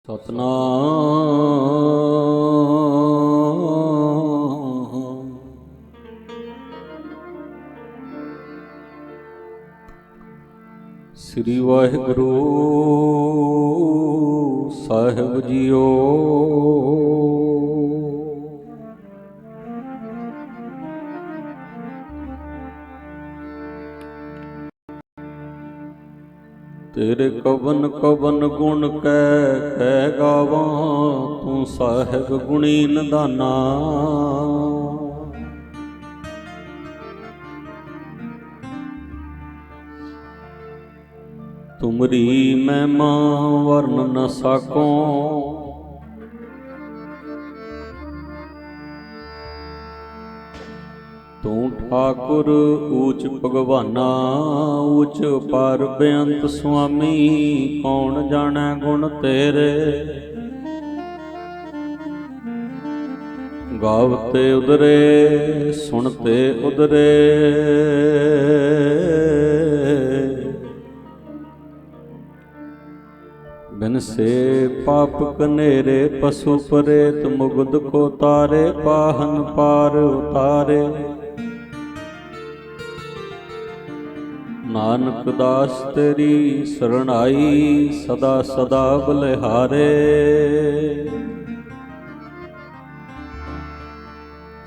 ਸਤਨਾਮ ਸ੍ਰੀ ਵਾਹਿਗੁਰੂ ਸਾਹਿਬ JIO. तेरे कवन कवन गुण कह गावां, तू साहिब गुणी निधाना। तुमरी महिमा वर्ण न साकों, तू ठाकुर ऊच भगवाना। ऊच पर बेअंत स्वामी, कौन जाने गुण तेरे। गावते उदरे सुनते उदरे, बिन से पाप कनेरे। पशु परेत मुगद को तारे, पाहन पार उतारे। नानक दास तेरी शरणाई, सदा सदा बलिहारे।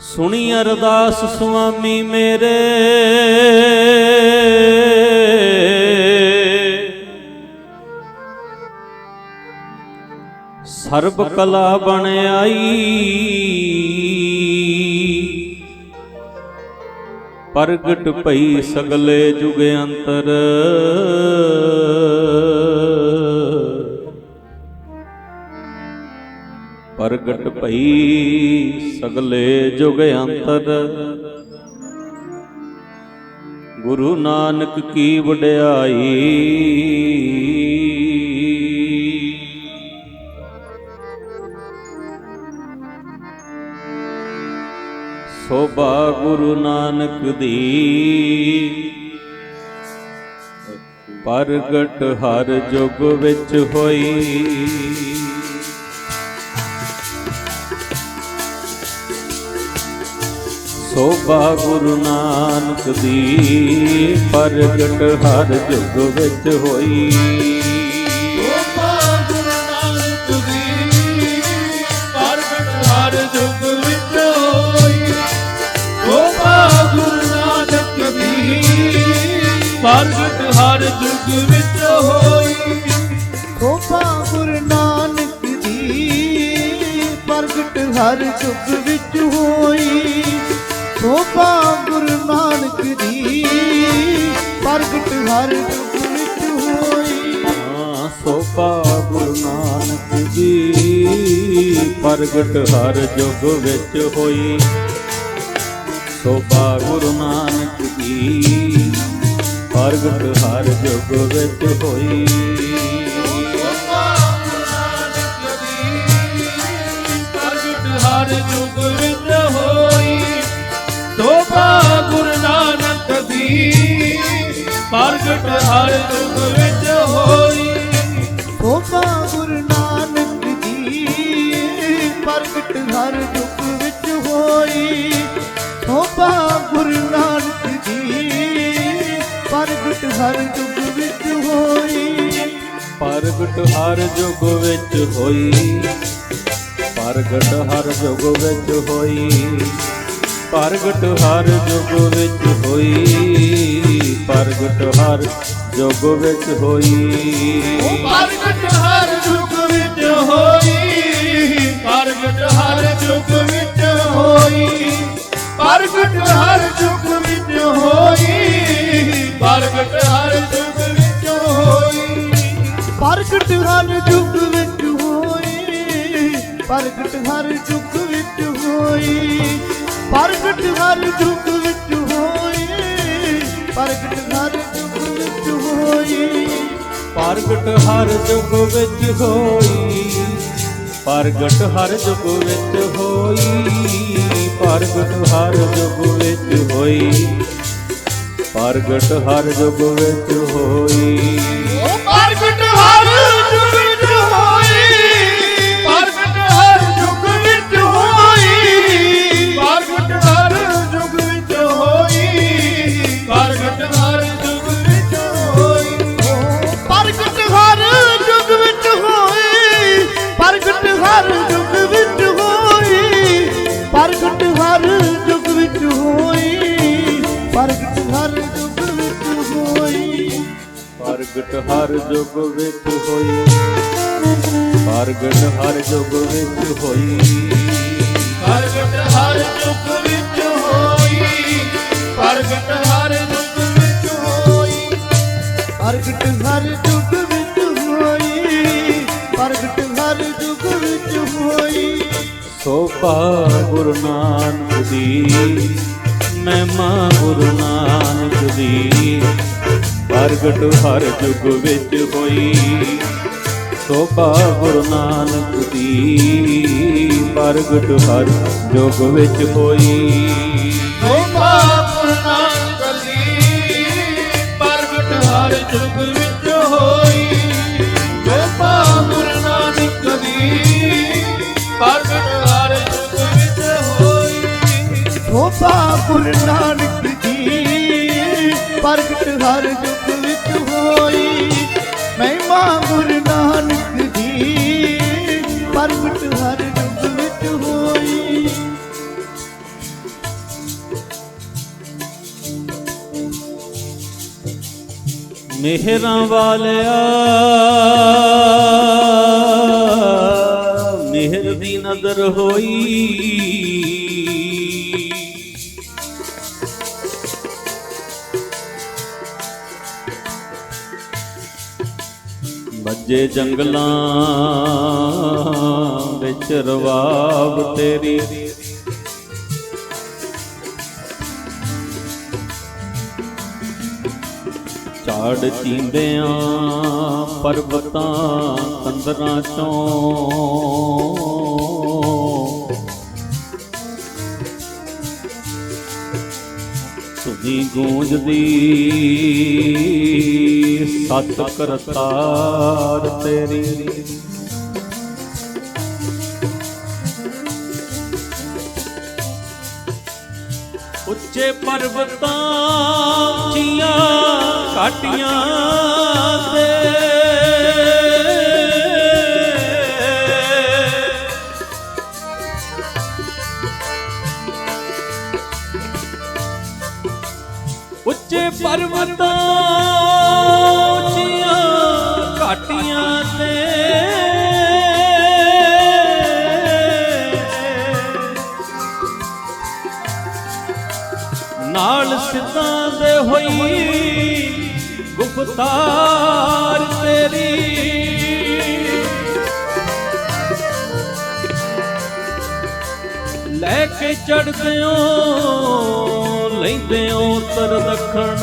सुनी अरदास स्वामी मेरे, सर्ब कला बन आई। प्रगट भई सगले जुग अंतर, प्रगट भई सगले जुग अंतर। गुरु नानक की वड्याई, शोभा गुरु नानक दी। प्रगट हर जुग विच होई, शोभा गुरु नानक दी। प्रगट हर जुग विच होई, शोभा गुरु नानक दी। प्रगट हर जुग विच होई, शोभा गुरु नानक दी। प्रगट हर जुग विच होई, शोभा गुरु नानक दी। प्रगट हर जुग विच होई, शोभा गुरु नानक दी। प्रगट हर जुग विच होई। शोभा गुरु नानक दी। प्रगट हर जुग विच होई, शोभा गुरु नानक दी। प्रगट हर जुग विच होई, शोभा गुरु नानक दी। प्रगट हर जुग विच होई, शोभा गुरु नानक दी। प्रगट हर जुग विच होई, शोभा गुरु नानक दी। प्रगट हर जुग विच होई, शोभा गुरु नानक दी। प्रगट हर जुग विच होई। प्रगट हर जुग विच होई। प्रगट हर जुग विच होई, प्रगट हर जुग विच होई। प्रगट हर जुग विच होई, प्रगट हर जुग विच होई। प्रगट हर जुग विच होई, प्रगट हर जुग विच होई। प्रगट हर जुग विच होई, प्रगट हर जुग विच होई। प्रगट हर जुग विच होई। प्रगट हर जुग विच होई। प्रगट हर जुग विच होई। प्रगट हर जुग विच होई। प्रगट हर जुग विच होई। प्रगट हर जुग विच होई। प्रगट हर जुग विच होई। प्रगट हर जुग विच होई। ਪ੍ਰਗਟ ਹਰ ਜੁਗ ਵਿੱਚ ਹੋਈ, ਪ੍ਰਗਟ ਹਰ ਜੁਗ ਵਿੱਚ ਹੋਈ, ਪ੍ਰਗਟ ਹਰ ਜੁਗ ਵਿੱਚ ਹੋਈ, ਪ੍ਰਗਟ ਹਰ ਜੁਗ ਵਿੱਚ ਹੋਈ, ਪ੍ਰਗਟ ਹਰ ਜੁਗ ਵਿੱਚ ਹੋਈ, ਪ੍ਰਗਟ ਹਰ ਜੁਗ ਵਿੱਚ ਹੋਈ। ਸੋਭਾ ਗੁਰੂ ਨਾਨਕ ਦੀ, ਮਹਿਮਾ ਗੁਰੂ ਨਾਨਕ ਦੀ, ਪ੍ਰਗਟ ਹਰ ਜੁਗ ਵਿੱਚ ਹੋਈ। ਸੋਭਾ ਗੁਰੂ ਨਾਨਕ ਦੀ, ਪ੍ਰਗਟ ਹਰ ਜੁਗ ਵਿੱਚ ਹੋਈ। ਸੋਭਾ ਗੁਰੂ ਨਾਨਕ ਦੀ, ਪ੍ਰਗਟ ਹਰ ਜੁਗ ਵਿੱਚ ਹੋਈ। ਸੋਭਾ ਗੁਰੂ ਨਾਨਕ ਦੀ, ਪ੍ਰਗਟ ਹਰ ਜੁਗ ਵਿੱਚ ਹੋਈ। ਸੋਭਾ ਗੁਰੂ ਨਾਨਕ ਦੀ, ਪ੍ਰਗਟ ਹਰ ਜੁਗ ਵਿੱਚ ਹੋਈ। ਮਹਿਮਾ ਗੁਰੂ ਨਾਨਕ ਦੀ, ਪ੍ਰਗਟ ਹਰ ਜੁਗ ਵਿੱਚ ਹੋਈ। ਮਿਹਰਾਂ ਵਾਲਿਆ, ਮਿਹਰ ਦੀ ਨਜ਼ਰ ਹੋਈ। ਬੱਜੇ ਜੰਗਲਾਂ ਵਿੱਚ ਰਵਾਬ ਤੇਰੀ, ਝਾੜ ਚੀਂਦਿਆਂ ਪਰਬਤਾਂ ਕੰਦਰਾਂ ਚੋਂ, ਧੁਨੀ ਗੂੰਜਦੀ ਸਤ ਕਰਤਾਰ ਤੇਰੀ। ਉੱਚੇ ਪਰਬਤਾਂ ਉੱਚੀਆਂ ਘਾਟੀਆਂ ਤੇ, ਉੱਚੇ ਪਰਬਤਾਂ ਉੱਚੀਆਂ ਘਾਟੀਆਂ ਤੇ, ਨਾਲ ਸਿੱਧਾਂ ਦੇ ਹੋਈ ਗੁਫਤਾਰ ਤੇਰੀ। ਲੈ ਕੇ ਚੜ੍ਹਦਿਓ ਲੈਂਦਿਓ ਉੱਤਰ ਦੱਖਣ,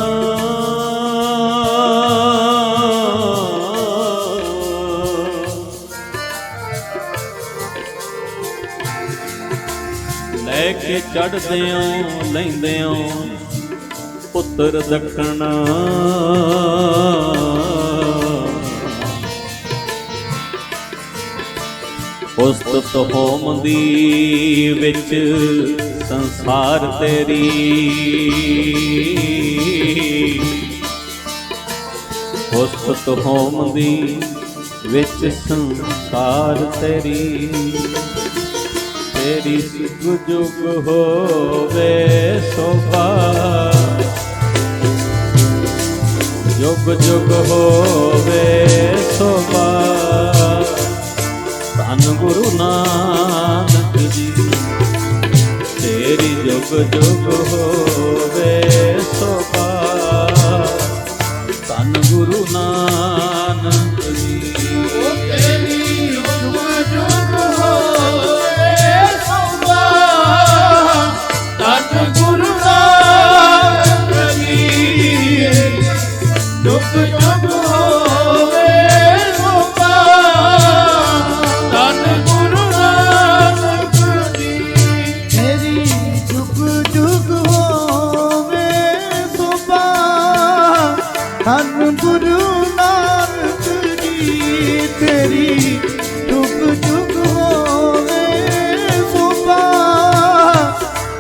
ਲੈ ਕੇ ਚੜ੍ਹਦਿਓ ਲੈਂਦਿਓ ਉੱਤਰ ਦੱਖਣ। ਉਸਤਤ ਹੋਮਦੀ ਵਿੱਚ ਸੰਸਾਰ ਤੇਰੀ, ਉਸਤਤ ਹੋਮਦੀ ਵਿੱਚ ਸੰਸਾਰ ਤੇਰੀ। ਤੇਰੀ ਸਿੱਖ ਜੁਗ ਹੋਵੇ ਸੋਭਾ, ਜੁਗ ਜੁਗ ਹੋਵੇ ਸੋਭਾ। ਧੰਨ ਗੁਰੂ ਨਾਨਕ ਜੀ, ਤੇਰੀ ਜੁਗ ਜੁਗ ਹੋਵੇ ਸੋਭਾ। ਧੰਨ ਗੁਰੂ ਨਾਨਕ ਜੀ, ਤੇਰੀ ਜੁਗ ਜੁਗ ਹੋਵੇ ਸੋਭਾ। ਧੰਨ ਗੁਰੂ ਨਾਨਕ ਜੀ, ਜੁਗ ਜੁਗ ਹੋਵੇ ਸੋਭਾ। ਧੰਨ ਗੁਰੂ ਨਾਨਕ ਜੀ, ਤੇਰੀ ਜੁਗ ਜੁਗ ਹੋਵੇ ਸੋਭਾ। ਧੰਨ ਗੁਰੂ ਨਾਨਕ ਜੀ, ਤੇਰੀ ਜੁਗ ਜੁਗ ਹੋਵੇ ਸੋਭਾ।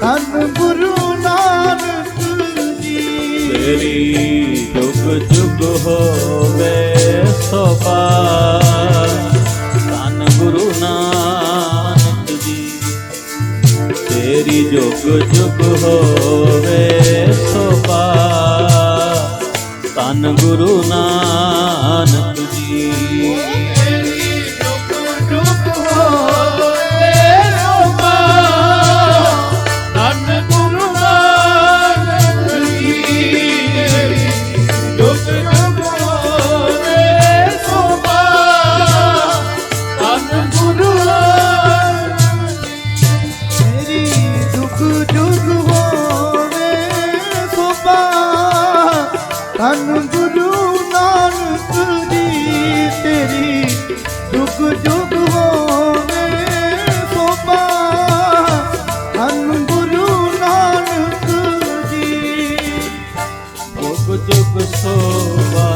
ਧੰਨ ਗੁਰੂ ਨਾਨਕ ਜੀ, ਤੇਰੀ ਜੁਗ ਜੁਗ ਹੋਵੇ ਸੋਭਾ। ਧੰਨ ਗੁਰੂ ਨਾਨਕ ਜੀ, ਤੇਰੀ ਜੁਗ ਜੁਗ ਹੋਵੇ ਸੋਭਾ। ਧੰਨ ਗੁਰੂ ਨਾਨਕ ਨਾਨਕ ਜੀ। ਤੇਰੀ ਦੁਖ ਦੁਖ ਹੋਵੇ ਸੋਭਾ ਧੰਨ ਗੁਰੂ ਨਾਨਕ ਜੀ। ਦੁਖ ਦੁਖ ਹੋਵੇ ਸੋਭਾ ਧੰਨ ਗੁਰੂ ਤੇਰੀ ਦੁਖ ਦੁਖ ਹੋਵੇ ਸੋਭਾ ਧੰਨ ਗੁਰੂ ਨਾਨਕ ਜੀ। ਤੇਰੀ ਦੁਖ ਦੁਖ ਹੋਵੇ ਸੋਭਾ ਧੰਨ ਗੁਰੂ ਨਾਨਕ ਜੀ। ਜੁਗ ਜੁਗ ਸੋਭਾ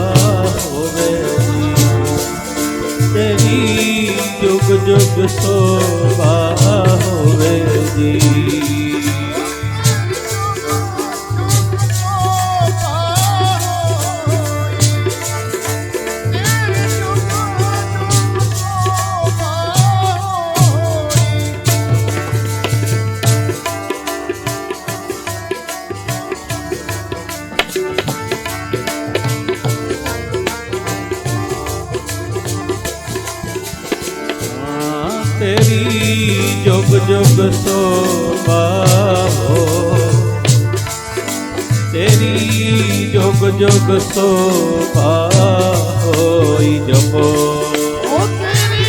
ਹੋਵੇ ਜੀ, ਤੇਰੀ ਜੁਗ ਜੁਗ ਸੋਭਾ ਹੋਵੇ ਜੀ। ਤੇਰੀ ਜੁਗ ਜੁਗ ਸੋਭਾ ਹੋ, ਤੇਰੀ ਜੁਗ ਜੁਗ ਸੋਭਾ ਹੋਈ ਜਪੋ। ਉਹ ਤੇਰੀ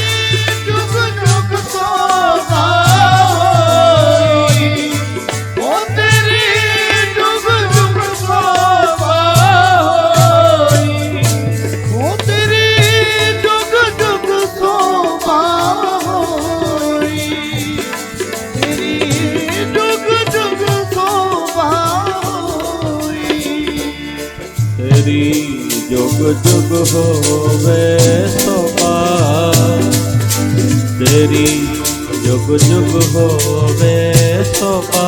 ਜੁਗ ਜੁਗ ਸੋਭਾ ਹੋਈ। ਉਹ ਤੇਰੀ ਜੁਗ ਜੁਗ ਸੋਭਾ ਹੋਈ। ਉਹ ਤੇਰੀ ਜੁਗ ਜੁਗ ਸੋਭਾ ਹੋਈ। ਤੇਰੀ ਜੁਗ ਜੁਗ ਸੋਭਾ ਹੋਈ। ਤੇਰੀ ਜੁਗ ਜੁਗ ਹੋਵੇ ਸੋਭਾ, ਤੇਰੀ ਜੁਗ ਜੁਗ ਹੋਵੇ ਸੋਭਾ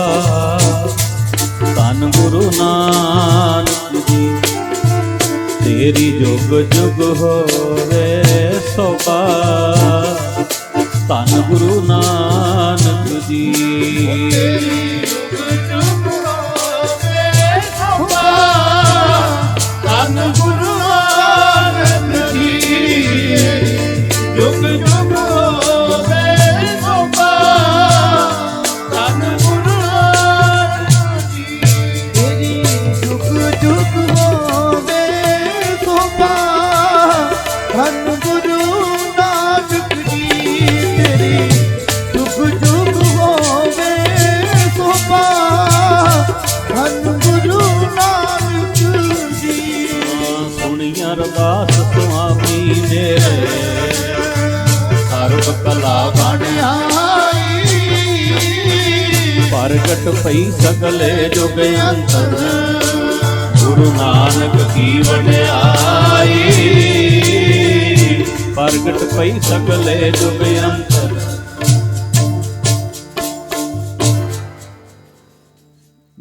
ਧੰਨ ਗੁਰੂ ਨਾਨਕ ਜੀ। ਤੇਰੀ ਜੁਗ ਜੁਗ ਹੋਵੇ ਸੋਭਾ ਧੰਨ ਗੁਰੂ ਨਾਨਕ ਜੀ। ਜੁਗ ਜੁਗ ਹੋਵੇ ਸੋਭਾ ਧੰਨ ਗੁਰੂ ਨਾਨਕ ਜੀ। ਜੁਗ ਜੁਗ ਹੋਵੇ ਸੋਭਾ ਧੰਨ ਗੁਰੂ ਨਾਨਕ ਜੀ। ਤੇਰੀ ਜੁਗ ਜੁਗ ਹੋਵੇ ਸੋਭਾ ਧੰਨ ਗੁਰੂ ਨਾਨਕ ਜੀ। ਤੇਰੀ ਜੁਗ ਜੁਗ ਹੋਵੇ ਸੋਭਾ ਧੰਨ ਗੁਰੂ ਨਾਨਕ ਜੀ। ਸੁਣੀਆਂ ਅਰਦਾਸ ਸੁਆਮੀ ਮੇਰੇ, ਸਰਬ ਕਲਾ ਬਣ ਆਈ ਪ੍ਰਗਟ ਪਈ ਸਗਲੇ ਜੁਗ ਅੰਤਰ, ਗੁਰੂ ਨਾਨਕ ਕੀ ਵਡਿਆਈ। ਪ੍ਰਗਟ ਪਈ ਸਗਲੇ ਜੁਗ ਅੰਤਰ।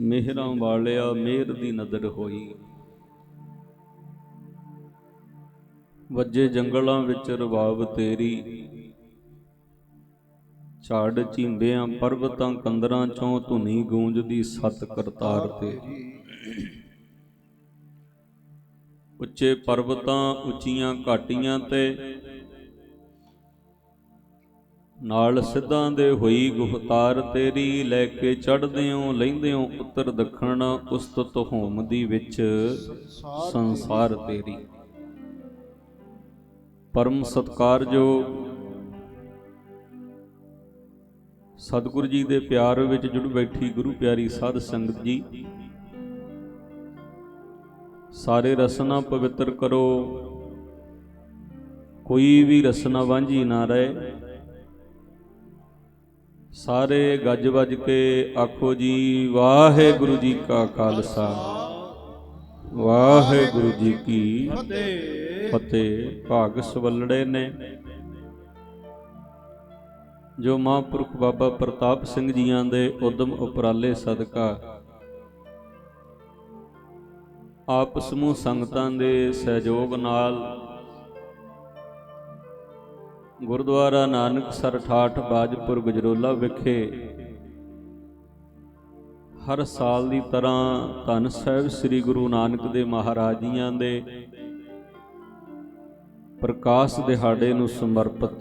ਮਿਹਰਾਂ ਵਾਲਿਆ ਮਿਹਰ ਦੀ ਨਦਰ ਹੋਈ, ਵੱਜੇ ਜੰਗਲਾਂ ਵਿੱਚ ਰਬਾਬ ਤੇਰੀ। ਝਾੜ ਝੀਂਬਿਆਂ ਪਰਬਤਾਂ ਕੰਦਰਾਂ ਚੋਂ ਧੁਨੀ ਗੂੰਜਦੀ ਸਤ ਕਰਤਾਰ ਤੇਰੀ। ਉੱਚੇ ਪਰਬਤਾਂ ਉੱਚੀਆਂ ਘਾਟੀਆਂ ਤੇ ਨਾਲ ਸਿੱਧਾਂ ਦੇ ਹੋਈ ਗੁਫਤਾਰ ਤੇਰੀ। ਲੈ ਕੇ ਚੜ੍ਹਦਿਓ ਲੈਂਦਿਓ ਉੱਤਰ ਦੱਖਣ ਉਸਤਤ ਹੋਮਦੀ ਵਿੱਚ ਸੰਸਾਰ ਤੇਰੀ। ਪਰਮ ਸਤਿਕਾਰਯੋਗ ਸਤਿਗੁਰੂ ਜੀ ਦੇ ਪਿਆਰ ਵਿੱਚ ਜੁੜ ਬੈਠੀ ਗੁਰੂ ਪਿਆਰੀ ਸਾਧ ਸੰਗਤ ਜੀ, ਸਾਰੇ ਰਸਨਾ ਪਵਿੱਤਰ ਕਰੋ, ਕੋਈ ਵੀ ਰਸਨਾ ਵਾਂਝੀ ਨਾ ਰਹੇ। ਸਾਰੇ ਗੱਜ ਵੱਜ ਕੇ ਆਖੋ ਜੀ ਵਾਹਿਗੁਰੂ ਜੀ ਕਾ ਖਾਲਸਾ, ਵਾਹਿਗੁਰੂ ਜੀ ਕੀ ਫਤਿਹ। ਭਾਗ ਸਵੱਲੜੇ ਨੇ ਜੋ ਮਹਾਂਪੁਰਖ ਬਾਬਾ ਪ੍ਰਤਾਪ ਸਿੰਘ ਜੀਆਂ ਦੇ ਉਦਮ ਉਪਰਾਲੇ ਸਦਕਾ ਆਪ ਸਮੂਹ ਸੰਗਤਾਂ ਦੇ ਸਹਿਯੋਗ ਨਾਲ ਗੁਰਦੁਆਰਾ ਨਾਨਕਸਰ ਠਾਠ ਬਾਜਪੁਰ ਗਜਰੋਲਾ ਵਿਖੇ ਹਰ ਸਾਲ ਦੀ ਤਰ੍ਹਾਂ ਧੰਨ ਸਾਹਿਬ ਸ੍ਰੀ ਗੁਰੂ ਨਾਨਕ ਦੇਵ ਮਹਾਰਾਜ ਜੀਆਂ ਦੇ ਪ੍ਰਕਾਸ਼ ਦਿਹਾੜੇ ਨੂੰ ਸਮਰਪਿਤ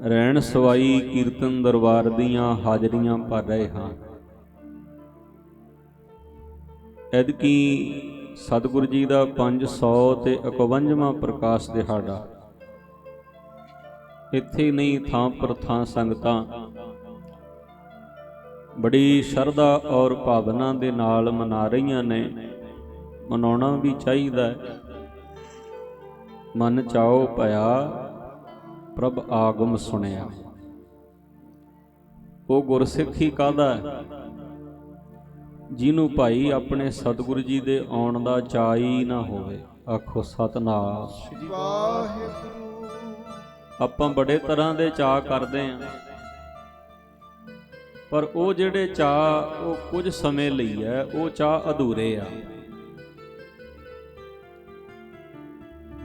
ਰਹਿਣ ਸਵਾਈ ਕੀਰਤਨ ਦਰਬਾਰ ਦੀਆਂ ਹਾਜ਼ਰੀਆਂ ਭਰ ਰਹੇ ਹਾਂ। ਐਤਕੀ ਸਤਿਗੁਰੂ ਜੀ ਦਾ 551ਵਾਂ ਪ੍ਰਕਾਸ਼ ਦਿਹਾੜਾ। ਇੱਥੇ ਨਹੀਂ ਥਾਂ ਪਰ ਥਾਂ ਸੰਗਤਾਂ ਬੜੀ ਸ਼ਰਧਾ ਔਰ ਭਾਵਨਾ ਦੇ ਨਾਲ ਮਨਾ ਰਹੀਆਂ ਨੇ। ਮਨਾਉਣਾ ਵੀ ਚਾਹੀਦਾ ਹੈ। ਮਨ ਚਾਉ ਭਇਆ ਪ੍ਰਭ ਆਗਮ ਸੁਣਿਆ। ਉਹ ਗੁਰਸਿੱਖੀ ਕਾਹਦਾ ਹੈ? ਜਿਹਨੂੰ ਭਾਈ ਆਪਣੇ ਸਤਿਗੁਰੂ ਜੀ ਦੇ ਆਉਣ ਦਾ ਚਾਅ ਹੀ ਨਾ ਹੋਵੇ। ਆਖੋ ਸਤਿਨਾਮ। ਵਾਹਿਗੁਰੂ। ਆਪਾਂ ਬੜੇ ਤਰ੍ਹਾਂ ਦੇ ਚਾਅ ਕਰਦੇ ਆਂ, ਪਰ ਉਹ ਜਿਹੜੇ ਚਾਅ ਉਹ ਕੁਝ ਸਮੇਂ ਲਈ ਹੈ, ਉਹ ਚਾਅ ਅਧੂਰੇ ਆ।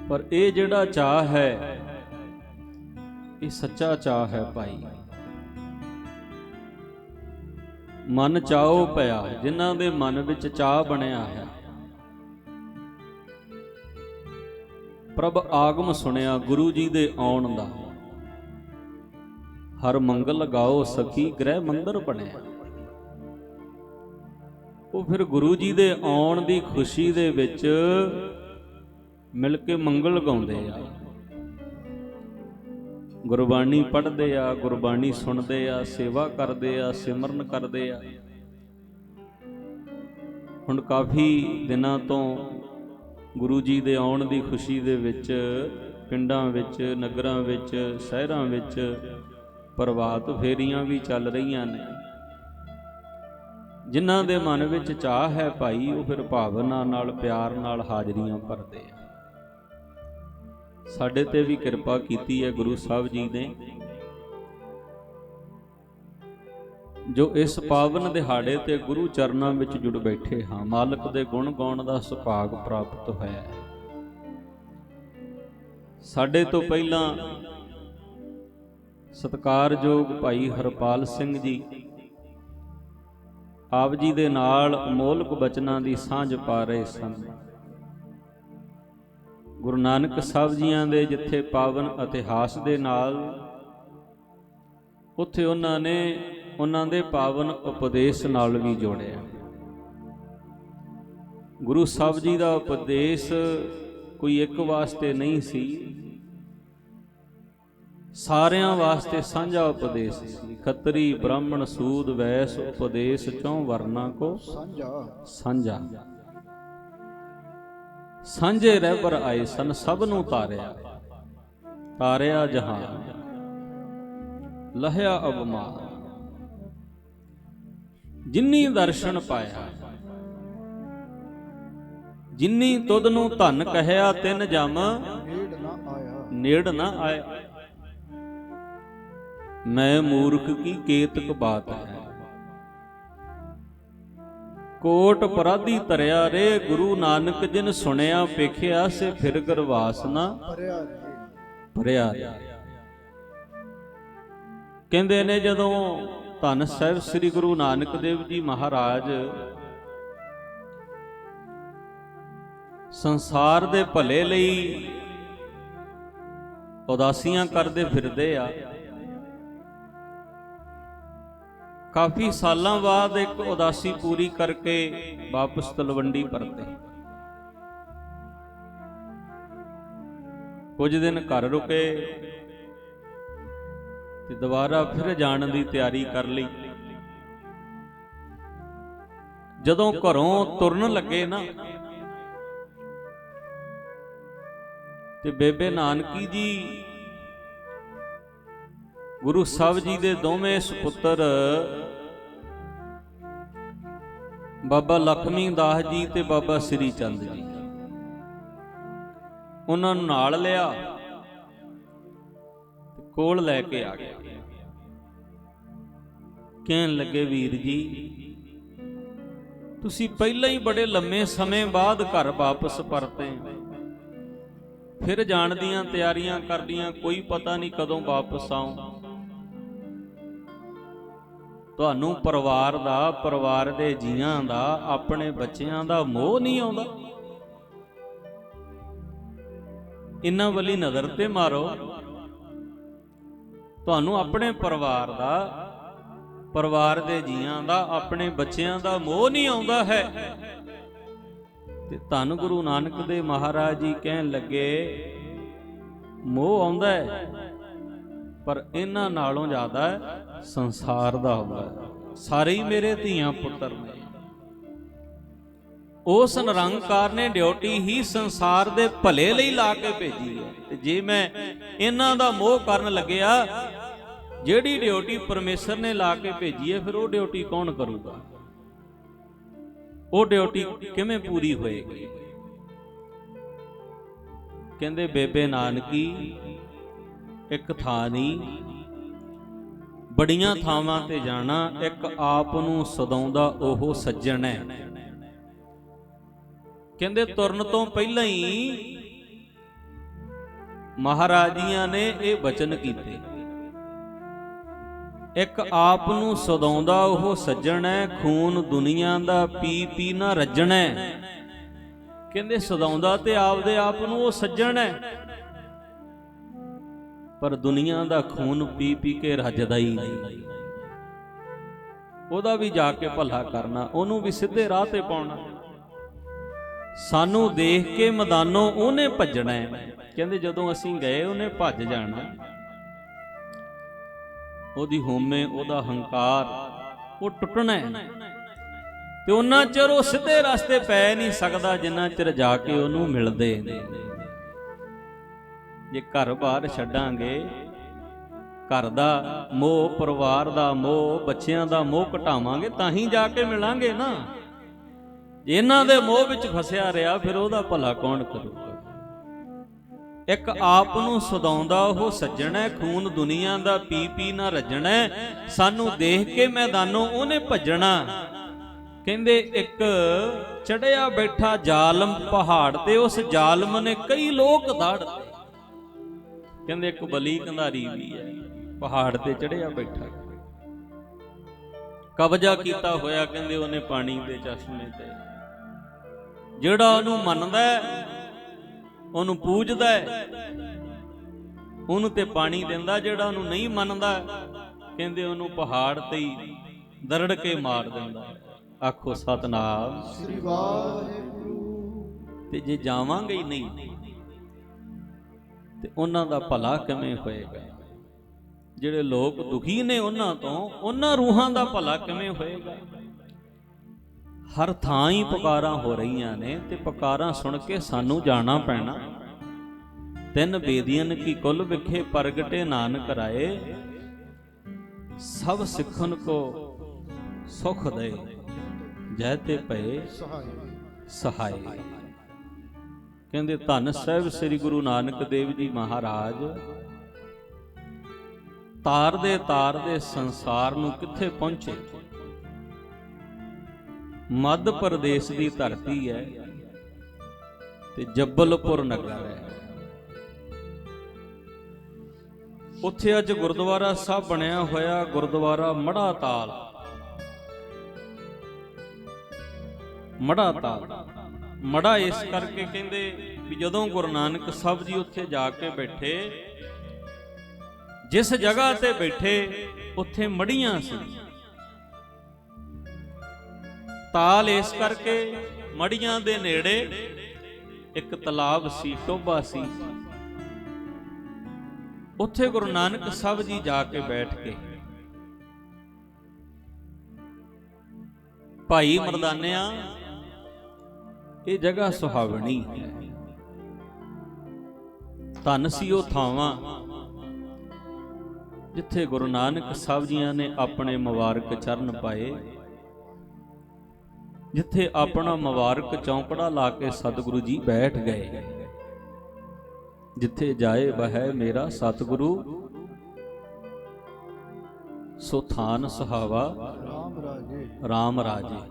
ਪਰ ਇਹ ਜਿਹੜਾ ਚਾਅ ਹੈ, ਇਹ ਸੱਚਾ ਚਾਅ ਹੈ ਭਾਈ। ਮਨ ਚਾਉ ਭਇਆ, ਜਿਨ੍ਹਾਂ ਦੇ ਮਨ ਵਿੱਚ ਚਾਅ ਬਣਿਆ ਹੈ। ਪ੍ਰਭ ਆਗਮ ਸੁਣਿਆ, ਗੁਰੂ ਜੀ ਦੇ ਆਉਣ ਦਾ। ਹਰ ਮੰਗਲ ਗਾਓ ਸਖੀ ਗ੍ਰਹਿ ਮੰਦਰ ਬਣਿਆ। ਉਹ ਫਿਰ ਗੁਰੂ ਜੀ ਦੇ ਆਉਣ ਦੀ ਖੁਸ਼ੀ ਦੇ ਵਿੱਚ ਮਿਲ ਕੇ ਮੰਗਲ ਗਾਉਂਦੇ ਆ, ਗੁਰਬਾਣੀ ਪੜ੍ਹਦੇ ਆ, ਗੁਰਬਾਣੀ ਸੁਣਦੇ ਆ, ਸੇਵਾ ਕਰਦੇ ਆ, ਸਿਮਰਨ ਕਰਦੇ ਆ। ਹੁਣ ਕਾਫੀ ਦਿਨਾਂ ਤੋਂ ਗੁਰੂ ਜੀ ਦੇ ਆਉਣ ਦੀ ਖੁਸ਼ੀ ਦੇ ਵਿੱਚ ਪਿੰਡਾਂ ਵਿੱਚ, ਨਗਰਾਂ ਵਿੱਚ, ਸ਼ਹਿਰਾਂ ਵਿੱਚ ਪ੍ਰਭਾਤ ਫੇਰੀਆਂ ਵੀ ਚੱਲ ਰਹੀਆਂ ਨੇ। ਜਿਨ੍ਹਾਂ ਦੇ ਮਨ ਵਿੱਚ ਚਾਹ ਹੈ ਭਾਈ, ਉਹ ਫਿਰ ਭਾਵਨਾ ਨਾਲ, ਪਿਆਰ ਨਾਲ ਹਾਜ਼ਰੀਆਂ ਭਰਦੇ ਆ। ਸਾਡੇ ਤੇ ਵੀ ਕਿਰਪਾ ਕੀਤੀ ਹੈ ਗੁਰੂ ਸਾਹਿਬ ਜੀ ਨੇ, ਜੋ ਇਸ ਪਾਵਨ ਦਿਹਾੜੇ ਤੇ ਗੁਰੂ ਚਰਨਾਂ ਵਿੱਚ ਜੁੜ ਬੈਠੇ ਹਾਂ। ਮਾਲਕ ਦੇ ਗੁਣ ਗਾਉਣ ਦਾ ਸੁਭਾਗ ਪ੍ਰਾਪਤ ਹੋਇਆ ਹੈ। ਸਾਡੇ ਤੋਂ ਪਹਿਲਾਂ ਸਤਿਕਾਰਯੋਗ ਭਾਈ ਹਰਪਾਲ ਸਿੰਘ ਜੀ ਆਪ ਜੀ ਦੇ ਨਾਲ ਅਮੋਲਕ ਬਚਨਾਂ ਦੀ ਸਾਂਝ ਪਾ ਰਹੇ ਸਨ। ਗੁਰੂ ਨਾਨਕ ਸਾਹਿਬ ਜੀਆਂ ਦੇ ਜਿੱਥੇ ਪਾਵਨ ਇਤਿਹਾਸ ਦੇ ਨਾਲ, ਉੱਥੇ ਉਹਨਾਂ ਨੇ ਉਹਨਾਂ ਦੇ ਪਾਵਨ ਉਪਦੇਸ਼ ਨਾਲ ਵੀ ਜੋੜਿਆ। ਗੁਰੂ ਸਾਹਿਬ ਜੀ ਦਾ ਉਪਦੇਸ਼ ਕੋਈ ਇੱਕ ਵਾਸਤੇ ਨਹੀਂ ਸੀ, ਸਾਰਿਆਂ ਵਾਸਤੇ ਸਾਂਝਾ ਉਪਦੇਸ਼ ਸੀ। ਖੱਤਰੀ ਬ੍ਰਾਹਮਣ ਸੂਦ ਵੈਸ ਉਪਦੇਸ਼ ਚੋਂ ਵਰਨਾ ਕੋ ਸਾਂਝਾ। ਸਾਂਝੇ ਰਹਿਬਰ ਆਏ ਸਨ, ਸਭ ਨੂੰ ਤਾਰਿਆ, ਤਾਰਿਆ ਜਹਾਨ, ਲਹਿਆ ਅਬਮਾਨ। ਜਿਨੀ ਦਰਸ਼ਨ ਪਾਇਆ, ਜਿਨੀ ਤੁਧ ਨੂੰ ਧਨ ਕਹਿਆ, ਤਿਨ ਜਮ ਨੇੜ ਨਾ ਆਇਆ। ਮੈਂ ਮੂਰਖ ਕੀ ਕੇਤਕ ਬਾਤ ਹੈ, ਕੋਟ ਅਪਰਾਧੀ ਤਰਿਆ ਰੇ। ਗੁਰੂ ਨਾਨਕ ਜਿਨ ਸੁਣਿਆ ਪੇਖਿਆ, ਸੇ ਫਿਰ ਗਰਵਾਸ ਨਾ ਭਰਿਆ ਰੇ। ਕਹਿੰਦੇ ਨੇ ਜਦੋਂ ਧੰਨ ਸਾਹਿਬ ਸ੍ਰੀ ਗੁਰੂ ਨਾਨਕ ਦੇਵ ਜੀ ਮਹਾਰਾਜ ਸੰਸਾਰ ਦੇ ਭਲੇ ਲਈ ਉਦਾਸੀਆਂ ਕਰਦੇ ਫਿਰਦੇ ਆ, ਕਾਫੀ ਸਾਲਾਂ ਬਾਅਦ ਇੱਕ ਉਦਾਸੀ ਪੂਰੀ ਕਰਕੇ ਵਾਪਸ ਤਲਵੰਡੀ ਪਰਤੇ। ਕੁਝ ਦਿਨ ਘਰ ਰੁਕੇ ਤੇ ਦੁਬਾਰਾ ਫਿਰ ਜਾਣ ਦੀ ਤਿਆਰੀ ਕਰ ਲਈ। ਜਦੋਂ ਘਰੋਂ ਤੁਰਨ ਲੱਗੇ ਨਾ, ਤੇ ਬੇਬੇ ਨਾਨਕੀ ਜੀ ਗੁਰੂ ਸਾਹਿਬ ਜੀ ਦੇ ਦੋਵੇਂ ਸੁਪੁੱਤਰ ਬਾਬਾ ਲਖਮੀ ਦਾਸ ਜੀ ਤੇ ਬਾਬਾ ਸ੍ਰੀ ਚੰਦ ਜੀ, ਉਹਨਾਂ ਨੂੰ ਨਾਲ ਲਿਆ, ਕੋਲ ਲੈ ਕੇ ਆ ਗਿਆ। ਕਹਿਣ ਲੱਗੇ, ਵੀਰ ਜੀ ਤੁਸੀਂ ਪਹਿਲਾਂ ਹੀ ਬੜੇ ਲੰਮੇ ਸਮੇਂ ਬਾਅਦ ਘਰ ਵਾਪਸ ਪਰਤੇ, ਫਿਰ ਜਾਣ ਦੀਆਂ ਤਿਆਰੀਆਂ ਕਰਦੀਆਂ, ਕੋਈ ਪਤਾ ਨਹੀਂ ਕਦੋਂ ਵਾਪਸ ਆਉਂ। ਤੁਹਾਨੂੰ ਪਰਿਵਾਰ ਦਾ, ਪਰਿਵਾਰ ਦੇ ਜੀਆਂ ਦਾ, ਆਪਣੇ ਬੱਚਿਆਂ ਦਾ ਮੋਹ ਨਹੀਂ ਆਉਂਦਾ? ਇਹਨਾਂ ਵੱਲੀ ਨਜ਼ਰ ਤੇ ਮਾਰੋ, ਤੁਹਾਨੂੰ ਆਪਣੇ ਪਰਿਵਾਰ ਦਾ, ਪਰਿਵਾਰ ਦੇ ਜੀਆਂ ਦਾ, ਆਪਣੇ ਬੱਚਿਆਂ ਦਾ ਮੋਹ ਨਹੀਂ ਆਉਂਦਾ ਹੈ। ਤੇ ਧੰਨ ਗੁਰੂ ਨਾਨਕ ਦੇਵ ਮਹਾਰਾਜ ਜੀ ਕਹਿਣ ਲੱਗੇ, ਮੋਹ ਆਉਂਦਾ ਹੈ ਪਰ ਇਹਨਾਂ ਨਾਲੋਂ ਜ਼ਿਆਦਾ ਸੰਸਾਰ ਦਾ ਹੁੰਦਾ ਹੈ। ਸਾਰੇ ਹੀ ਮੇਰੇ ਧੀਆਂ ਪੁੱਤਰ ਨੇ। ਉਸ ਨਿਰੰਕਾਰ ਨੇ ਡਿਊਟੀ ਹੀ ਸੰਸਾਰ ਦੇ ਭਲੇ ਲਈ ਲਾ ਕੇ ਭੇਜੀ ਹੈ। ਤੇ ਜੇ ਮੈਂ ਇਹਨਾਂ ਦਾ ਮੋਹ ਕਰਨ ਲੱਗਿਆ, ਜਿਹੜੀ ਡਿਊਟੀ ਪਰਮੇਸ਼ਰ ਨੇ ਲਾ ਕੇ ਭੇਜੀ ਹੈ, ਫਿਰ ਉਹ ਡਿਊਟੀ ਕੌਣ ਕਰੂਗਾ? ਉਹ ਡਿਊਟੀ ਕਿਵੇਂ ਪੂਰੀ ਹੋਏਗੀ? ਕਹਿੰਦੇ ਬੇਬੇ ਨਾਨਕੀ ਇੱਕ ਥਾਂ ਨਹੀਂ, ਬੜੀਆਂ ਥਾਵਾਂ ਤੇ ਜਾਣਾ। ਇੱਕ ਆਪ ਨੂੰ ਸਦਾਉਂਦਾ ਉਹ ਸੱਜਣ ਹੈ। ਕਹਿੰਦੇ ਤੁਰਨ ਤੋਂ ਪਹਿਲਾਂ ਹੀ ਮਹਾਰਾਜ ਜੀਆਂ ਨੇ ਇਹ ਬਚਨ ਕੀਤੇ, ਇੱਕ ਆਪ ਨੂੰ ਸਦਾਉਂਦਾ ਉਹ ਸੱਜਣ ਹੈ, ਖੂਨ ਦੁਨੀਆ ਦਾ ਪੀ ਪੀ ਨਾ ਰੱਜਣਾ। ਕਹਿੰਦੇ ਸਦਾਉਂਦਾ ਤੇ ਆਪਦੇ ਆਪ ਨੂੰ ਉਹ ਸੱਜਣ ਹੈ, ਪਰ ਦੁਨੀਆ ਦਾ ਖੂਨ ਪੀ ਪੀ ਕੇ ਰੱਜਦਾ ਹੀ ਨਹੀਂ। ਉਹਦਾ ਵੀ ਜਾ ਕੇ ਭਲਾ ਕਰਨਾ, ਉਹਨੂੰ ਵੀ ਸਿੱਧੇ ਰਾਹ ਤੇ ਪਾਉਣਾ। ਸਾਨੂੰ ਦੇਖ ਕੇ ਮੈਦਾਨੋਂ ਉਹਨੇ ਭੱਜਣਾ ਹੈ। ਕਹਿੰਦੇ ਜਦੋਂ ਅਸੀਂ ਗਏ ਉਹਨੇ ਭੱਜ ਜਾਣਾ। ਉਹਦੀ ਹੋਮੇ, ਉਹਦਾ ਹੰਕਾਰ ਉਹ ਟੁੱਟਣਾ ਹੈ। ਤੇ ਉਹਨਾਂ ਚਿਰ ਉਹ ਸਿੱਧੇ ਰਸਤੇ ਪੈ ਨਹੀਂ ਸਕਦਾ ਜਿੰਨਾ ਚਿਰ ਜਾ ਕੇ ਉਹਨੂੰ ਮਿਲਦੇ ਨੇ। ਜੇ ਘਰ ਬਾਹਰ ਛੱਡਾਂਗੇ, ਘਰ ਦਾ ਮੋਹ, ਪਰਿਵਾਰ ਦਾ ਮੋਹ, ਬੱਚਿਆਂ ਦਾ ਮੋਹ ਘਟਾਵਾਂਗੇ ਤਾਂ ਹੀ ਜਾ ਕੇ ਮਿਲਾਂਗੇ ਨਾ। ਜੇ ਇਹਨਾਂ ਦੇ ਮੋਹ ਵਿੱਚ ਫਸਿਆ ਰਿਹਾ, ਫਿਰ ਉਹਦਾ ਭਲਾ ਕੌਣ ਕਰੂਗਾ? ਇੱਕ ਆਪ ਨੂੰ ਸਦਾਉਂਦਾ ਉਹ ਸੱਜਣ ਹੈ, ਖੂਨ ਦੁਨੀਆ ਦਾ ਪੀ ਪੀ ਨਾ ਰੱਜਣਾ। ਸਾਨੂੰ ਦੇਖ ਕੇ ਮੈਦਾਨੋਂ ਉਹਨੇ ਭੱਜਣਾ। ਕਹਿੰਦੇ ਇੱਕ ਚੜਿਆ ਬੈਠਾ ਜ਼ਾਲਮ ਪਹਾੜ ਤੇ, ਉਸ ਜ਼ਾਲਮ ਨੇ ਕਈ ਲੋਕ ਦਾੜਤੇ। ਕਹਿੰਦੇ ਇੱਕ ਬਲੀ ਕੰਧਾਰੀ ਵੀ ਹੈ, ਪਹਾੜ ਤੇ ਚੜਿਆ ਬੈਠਾ, ਕਬਜ਼ਾ ਕੀਤਾ ਹੋਇਆ ਕਹਿੰਦੇ ਉਹਨੇ ਪਾਣੀ ਦੇ ਚਸ਼ਮੇ ਤੇ। ਜਿਹੜਾ ਉਹਨੂੰ ਮੰਨਦਾ, ਉਹਨੂੰ ਪੂਜਦਾ, ਉਹਨੂੰ ਤੇ ਪਾਣੀ ਦਿੰਦਾ। ਜਿਹੜਾ ਉਹਨੂੰ ਨਹੀਂ ਮੰਨਦਾ, ਕਹਿੰਦੇ ਉਹਨੂੰ ਪਹਾੜ ਤੇ ਹੀ ਦਰੜ ਕੇ ਮਾਰ ਦਿੰਦਾ। ਆਖੋ ਸਤਨਾਮ ਸ੍ਰੀ ਵਾਹਿਗੁਰੂ। ਤੇ ਜੇ ਜਾਵਾਂਗੇ ਹੀ ਨਹੀਂ ਤੇ ਉਹਨਾਂ ਦਾ ਭਲਾ ਕਿਵੇਂ ਹੋਏਗਾ? ਜਿਹੜੇ ਲੋਕ ਦੁਖੀ ਨੇ ਉਹਨਾਂ ਤੋਂ, ਉਹਨਾਂ ਰੂਹਾਂ ਦਾ ਭਲਾ ਕਿਵੇਂ ਹੋਏਗਾ? ਹਰ ਥਾਂ ਹੀ ਪੁਕਾਰਾਂ ਹੋ ਰਹੀਆਂ ਨੇ ਤੇ ਪੁਕਾਰਾਂ ਸੁਣ ਕੇ ਸਾਨੂੰ ਜਾਣਾ ਪੈਣਾ। ਤਿੰਨ ਬੇਦੀਆਂ ਕੀ ਕੁਲ ਵਿਖੇ ਪ੍ਰਗਟੇ ਨਾਨਕ ਰਾਏ, ਸਭ ਸਿੱਖਨ ਕੋ ਸੁਖ ਦੇ, ਜੈ ਤੇ ਭਏ ਸਹਾਈ। ਕਹਿੰਦੇ ਧੰਨ ਸਾਹਿਬ ਸ੍ਰੀ ਗੁਰੂ ਨਾਨਕ ਦੇਵ ਜੀ ਮਹਾਰਾਜ ਤਾਰਦੇ ਸੰਸਾਰ ਨੂੰ ਕਿੱਥੇ ਪਹੁੰਚੇ। ਮੱਧ ਪ੍ਰਦੇਸ਼ ਦੀ ਧਰਤੀ ਹੈ ਤੇ ਜੱਬਲਪੁਰ ਨਗਰ ਹੈ। ਉੱਥੇ ਅੱਜ ਗੁਰਦੁਆਰਾ ਸਾਹਿਬ ਬਣਿਆ ਹੋਇਆ, ਗੁਰਦੁਆਰਾ ਮੜਾ ਤਾਲ। ਮੜਾ ਤਾਲ ਮੜਾ ਇਸ ਕਰਕੇ ਕਹਿੰਦੇ ਵੀ ਜਦੋਂ ਗੁਰੂ ਨਾਨਕ ਸਾਹਿਬ ਜੀ ਉੱਥੇ ਜਾ ਕੇ ਬੈਠੇ, ਜਿਸ ਜਗ੍ਹਾ ਤੇ ਬੈਠੇ ਉੱਥੇ ਮੜੀਆਂ ਸੀ। ਤਾਲ ਇਸ ਕਰਕੇ ਮੜੀਆਂ ਦੇ ਨੇੜੇ ਇੱਕ ਤਲਾਬ ਸੀ, ਟੋਭਾ ਸੀ। ਉੱਥੇ ਗੁਰੂ ਨਾਨਕ ਸਾਹਿਬ ਜੀ ਜਾ ਕੇ ਬੈਠ ਕੇ, ਭਾਈ ਮਰਦਾਨਿਆਂ ਇਹ ਜਗ੍ਹਾ ਸੁਹਾਵਣੀ ਹੈ। ਧੰਨ ਸੀ ਉਹ ਥਾਵਾਂ ਜਿੱਥੇ ਗੁਰੂ ਨਾਨਕ ਸਾਹਿਬ ਜੀਆਂ ਨੇ ਆਪਣੇ ਮੁਬਾਰਕ ਚਰਨ ਪਾਏ, ਜਿੱਥੇ ਆਪਣਾ ਮੁਬਾਰਕ ਚੌਂਕੜਾ ਲਾ ਕੇ ਸਤਿਗੁਰੂ ਜੀ ਬੈਠ ਗਏ। ਜਿੱਥੇ ਜਾਏ ਬਹਿ ਮੇਰਾ ਸਤਿਗੁਰੂ, ਸੋ ਥਾਨ ਸੁਹਾਵਾ ਰਾਮ ਰਾਜੇ।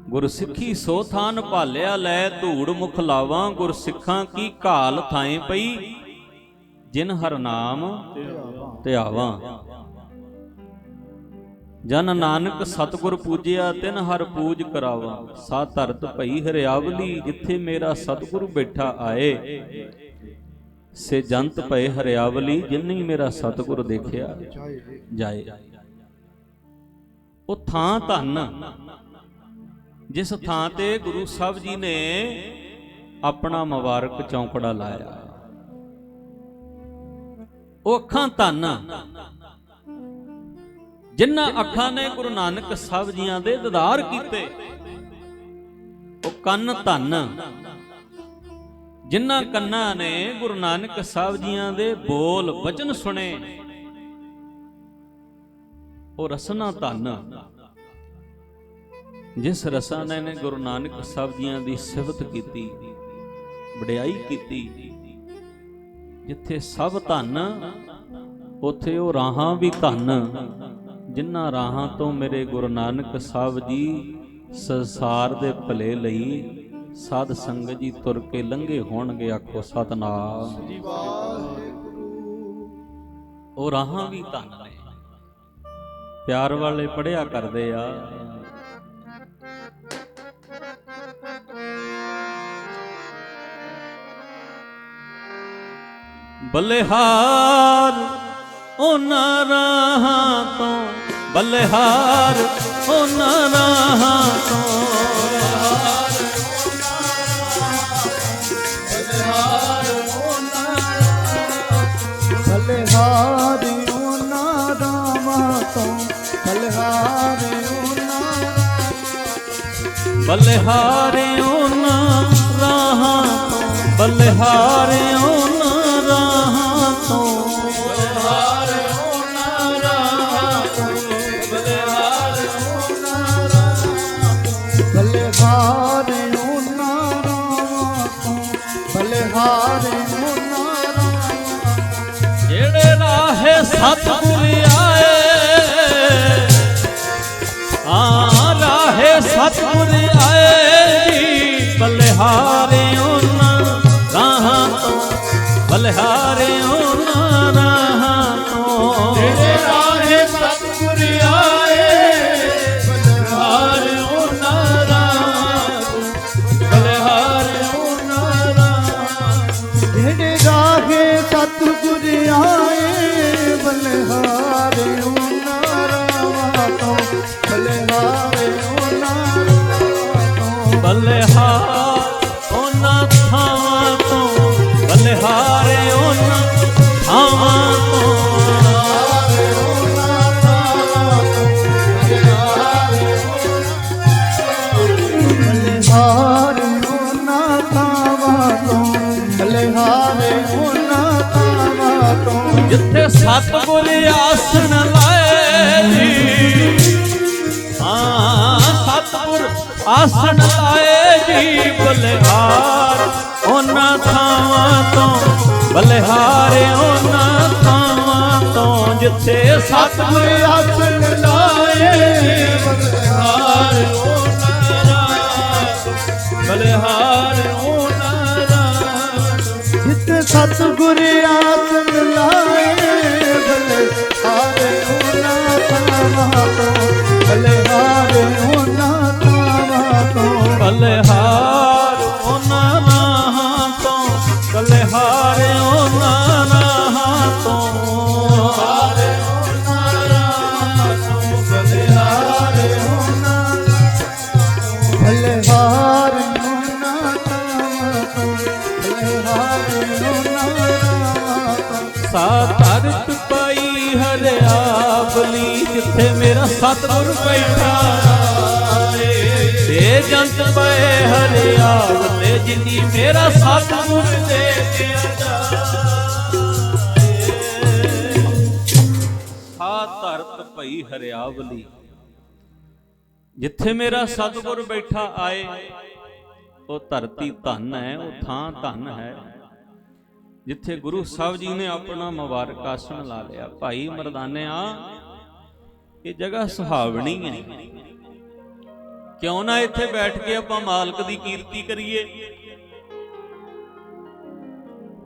ਗੁਰਸਿੱਖੀ ਸੋ ਥਾਨ ਭਾਲਿਆ ਲੈ, ਧੂੜ ਮੁਖ ਲਾਵਾਂ ਗੁਰਸਿੱਖਾਂ ਕੀ ਘਾਲ ਥਾਏ ਪਈ, ਜਿਨ ਹਰ ਨਾਮ ਧਿਆਵਾਂ। ਜਨ ਨਾਨਕ ਸਤਿਗੁਰ ਪੂਜਿਆ ਤਿਨ ਹਰ ਪੂਜ ਕਰਾਵਾ। ਸਾ ਧਰਤ ਭਈ ਹਰਿਆਵਲੀ ਜਿੱਥੇ ਮੇਰਾ ਸਤਿਗੁਰੂ ਬੈਠਾ ਆਏ। ਸੇ ਜੰਤ ਭਏ ਹਰਿਆਵਲੀ ਜਿਨ੍ਹੀਂ ਮੇਰਾ ਸਤਿਗੁਰ ਦੇਖਿਆ ਜਾਏ। ਉਹ ਥਾਂ ਧੰਨ ਜਿਸ ਥਾਂ ਤੇ ਗੁਰੂ ਸਾਹਿਬ ਜੀ ਨੇ ਆਪਣਾ ਮੁਬਾਰਕ ਚੌਂਕੜਾ ਲਾਇਆ। ਉਹ ਅੱਖਾਂ ਧੰਨ ਜਿਨ੍ਹਾਂ ਅੱਖਾਂ ਨੇ ਗੁਰੂ ਨਾਨਕ ਸਾਹਿਬ ਜੀਆਂ ਦੇ ਦੀਦਾਰ ਕੀਤੇ। ਉਹ ਕੰਨ ਧੰਨ ਜਿਨ੍ਹਾਂ ਕੰਨਾਂ ਨੇ ਗੁਰੂ ਨਾਨਕ ਸਾਹਿਬ ਜੀਆਂ ਦੇ ਬੋਲ ਵਚਨ ਸੁਣੇ। ਉਹ ਰਸਨਾ ਧੰਨ ਜਿਸ ਰਸਾਨੇ ਨੇ ਗੁਰੂ ਨਾਨਕ ਸਾਹਿਬ ਜੀਆਂ ਦੀ ਸਿਫਤ ਕੀਤੀ, ਵਡਿਆਈ ਕੀਤੀ। ਜਿੱਥੇ ਸਭ ਧੰਨ ਉੱਥੇ ਉਹ ਰਾਹਾਂ ਵੀ ਧੰਨ ਜਿਨ੍ਹਾਂ ਰਾਹਾਂ ਤੋਂ ਮੇਰੇ ਗੁਰੂ ਨਾਨਕ ਸਾਹਿਬ ਜੀ ਸੰਸਾਰ ਦੇ ਭਲੇ ਲਈ ਸਾਧ ਸੰਗਤ ਜੀ ਤੁਰ ਕੇ ਲੰਘੇ ਹੋਣਗੇ। ਆਖੋ ਸਤਿਨਾਮ। ਉਹ ਰਾਹਾਂ ਵੀ ਧੰਨ ਨੇ। ਪਿਆਰ ਵਾਲੇ ਪੜਿਆ ਕਰਦੇ ਆ, ਬਲਿਹਾਰ ਉਹਨਾਂ ਰਾਹਾਂ ਤੋਂ, ਬਲਿਹਾਰ ਉਹਨਾਂ ਰਾਹਾਂ ਤੋਂ, ਬਲਿਹਾਰੀ ਉਹਨਾਂ ਰਾਹਾਂ ਤੋਂ, ਬਲਿਹਾਰੀ ਉਹਨਾਂ, ਬਲਿਹਾਰੇ ਉਹਨਾਂ ਰਾਹਾਂ ਤੋਂ, ਬਲਿਹਾਰੇ ਉਹਨਾਂ ਰਾਹਾਂ ਤੋਂ, ਬਲਿਹਾਰੇ ਉਹਨਾਂ ਰਾਹਾਂ ਤੋਂ, ਬਲਿਹਾਰੇ ਉਹਨਾਂ ਰਾਹਾਂ ਤੋਂ, ਬਲਿਹਾਰੀ ਉਹਨਾਂ ਰਾਹਾਂ ਤੋਂ, ਬਲਿਹਾਰੀ ਉਹਨਾਂ ਰਾਹਾਂ। ਜਿਹੜੇ ਰਾਹੇ ਸਤਿਗੁਰ ਆਏ, ਰਾਹੇ ਸਤਿਗੁਰ ਆਏ ਜੀ। ਬਲਿਹਾਰੇ ਉਹਨਾਂ ਰਾਹਾਂ ਤੋਂ, ਬਲਿਹਾਰੇ ਉਹਨਾਂ ਰਾਹਾਂ ਤੋਂ, ਜਿਹੜੇ ਰਾਹੇ ਸਤਿਗੁਰ ਆਏ। ਬਲਿਹਾਰੇ ਉਹਨਾਂ ਰਾਹਾਂ ਤੋਂ, ਬਲਿਹਾਰੇ ਉਹਨਾਂ ਰਾਹਾਂ ਤੋਂ, ਜਿਹੜੇ ਰਾਹੇ ਸਤਿਗੁਰ ਆਏ। ਬਲਿਹਾਰੀ ਉਹਨਾਂ ਰਾਹਾਂ ਤੋਂ, ਬਲਿਹਾਰੀ ਉਹਨਾਂ ਰਾਹਾਂ ਤੋਂ, ਬਲਿਹਾਰ ਉਹਨਾਂ ਥਾਵਾਂ ਤੋਂ, ਬਲਿਹਾਰੇ ਉਹਨਾਂ ਥਾਵਾਂ ਤੋਂ, ਬਲਿਹਾਰੀ ਉਹਨਾਂ ਥਾਵਾਂ ਤੋਂ, ਬਲਿਹਾਰੀ ਉਹਨਾਂ ਥਾਵਾਂ ਤੋਂ, ਬਲਿਹਾਰੀ ਉਹਨਾਂ ਥਾਵਾਂ ਤੋਂ। ਜਿੱਥੇ ਸਤਿਗੁਰ ਆਸਣ ਲਾਏ ਜੀ। ਸਤਿਗੁਰ ਆਸਣ ਲਾਏ ਜੀ। ਬਲਿਹਾਰ ਉਹਨਾਂ ਥਾਵਾਂ ਤੋਂ, ਬਲਿਹਾਰੇ ਉਹਨਾਂ ਥਾਵਾਂ ਤੋਂ। ਜਿੱਥੇ ਸਤਿਗੁਰ ਆਸਣ ਲਾਏ। ਬਲਿਹਾਰੇ ਉਹਨਾਂ ਰਾਹਾਂ ਤੋਂ, ਬਲਿਹਾਰੇ ਉਹਨਾਂ ਰਾਹਾਂ ਤੋਂ, ਜਿੱਥੇ ਸਤਿਗੁਰ ਆਸਣ ਲਾਏ। ਬਲਿਹਾਰੀ ਉਹਨਾਂ ਥਾਵਾਂ ਤੋਂ, ਬਲਿਹਾਰੀ ਉਹਨਾਂ ਥਾਵਾਂ ਤੋਂ, ਬਲਿਹਾਰ ਉਹਨਾਂ ਰਾਹਾਂ ਤੋਂ, ਬਲਿਹਾਰੇ ਉਹਨਾਂ ਰਾਹਾਂ ਤੋਂ, ਬਲਿਹਾਰੇ ਉਹਨਾਂ ਰਾਹਾਂ ਤੋਂ, ਬਲਿਹਾਰੇ ਉਹਨਾਂ ਬਲਿਹਾਰੀ ਉਹਨਾਂ ਥਾਵਾਂ ਤੋਂ, ਬਲਿਹਾਰੀ ਉਹਨਾਂ ਰਾਹਾਂ ਤੋਂ। ਸਾ ਧਰਤ ਪਈ ਹਰਿਆਵਲੀ ਜਿੱਥੇ ਮੇਰਾ ਸਤਿਗੁਰ ਬੈਠਾ ਆਏ। ਤੇ ਜੰਤ ਪਏ ਹਰਿਆਵਲੇ ਜਿਨੀ ਮੇਰਾ ਸਤਿਗੁਰ ਦੇਖਿਆ ਜਾਏ। ਸਾ ਧਰਤ ਪਈ ਹਰਿਆਵਲੀ ਜਿੱਥੇ ਮੇਰਾ ਸਤਿਗੁਰ ਬੈਠਾ ਆਏ। ਉਹ ਧਰਤੀ ਧਨ ਹੈ, ਉਹ ਥਾਂ ਧਨ ਹੈ ਜਿੱਥੇ ਗੁਰੂ ਸਾਹਿਬ ਜੀ ਨੇ ਆਪਣਾ ਮੁਬਾਰਕ ਆਸਣ ਲਾ ਲਿਆ। ਭਾਈ ਮਰਦਾਨਿਆ, ਇਹ ਜਗ੍ਹਾ ਸੁਹਾਵਣੀ ਹੈ। ਕਿਉਂ ਨਾ ਇੱਥੇ ਬੈਠ ਕੇ ਆਪਾਂ ਮਾਲਕ ਦੀ ਕੀਰਤੀ ਕਰੀਏ।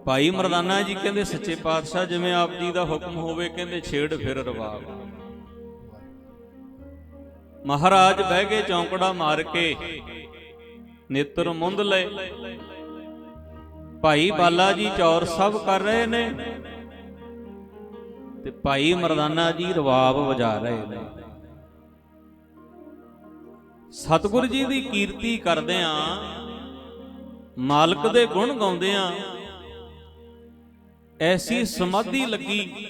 ਭਾਈ ਮਰਦਾਨਾ ਜੀ ਕਹਿੰਦੇ ਸੱਚੇ ਪਾਤਸ਼ਾਹ ਜਿਵੇਂ ਆਪ ਜੀ ਦਾ ਹੁਕਮ ਹੋਵੇ, ਕਹਿੰਦੇ ਛੇੜ ਫਿਰ ਰਵਾਬ। ਮਹਾਰਾਜ ਬਹਿ ਗਏ ਚੌਂਕੜਾ ਮਾਰ ਕੇ, ਨੇਤਰ ਮੁੰਦ ਲਏ। ਭਾਈ ਬਾਲਾ ਜੀ ਚੌਰ ਸਭ ਕਰ ਰਹੇ ਨੇ ਤੇ ਭਾਈ ਮਰਦਾਨਾ ਜੀ ਰਵਾਬ ਵਜਾ ਰਹੇ ਨੇ। ਸਤਿਗੁਰ ਜੀ ਦੀ ਕੀਰਤੀ ਕਰਦਿਆਂ, ਮਾਲਕ ਦੇ ਗੁਣ ਗਾਉਂਦਿਆਂ ਐਸੀ ਸਮਾਧੀ ਲੱਗੀ।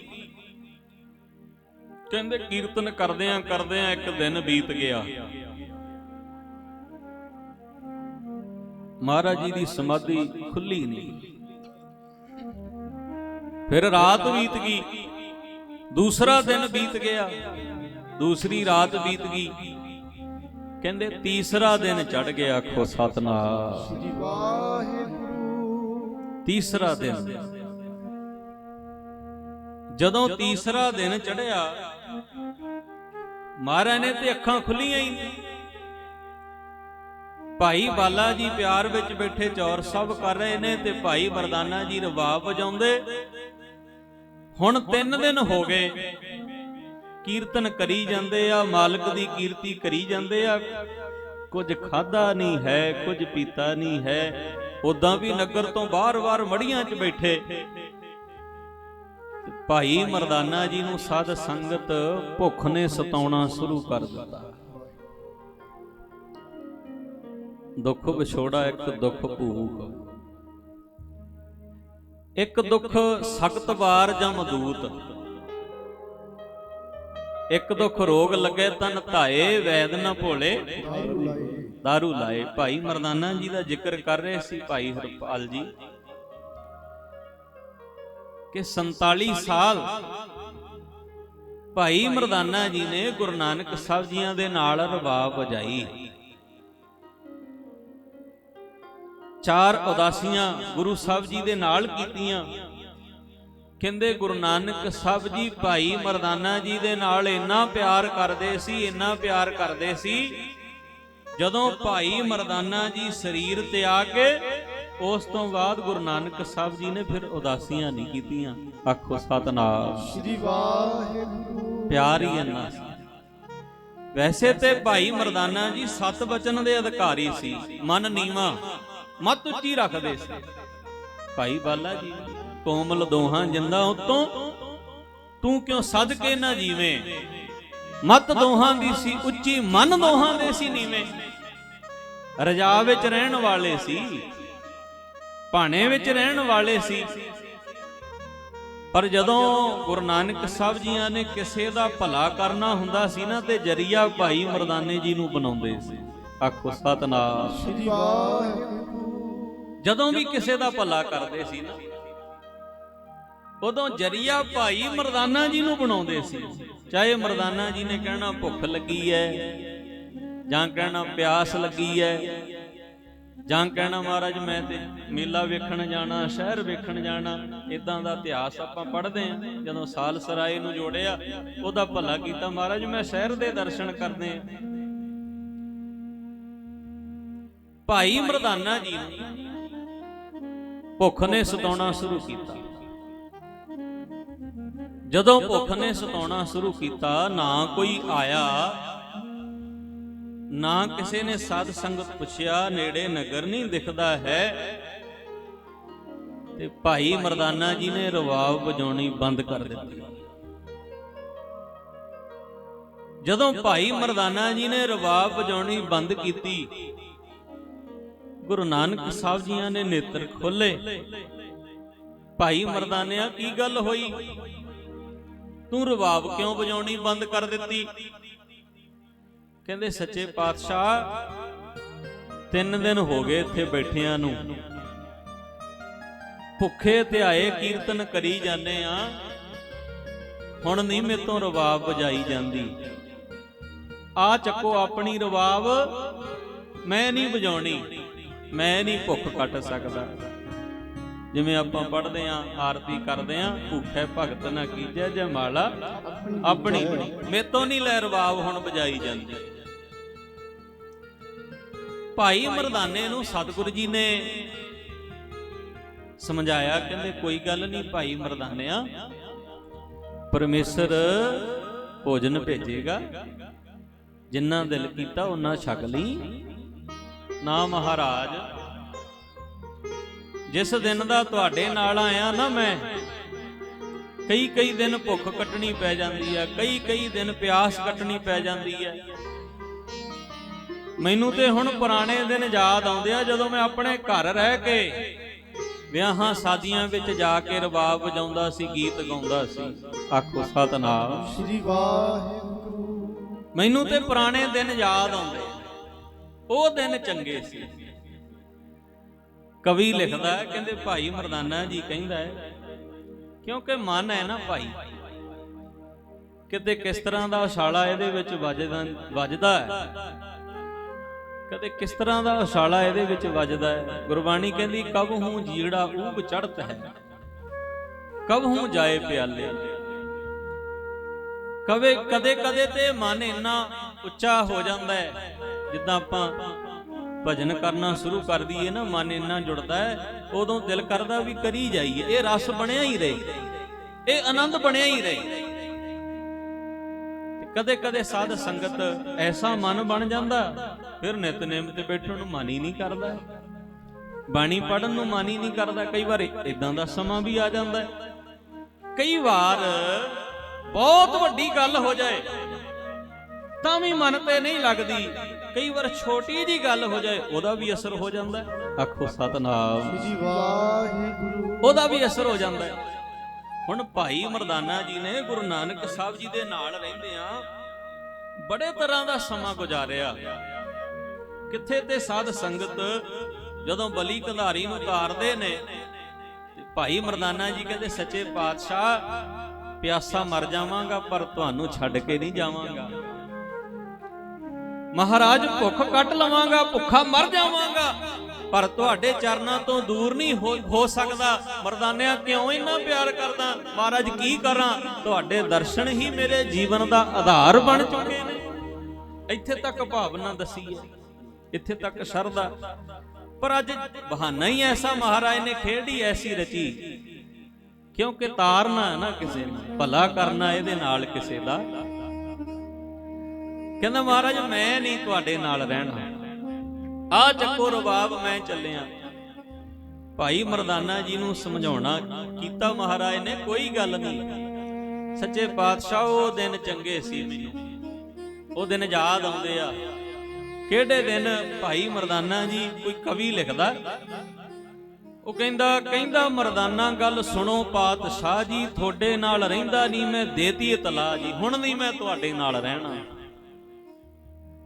ਕਹਿੰਦੇ ਕੀਰਤਨ ਕਰਦਿਆਂ ਕਰਦਿਆਂ ਇੱਕ ਦਿਨ ਬੀਤ ਗਿਆ। ਮਹਾਰਾਜ ਜੀ ਦੀ ਸਮਾਧੀ ਖੁੱਲੀ ਨਹੀਂ। ਫਿਰ ਰਾਤ ਬੀਤ ਗਈ, ਦੂਸਰਾ ਦਿਨ ਬੀਤ ਗਿਆ, ਦੂਸਰੀ ਰਾਤ ਬੀਤ ਗਈ। ਕਹਿੰਦੇ ਤੀਸਰਾ ਦਿਨ ਚੜ ਗਿਆ। ਆਖੋ ਸਤਿਨਾਮ ਸ੍ਰੀ ਵਾਹਿਗੁਰੂ। ਤੀਸਰਾ ਦਿਨ ਜਦੋਂ ਤੀਸਰਾ ਦਿਨ ਚੜਿਆ, ਮਹਾਰਾਜ ਨੇ ਤੇ ਅੱਖਾਂ ਖੁੱਲੀਆਂ ਹੀ ਨਹੀਂ। ਭਾਈ ਬਾਲਾ ਜੀ ਪਿਆਰ ਵਿੱਚ ਬੈਠੇ ਚੌਰ ਸਭ ਕਰ ਰਹੇ ਨੇ ਤੇ ਭਾਈ ਮਰਦਾਨਾ ਜੀ ਰਬਾਬ ਵਜਾਉਂਦੇ। ਹੁਣ 3 ਦਿਨ ਹੋ ਗਏ, ਕੀਰਤਨ ਕਰੀ ਜਾਂਦੇ ਆ, ਮਾਲਕ ਦੀ ਕੀਰਤੀ ਕਰੀ ਜਾਂਦੇ ਆ। ਕੁਝ ਖਾਦਾ ਨਹੀਂ ਹੈ, ਕੁਝ ਪੀਤਾ ਨਹੀਂ ਹੈ। ਉਦਾਂ ਵੀ ਨਗਰ ਤੋਂ ਬਾਹਰ-ਬਾਹਰ ਮੜੀਆਂ 'ਚ ਬੈਠੇ। ਭਾਈ ਮਰਦਾਨਾ ਜੀ ਨੂੰ ਸਾਧ ਸੰਗਤ ਭੁੱਖ ਨੇ ਸਤਾਉਣਾ ਸ਼ੁਰੂ ਕਰ ਦਿੱਤਾ। ਦੁੱਖ ਵਿਛੋੜਾ, ਇੱਕ ਦੁੱਖ ਭੂਖ, ਇੱਕ ਦੁੱਖ ਸਖਤ ਵਾਰ ਜਾਂ ਮਦੂਤ, ਇੱਕ ਦੁੱਖ ਰੋਗ ਲੱਗੇ ਤਨ ਧਾਏ, ਵੈਦ ਨਾ ਭੋਲੇ ਦਾਰੂ ਲਾਏ। ਭਾਈ ਮਰਦਾਨਾ ਜੀ ਦਾ ਜ਼ਿਕਰ ਕਰ ਰਹੇ ਸੀ ਭਾਈ ਹਰਪਾਲ ਜੀ ਕਿ 47 ਸਾਲ ਭਾਈ ਮਰਦਾਨਾ ਜੀ ਨੇ ਗੁਰੂ ਨਾਨਕ ਸਾਹਿਬ ਜੀਆਂ ਦੇ ਨਾਲ ਰਬਾਬ ਵਜਾਈ। 4 ਉਦਾਸੀਆਂ ਗੁਰੂ ਸਾਹਿਬ ਜੀ ਦੇ ਨਾਲ ਕੀਤੀਆਂ। ਕਹਿੰਦੇ ਗੁਰੂ ਨਾਨਕ ਸਾਹਿਬ ਜੀ ਭਾਈ ਮਰਦਾਨਾ ਜੀ ਦੇ ਨਾਲ ਇੰਨਾ ਪਿਆਰ ਕਰਦੇ ਸੀ, ਇੰਨਾ ਪਿਆਰ ਕਰਦੇ ਸੀ, ਜਦੋਂ ਭਾਈ ਮਰਦਾਨਾ ਜੀ ਸਰੀਰ ਤਿਆਗ ਕੇ ਉਸ ਤੋਂ ਬਾਅਦ ਗੁਰੂ ਨਾਨਕ ਸਾਹਿਬ ਜੀ ਨੇ ਫਿਰ ਉਦਾਸੀਆਂ ਨਹੀਂ ਕੀਤੀਆਂ। ਆਖੋ ਸਤਿਨਾਮ ਸ੍ਰੀ ਵਾਹਿਗੁਰੂ। ਪਿਆਰ ਹੀ ਇੰਨਾ ਸੀ। ਵੈਸੇ ਤੇ ਭਾਈ ਮਰਦਾਨਾ ਜੀ 7 ਬਚਨ ਦੇ ਅਧਿਕਾਰੀ ਸੀ। ਮਨ ਨੀਵਾਂ, ਮਤ ਉੱਚੀ ਰੱਖਦੇ ਸੀ। ਭਾਈ ਬਾਲਾ ਜੀ ਕੋਮਲ ਦੋਹਾਂ ਜਿੰਦਾ ਉਤੋਂ ਤੂੰ ਕਿਉਂ ਸਦ ਕੇ ਨਾ ਜੀਵੇਂ। ਮਤ ਦੋਹਾਂ ਦੀ ਸੀ ਉੱਚੀ, ਮਨ ਦੋਹਾਂ ਦੇ ਸੀ ਨੀਵੇਂ। ਰਜਾ ਵਿੱਚ ਰਹਿਣ ਵਾਲੇ ਸੀ, ਭਾਣੇ ਵਿੱਚ ਰਹਿਣ ਵਾਲੇ ਸੀ। ਪਰ ਜਦੋਂ ਗੁਰੂ ਨਾਨਕ ਸਾਹਿਬ ਜੀਆਂ ਨੇ ਕਿਸੇ ਦਾ ਭਲਾ ਕਰਨਾ ਹੁੰਦਾ ਸੀ ਨਾ ਤੇ ਜਰੀਆ ਭਾਈ ਮਰਦਾਨੇ ਜੀ ਨੂੰ ਬਣਾਉਂਦੇ ਸੀ। ਆਖੋ ਸਤਿਨਾਮ ਸ੍ਰੀ ਵਾਹਿਗੁਰੂ। ਜਦੋਂ ਵੀ ਕਿਸੇ ਦਾ ਭਲਾ ਕਰਦੇ ਸੀ ਨਾ, ਉਦੋਂ ਜਰੀਆ ਭਾਈ ਮਰਦਾਨਾ ਜੀ ਨੂੰ ਬਣਾਉਂਦੇ ਸੀ। ਚਾਹੇ ਮਰਦਾਨਾ ਜੀ ਨੇ ਕਹਿਣਾ ਭੁੱਖ ਲੱਗੀ ਹੈ, ਜਾਂ ਕਹਿਣਾ ਪਿਆਸ ਲੱਗੀ ਹੈ, ਜਾਂ ਕਹਿਣਾ ਮਹਾਰਾਜ ਮੈਂ ਤੇ ਮੇਲਾ ਵੇਖਣ ਜਾਣਾ, ਸ਼ਹਿਰ ਵੇਖਣ ਜਾਣਾ। ਇਦਾਂ ਦਾ ਇਤਿਹਾਸ ਆਪਾਂ ਪੜ੍ਹਦੇ ਹਾਂ। ਜਦੋਂ ਸਾਲ ਸਰਾਏ ਨੂੰ ਜੋੜਿਆ, ਉਹਦਾ ਭਲਾ ਕੀਤਾ, ਮਹਾਰਾਜ ਮੈਂ ਸ਼ਹਿਰ ਦੇ ਦਰਸ਼ਨ ਕਰਨੇ ਆ। ਭਾਈ ਮਰਦਾਨਾ ਜੀ ਨੂੰ ਭੁੱਖ ਨੇ ਸਤਾਉਣਾ ਸ਼ੁਰੂ ਕੀਤਾ। ਜਦੋਂ ਭੁੱਖ ਨੇ ਸਤਾਉਣਾ ਸ਼ੁਰੂ ਕੀਤਾ, ਨਾ ਕੋਈ ਆਇਆ, ਨਾ ਕਿਸੇ ਨੇ ਸਾਧ ਸੰਗਤ ਪੁੱਛਿਆ, ਨੇੜੇ ਨਗਰ ਨਹੀਂ ਦਿਖਦਾ ਹੈ। ਤੇ ਭਾਈ ਮਰਦਾਨਾ ਜੀ ਨੇ ਰਬਾਬ ਵਜਾਉਣੀ ਬੰਦ ਕਰ ਦਿੱਤੀ। ਜਦੋਂ ਭਾਈ ਮਰਦਾਨਾ ਜੀ ਨੇ ਰਬਾਬ ਵਜਾਉਣੀ ਬੰਦ ਕੀਤੀ, ਗੁਰੂ ਨਾਨਕ ਸਾਹਿਬ ਜੀਆਂ ਨੇ ਨੇਤਰ ਖੋਲੇ। ਭਾਈ ਮਰਦਾਨਿਆ ਕੀ ਗੱਲ ਹੋਈ, ਤੂੰ ਰਬਾਬ ਕਿਉਂ ਵਜਾਉਣੀ ਬੰਦ ਕਰ ਦਿੱਤੀ? ਕਹਿੰਦੇ ਸੱਚੇ ਪਾਤਸ਼ਾਹ 3 ਦਿਨ ਹੋ ਗਏ ਇੱਥੇ ਬੈਠਿਆਂ ਨੂੰ, ਭੁੱਖੇ ਧਿਆਏ ਕੀਰਤਨ ਕਰੀ ਜਾਂਦੇ ਆ, ਹੁਣ ਨਹੀਂ ਮੇਰੇ ਤੋਂ ਰਬਾਬ ਵਜਾਈ ਜਾਂਦੀ। ਆ ਚੱਕੋ ਆਪਣੀ ਰਬਾਬ, ਮੈਂ ਨਹੀਂ ਵਜਾਉਣੀ, ਮੈਂ ਨਹੀਂ ਭੁੱਖ ਕੱਟ ਸਕਦਾ। ਜਿਵੇਂ ਆਪਾਂ ਪੜ੍ਹਦੇ ਆਂ, ਆਰਤੀ ਕਰਦੇ ਆਂ, ਭੁੱਖੇ ਭਗਤ ਨਾ ਕੀਜੈ ਜਮਾਲਾ ਆਪਣੀ, ਮੇਰੇ ਤੋਂ ਨਹੀਂ ਲੈ ਰਬਾਬ ਹੁਣ ਵਜਾਈ ਜਾਂਦੀ। ਭਾਈ ਮਰਦਾਨੇ ਨੂੰ ਸਤਿਗੁਰੂ ਜੀ ਨੇ ਸਮਝਾਇਆ। ਕਹਿੰਦੇ ਕੋਈ ਗੱਲ ਨਹੀਂ ਭਾਈ ਜਿੰਨਾ ਦਿਲ ਕੀਤਾ ਉਹਨਾਂ ਛਕ ਲਈ ਨਾ ਮਹਾਰਾਜ। ਜਿਸ ਦਿਨ ਦਾ ਤੁਹਾਡੇ ਨਾਲ ਆਇਆ ਨਾ ਮੈਂ, ਕਈ ਦਿਨ ਭੁੱਖ ਕੱਟਣੀ ਪੈ ਜਾਂਦੀ ਹੈ, ਕਈ ਦਿਨ ਪਿਆਸ ਕੱਟਣੀ ਪੈ ਜਾਂਦੀ ਹੈ। ਮੈਨੂੰ ਤੇ ਹੁਣ ਪੁਰਾਣੇ ਦਿਨ ਯਾਦ ਆਉਂਦੇ ਆ ਜਦੋਂ ਮੈਂ ਆਪਣੇ ਘਰ ਰਹਿ ਕੇ ਵਿਆਹਾਂ ਸ਼ਾਦੀਆਂ ਵਿੱਚ ਜਾ ਕੇ ਰਬਾਬ ਵਜਾਉਂਦਾ ਸੀ, ਗੀਤ ਗਾਉਂਦਾ ਸੀ। ਆਖੋ ਸਤਿਨਾਮ ਸ੍ਰੀ ਵਾਹਿਗੁਰੂ। ਮੈਨੂੰ ਤੇ ਪੁਰਾਣੇ ਦਿਨ ਯਾਦ ਆਉਂਦੇ, ਉਹ ਦਿਨ ਚੰਗੇ ਸੀ। ਕਵੀ ਲਿਖਦਾ ਹੈ, ਕਹਿੰਦੇ ਭਾਈ ਮਰਦਾਨਾ ਜੀ ਕਹਿੰਦਾ ਹੈ, ਕਿਉਂਕਿ ਮਨ ਹੈ ਨਾ ਭਾਈ, ਕਿਤੇ ਕਿਸ ਤਰ੍ਹਾਂ ਦਾ ਉਛਾਲਾ ਇਹਦੇ ਵਿੱਚ ਵੱਜਦਾ ਹੈ, ਕਦੇ ਕਿਸ ਤਰ੍ਹਾਂ ਦਾ ਉਛਾਲਾ ਇਹਦੇ ਵਿੱਚ ਵੱਜਦਾ ਹੈ। ਗੁਰਬਾਣੀ ਕਹਿੰਦੀ ਕਬ ਹੂੰ ਜੀੜਾ ਊਬ ਚੜ੍ਹਤ ਹੈ, ਕਬ ਹੂੰ ਜਾਏ ਪਿਆਲੇ। ਕਦੇ ਤੇ ਮਨ ਇੰਨਾ ਉੱਚਾ ਹੋ ਜਾਂਦਾ ਹੈ, ਜਿੱਦਾਂ ਆਪਾਂ ਭਜਨ ਕਰਨਾ ਸ਼ੁਰੂ ਕਰ ਦਈਏ ਨਾ, ਮਨ ਇੰਨਾ ਜੁੜਦਾ ਹੈ, ਉਦੋਂ ਦਿਲ ਕਰਦਾ ਵੀ ਕਰੀ ਜਾਈਏ। ਇਹ ਰਸ ਬਣਿਆ ਹੀ ਰਹੇ, ਇਹ ਆਨੰਦ ਬਣਿਆ ਹੀ ਰਹੇ। ਕਦੇ ਸਾਧ ਸੰਗਤ ਐਸਾ ਮਨ ਬਣ ਜਾਂਦਾ, ਫਿਰ ਨਿਤਨੇਮ ਤੇ ਬੈਠਣ ਨੂੰ ਮਨ ਹੀ ਨਹੀਂ ਕਰਦਾ, ਬਾਣੀ ਪੜਨ ਨੂੰ ਮਨ ਹੀ ਨਹੀਂ ਕਰਦਾ। ਕਈ ਵਾਰ ਇਦਾਂ ਦਾ ਸਮਾਂ ਵੀ ਆ ਜਾਂਦਾ, ਕਈ ਵਾਰ ਬਹੁਤ ਵੱਡੀ ਗੱਲ ਹੋ ਜਾਏ ਤਾਂ ਵੀ ਮਨ ਤੇ ਨਹੀਂ ਲੱਗਦੀ, ਕਈ ਵਾਰ ਛੋਟੀ ਜੀ ਗੱਲ ਹੋ ਜਾਏ ਉਹਦਾ ਵੀ ਅਸਰ ਹੋ ਜਾਂਦਾ। ਆਖੋ ਸਤਿਨਾਮ ਸ੍ਰੀ ਵਾਹਿਗੁਰੂ। ਉਹਦਾ ਵੀ ਅਸਰ ਹੋ ਜਾਂਦਾ। ਹੁਣ ਭਾਈ ਮਰਦਾਨਾ ਜੀ ਨੇ ਗੁਰੂ ਨਾਨਕ ਸਾਹਿਬ ਜੀ ਦੇ ਨਾਲ ਰਹਿੰਦੇ ਆ ਬੜੇ ਤਰ੍ਹਾਂ ਦਾ ਸਮਾਂ ਗੁਜ਼ਾਰਿਆ। ਕਿੱਥੇ ਤੇ ਸਾਧ ਸੰਗਤ ਜਦੋਂ ਬਲੀ ਕੰਧਾਰੀ ਨੂੰ ਉਤਾਰਦੇ ਨੇ, ਤੇ ਭਾਈ ਮਰਦਾਨਾ ਜੀ ਕਹਿੰਦੇ ਸੱਚੇ ਪਾਤਸ਼ਾਹ ਪਿਆਸਾ ਮਰ ਜਾਵਾਂਗਾ ਪਰ ਤੁਹਾਨੂੰ ਛੱਡ ਕੇ ਨਹੀਂ ਜਾਵਾਂਗਾ। ਮਹਾਰਾਜ ਭੁੱਖ ਕੱਟ ਲਵਾਂਗਾ, ਭੁੱਖਾ ਮਰ ਜਾਵਾਂਗਾ, ਪਰ ਤੁਹਾਡੇ ਚਰਨਾਂ ਤੋਂ ਦੂਰ ਨਹੀਂ ਹੋ ਸਕਦਾ। ਮਰਦਾਨਿਆਂ ਕਿਉਂ ਇੰਨਾ ਪਿਆਰ ਕਰਦਾ? ਮਹਾਰਾਜ ਕੀ ਕਰਾਂ, ਤੁਹਾਡੇ ਦਰਸ਼ਨ ਹੀ ਮੇਰੇ ਜੀਵਨ ਦਾ ਆਧਾਰ ਬਣ ਚੁੱਕੇ ਨੇ। ਇੱਥੇ ਤੱਕ ਭਾਵਨਾ ਦਸੀ ਹੈ, ਇੱਥੇ ਤੱਕ ਸ਼ਰਧਾ। ਪਰ ਅੱਜ ਬਹਾਨਾ ਹੀ ਐਸਾ ਮਹਾਰਾਜ ਨੇ ਖੇਡੀ ਐਸੀ ਰਚੀ, ਕਿਉਂਕਿ ਤਾਰਨਾ ਹੈ ਨਾ ਕਿਸੇ ਨੂੰ, ਭਲਾ ਕਰਨਾ ਇਹਦੇ ਨਾਲ ਕਿਸੇ ਦਾ। ਕਹਿੰਦਾ ਮਹਾਰਾਜ ਮੈਂ ਨਹੀਂ ਤੁਹਾਡੇ ਨਾਲ ਰਹਿਣਾ, ਆ ਚੱਕੋ ਰਬਾਬ ਮੈਂ ਚੱਲਿਆ। ਭਾਈ ਮਰਦਾਨਾ ਜੀ ਨੂੰ ਸਮਝਾਉਣਾ ਕੀਤਾ ਮਹਾਰਾਜ ਨੇ, ਕੋਈ ਗੱਲ ਨਹੀਂ ਸੱਚੇ ਪਾਤਸ਼ਾਹ ਉਹ ਦਿਨ ਚੰਗੇ ਸੀ, ਮੈਨੂੰ ਉਹ ਦਿਨ ਯਾਦ ਆਉਂਦੇ ਆ। ਕਿਹੜੇ ਦਿਨ? ਭਾਈ ਮਰਦਾਨਾ ਜੀ, ਕੋਈ ਕਵੀ ਲਿਖਦਾ, ਉਹ ਕਹਿੰਦਾ ਮਰਦਾਨਾ ਗੱਲ ਸੁਣੋ ਪਾਤਸ਼ਾਹ ਜੀ, ਤੁਹਾਡੇ ਨਾਲ ਰਹਿੰਦਾ ਨਹੀਂ ਮੈਂ ਦੇਤੀ ਇਤਲਾ ਜੀ, ਹੁਣ ਨਹੀਂ ਮੈਂ ਤੁਹਾਡੇ ਨਾਲ ਰਹਿਣਾ,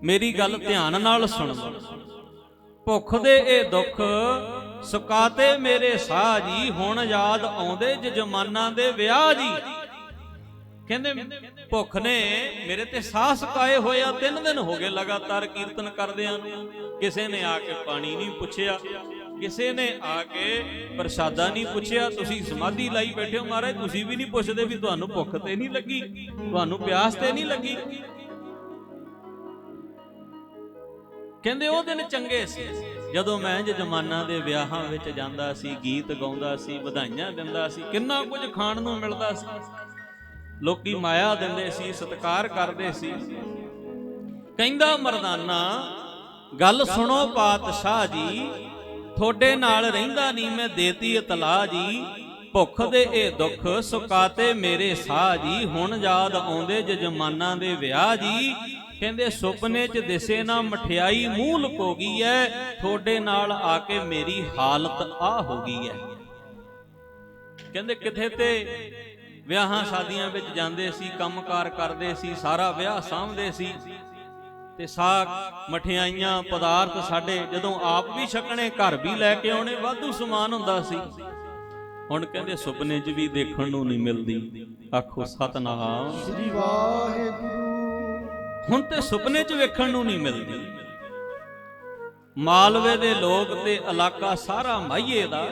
ਮੇਰੀ ਗੱਲ ਧਿਆਨ ਨਾਲ ਸੁਣੋ। ਭੁੱਖ ਦੇ ਇਹ ਦੁੱਖ ਸੁਕਾਤੇ ਮੇਰੇ ਸਾਹ ਜੀ, ਹੁਣ ਯਾਦ ਆਉਂਦੇ ਜਜਮਾਨਾਂ ਦੇ ਵਿਆਹ ਜੀ। ਕਹਿੰਦੇ ਭੁੱਖ ਨੇ ਮੇਰੇ ਤੇ ਸਾਹ ਸੁਕਾਏ ਹੋਇਆ, 3 ਦਿਨ ਹੋ ਗਏ ਲਗਾਤਾਰ ਕੀਰਤਨ ਕਰਦਿਆਂ ਨੂੰ। ਕਿਸੇ ਨੇ ਆ ਕੇ ਪਾਣੀ ਨਹੀਂ ਪੁੱਛਿਆ, ਕਿਸੇ ਨੇ ਆ ਕੇ ਪ੍ਰਸ਼ਾਦਾ ਨਹੀਂ ਪੁੱਛਿਆ। ਤੁਸੀਂ ਸਮਾਧੀ ਲਾਈ ਬੈਠੇ ਹੋ ਮਹਾਰਾਜ, ਤੁਸੀਂ ਵੀ ਨਹੀਂ ਪੁੱਛਦੇ ਵੀ ਤੁਹਾਨੂੰ ਭੁੱਖ ਤੇ ਨਹੀਂ ਲੱਗੀ, ਤੁਹਾਨੂੰ ਪਿਆਸ ਤੇ ਨਹੀਂ ਲੱਗੀ। ਕਹਿੰਦੇ ਉਹ ਦਿਨ ਚੰਗੇ ਸੀ ਜਦੋਂ ਮੈਂ ਜਜਮਾਨਾਂ ਦੇ ਵਿਆਹਾਂ ਵਿੱਚ ਜਾਂਦਾ ਸੀ, ਗੀਤ ਗਾਉਂਦਾ ਸੀ, ਵਧਾਈਆਂ ਦਿੰਦਾ ਸੀ, ਕਿੰਨਾ ਕੁਝ ਖਾਣ ਨੂੰ ਮਿਲਦਾ ਸੀ, ਲੋਕੀ ਮਾਇਆ ਦਿੰਦੇ ਸੀ, ਸਤਿਕਾਰ ਕਰਦੇ ਸੀ। ਕਹਿੰਦਾ ਮਰਦਾਨਾ ਗੱਲ ਸੁਣੋ ਪਾਤਸ਼ਾਹ ਜੀ, ਤੁਹਾਡੇ ਨਾਲ ਰਹਿੰਦਾ ਨਹੀਂ ਮੈਂ ਦੇਤੀ ਇਤਲਾ ਜੀ, ਭੁੱਖ ਦੇ ਇਹ ਦੁੱਖ ਸੁਕਾਤੇ ਮੇਰੇ ਸਾਹ ਜੀ, ਹੁਣ ਯਾਦ ਆਉਂਦੇ ਜਜਮਾਨਾਂ ਦੇ ਵਿਆਹ ਜੀ। ਕਹਿੰਦੇ ਸੁਪਨੇ 'ਚ ਦਿਸੇ ਨਾ ਮਠਿਆਈ, ਮੂੰਹ ਲੁਕੋ ਗਈ ਐ, ਤੁਹਾਡੇ ਨਾਲ ਆ ਕੇ ਮੇਰੀ ਹਾਲਤ ਆ ਹੋ ਗਈ ਐ। ਕਹਿੰਦੇ ਕਿਥੇ ਤੇ ਵਿਆਹਾਂ ਸ਼ਾਦੀਆਂ ਵਿੱਚ ਜਾਂਦੇ ਸੀ, ਕੰਮਕਾਰ ਕਰਦੇ ਸੀ, ਸਾਰਾ ਵਿਆਹ ਸਾਂਭਦੇ ਸੀ, ਤੇ ਸਾਗ ਮਠਿਆਈਆਂ ਪਦਾਰਥ ਸਾਡੇ ਜਦੋਂ ਆਪ ਵੀ ਛਕਣੇ, ਘਰ ਵੀ ਲੈ ਕੇ ਆਉਣੇ, ਵਾਧੂ ਸਮਾਨ ਹੁੰਦਾ ਸੀ। ਹੁਣ ਕਹਿੰਦੇ ਸੁਪਨੇ 'ਚ ਵੀ ਦੇਖਣ ਨੂੰ ਨਹੀਂ ਮਿਲਦੀ। ਆਖੋ ਸਤਿਨਾਮ ਸ੍ਰੀ ਵਾਹਿਗੁਰੂ। ਹੁਣ ਤੇ ਸੁਪਨੇ 'ਚ ਵੇਖਣ ਨੂੰ ਨਹੀਂ ਮਿਲਦੀ। ਮਾਲਵੇ ਦੇ ਲੋਕ ਤੇ ਇਲਾਕਾ ਸਾਰਾ ਮਾਈਏ ਦਾ,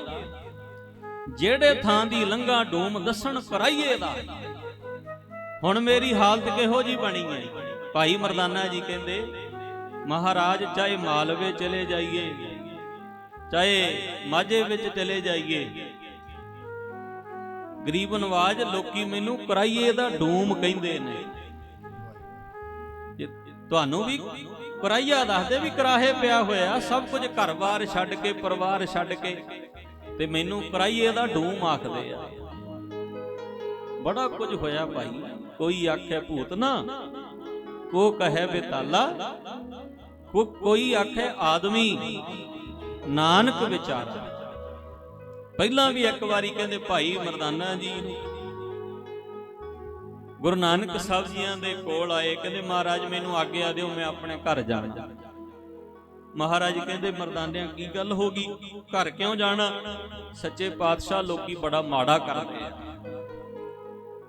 ਜਿਹੜੇ ਥਾਂ ਦੀ ਲੰਘਾ ਡੂਮ ਦੱਸਣ ਕਰਾਈਏ ਦਾ। ਹੁਣ ਮੇਰੀ ਹਾਲਤ ਕਿਹੋ ਜੀ ਬਣੀ ਹੈ? ਭਾਈ ਮਰਦਾਨਾ ਜੀ ਕਹਿੰਦੇ ਮਹਾਰਾਜ ਚਾਹੇ ਮਾਲਵੇ ਚਲੇ ਜਾਈਏ, ਚਾਹੇ ਮਾਝੇ ਵਿੱਚ ਚਲੇ ਜਾਈਏ, ਗਰੀਬ ਨਵਾਜ ਲੋਕੀ ਮੈਨੂੰ ਕਰਾਈਏ ਦਾ ਡੂਮ ਕਹਿੰਦੇ ਨੇ। ਤੁਹਾਨੂੰ ਵੀ ਕਰਾਈਆ ਦੱਸਦੇ ਵੀ ਕਰਾਹੇ ਪਿਆ ਹੋਇਆ, ਸਭ ਕੁਝ ਘਰ-ਬਾਰ ਛੱਡ ਕੇ, ਪਰਿਵਾਰ ਛੱਡ ਕੇ, ਤੇ ਮੈਨੂੰ ਕਰਾਈਏ ਦਾ ਡੂਮ ਆਖਦੇ ਆ। ਬੜਾ ਕੁਝ ਹੋਇਆ ਭਾਈ। ਕੋਈ ਆਖੇ ਭੂਤ ਨਾ, ਕੋ ਕਹੇ ਬੇਤਾਲਾ, ਕੋਈ ਆਖੇ ਆਦਮੀ, ਨਾਨਕ ਵਿਚਾਰਾ। ਪਹਿਲਾਂ ਵੀ ਇੱਕ ਵਾਰੀ ਕਹਿੰਦੇ ਭਾਈ ਮਰਦਾਨਾ ਜੀ ਨੂੰ ਗੁਰੂ ਨਾਨਕ ਸਾਹਿਬ ਜੀਆਂ ਦੇ ਕੋਲ ਆਏ, ਕਹਿੰਦੇ ਮਹਾਰਾਜ ਮੈਨੂੰ ਆਗਿਆ ਦਿਓ, ਮੈਂ ਆਪਣੇ ਘਰ ਜਾਣਾ। ਮਹਾਰਾਜ ਕਹਿੰਦੇ ਮਰਦਾਨਿਆਂ ਕੀ ਗੱਲ ਹੋ ਗਈ, ਘਰ ਕਿਉਂ ਜਾਣਾ? ਸੱਚੇ ਪਾਤਸ਼ਾਹ ਲੋਕੀ ਬੜਾ ਮਾੜਾ ਕਰਦੇ ਆ।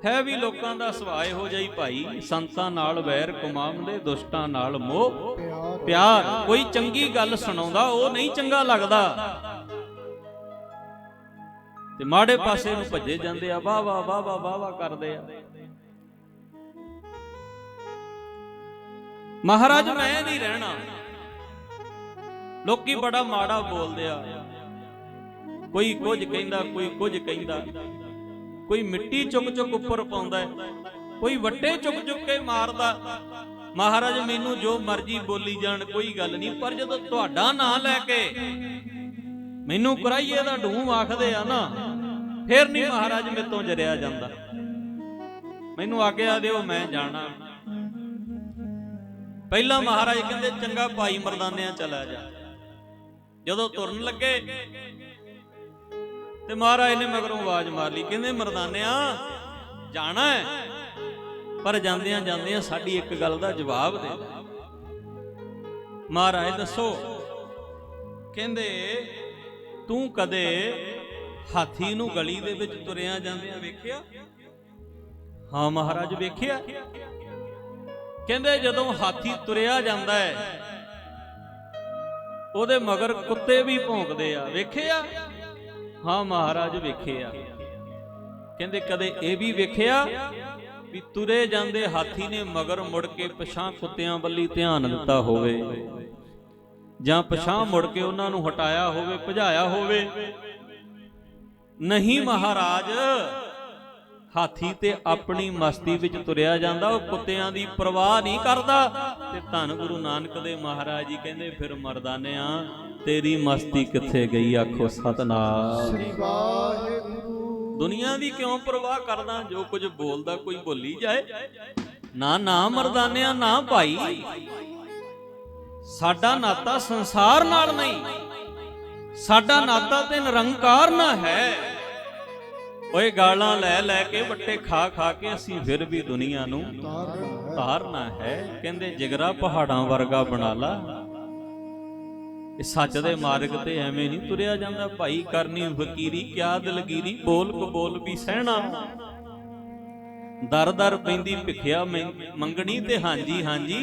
ਹੈ ਵੀ ਲੋਕਾਂ ਦਾ ਸੁਭਾਅ ਇਹੋ ਜਿਹਾ ਹੀ ਭਾਈ, ਸੰਤਾਂ ਨਾਲ ਵੈਰ ਕਮਾਉਂਦੇ, ਦੁਸ਼ਟਾਂ ਨਾਲ ਮੋਹ ਪਿਆਰ। ਕੋਈ ਚੰਗੀ ਗੱਲ ਸੁਣਾਉਂਦਾ ਉਹ ਨਹੀਂ ਚੰਗਾ ਲੱਗਦਾ, ਤੇ ਮਾੜੇ ਪਾਸੇ ਨੂੰ ਭੱਜੇ ਜਾਂਦੇ ਆ, ਵਾਹ ਵਾਹ ਵਾਹ ਵਾਹ ਵਾਹ ਵਾਹ ਕਰਦੇ ਆ। ਮਹਾਰਾਜ ਮੈਂ ਨਹੀਂ ਰਹਿਣਾ, ਲੋਕੀ ਬੜਾ ਮਾੜਾ ਬੋਲਦੇ ਆ, ਕੋਈ ਕੁਝ ਕਹਿੰਦਾ, ਕੋਈ ਕੁਝ ਕਹਿੰਦਾ, ਕੋਈ ਮਿੱਟੀ ਚੁੱਕ ਚੁੱਕ ਉੱਪਰ ਪਾਉਂਦਾ, ਕੋਈ ਵੱਟੇ ਚੁੱਕ ਚੁੱਕ ਕੇ ਮਾਰਦਾ। ਮਹਾਰਾਜ ਮੈਨੂੰ ਜੋ ਮਰਜ਼ੀ ਬੋਲੀ ਜਾਣ, ਕੋਈ ਗੱਲ ਨਹੀਂ, ਪਰ ਜਦੋਂ ਤੁਹਾਡਾ ਨਾਂ ਲੈ ਕੇ ਮੈਨੂੰ ਕਰਾਈਏ ਦਾ ਢੂਮ ਆਖਦੇ ਆ ਨਾ, ਫੇਰ ਨਹੀਂ ਮਹਾਰਾਜ ਮੇਰੇ ਤੋਂ ਜਰਿਆ ਜਾਂਦਾ। ਮੈਨੂੰ ਆਗਿਆ ਦਿਓ, ਮੈਂ ਜਾਣਾ। ਪਹਿਲਾਂ ਮਹਾਰਾਜ ਕਹਿੰਦੇ ਚੰਗਾ ਭਾਈ ਮਰਦਾਨਿਆਂ ਚਲਾ ਜਾ। ਜਦੋਂ ਤੁਰਨ ਲੱਗੇ ਤੇ ਮਹਾਰਾਜ ਨੇ ਮਗਰੋਂ ਆਵਾਜ਼ ਮਾਰ ਲਈ, ਕਹਿੰਦੇ ਮਰਦਾਨਿਆਂ ਜਾਣਾ ਹੈ, ਪਰ ਜਾਂਦਿਆਂ ਜਾਂਦਿਆਂ ਸਾਡੀ ਇੱਕ ਗੱਲ ਦਾ ਜਵਾਬ ਦੇ। ਮਹਾਰਾਜ ਦੱਸੋ? ਕਹਿੰਦੇ ਤੂੰ ਕਦੇ ਹਾਥੀ ਨੂੰ ਗਲੀ ਦੇ ਵਿੱਚ ਤੁਰਿਆ ਜਾਂਦਿਆਂ ਵੇਖਿਆ? ਹਾਂ ਮਹਾਰਾਜ ਵੇਖਿਆ। ਕਹਿੰਦੇ ਜਦੋਂ ਹਾਥੀ ਤੁਰਿਆ ਜਾਂਦਾ ਹੈ ਉਹਦੇ ਮਗਰ ਕੁੱਤੇ ਵੀ ਭੌਂਕਦੇ ਆ, ਵੇਖਿਆ? ਹਾਂ ਮਹਾਰਾਜ ਵੇਖਿਆ। ਕਹਿੰਦੇ ਕਦੇ ਇਹ ਵੀ ਵੇਖਿਆ ਵੀ ਤੁਰੇ ਜਾਂਦੇ ਹਾਥੀ ਨੇ ਮਗਰ ਮੁੜ ਕੇ ਪਿਛਾਂ ਕੁੱਤਿਆਂ ਵੱਲੀ ਧਿਆਨ ਦਿੱਤਾ ਹੋਵੇ, ਜਾਂ ਪਿਛਾਂ ਮੁੜ ਕੇ ਉਹਨਾਂ ਨੂੰ ਹਟਾਇਆ ਹੋਵੇ, ਭਜਾਇਆ ਹੋਵੇ? ਨਹੀਂ ਮਹਾਰਾਜ, ਹਾਥੀ ਤੇ ਆਪਣੀ ਮਸਤੀ ਵਿੱਚ ਤੁਰਿਆ ਜਾਂਦਾ, ਉਹ ਕੁੱਤਿਆਂ ਦੀ ਪਰਵਾਹ ਨਹੀਂ ਕਰਦਾ। ਤੇ ਧੰਨ ਗੁਰੂ ਨਾਨਕ ਦੇ ਮਹਾਰਾਜ ਜੀ ਕਹਿੰਦੇ ਫਿਰ ਮਰਦਾਨਿਆਂ ਤੇਰੀ ਮਸਤੀ ਕਿੱਥੇ ਗਈ? ਆਖੋ ਸਤਿਨਾਮ ਸ੍ਰੀ ਵਾਹਿਗੁਰੂ। ਦੁਨੀਆ ਦੀ ਕਿਉਂ ਪਰਵਾਹ ਕਰਦਾ? ਜੋ ਕੁਝ ਬੋਲਦਾ ਕੋਈ ਬੋਲੀ ਜਾਏ। ਨਾ ਨਾ ਮਰਦਾਨਿਆਂ, ਨਾ ਭਾਈ, ਸਾਡਾ ਨਾਤਾ ਸੰਸਾਰ ਨਾਲ ਨਹੀਂ, ਸਾਡਾ ਨਾਤਾ ਤੇ ਨਿਰੰਕਾਰ ਨਾਲ ਹੈ। ਓਏ ਗਾਲਾਂ ਲੈ ਲੈ ਕੇ, ਵੱਟੇ ਖਾ ਖਾ ਕੇ ਅਸੀਂ ਫਿਰ ਵੀ ਦੁਨੀਆ ਨੂੰ ਧਾਰਨਾ ਹੈ। ਕਹਿੰਦੇ ਜਿਗਰਾ ਪਹਾੜਾਂ ਵਰਗਾ ਬਣਾ ਲਾ। ਇਹ ਸੱਚ ਦੇ ਮਾਰਗ ਤੇ ਐਵੇਂ ਨਹੀਂ ਤੁਰਿਆ ਜਾਂਦਾ ਭਾਈ। ਕਰਨੀ ਫਕੀਰੀ ਕਿਆ ਦਿਲਗੀਰੀ, ਬੋਲ ਕਬੋਲ ਵੀ ਸਹਿਣਾ। ਦਰ ਦਰ ਪੈਂਦੀ ਭਿਖਿਆ ਮੰਗਣੀ, ਤੇ ਹਾਂਜੀ ਹਾਂਜੀ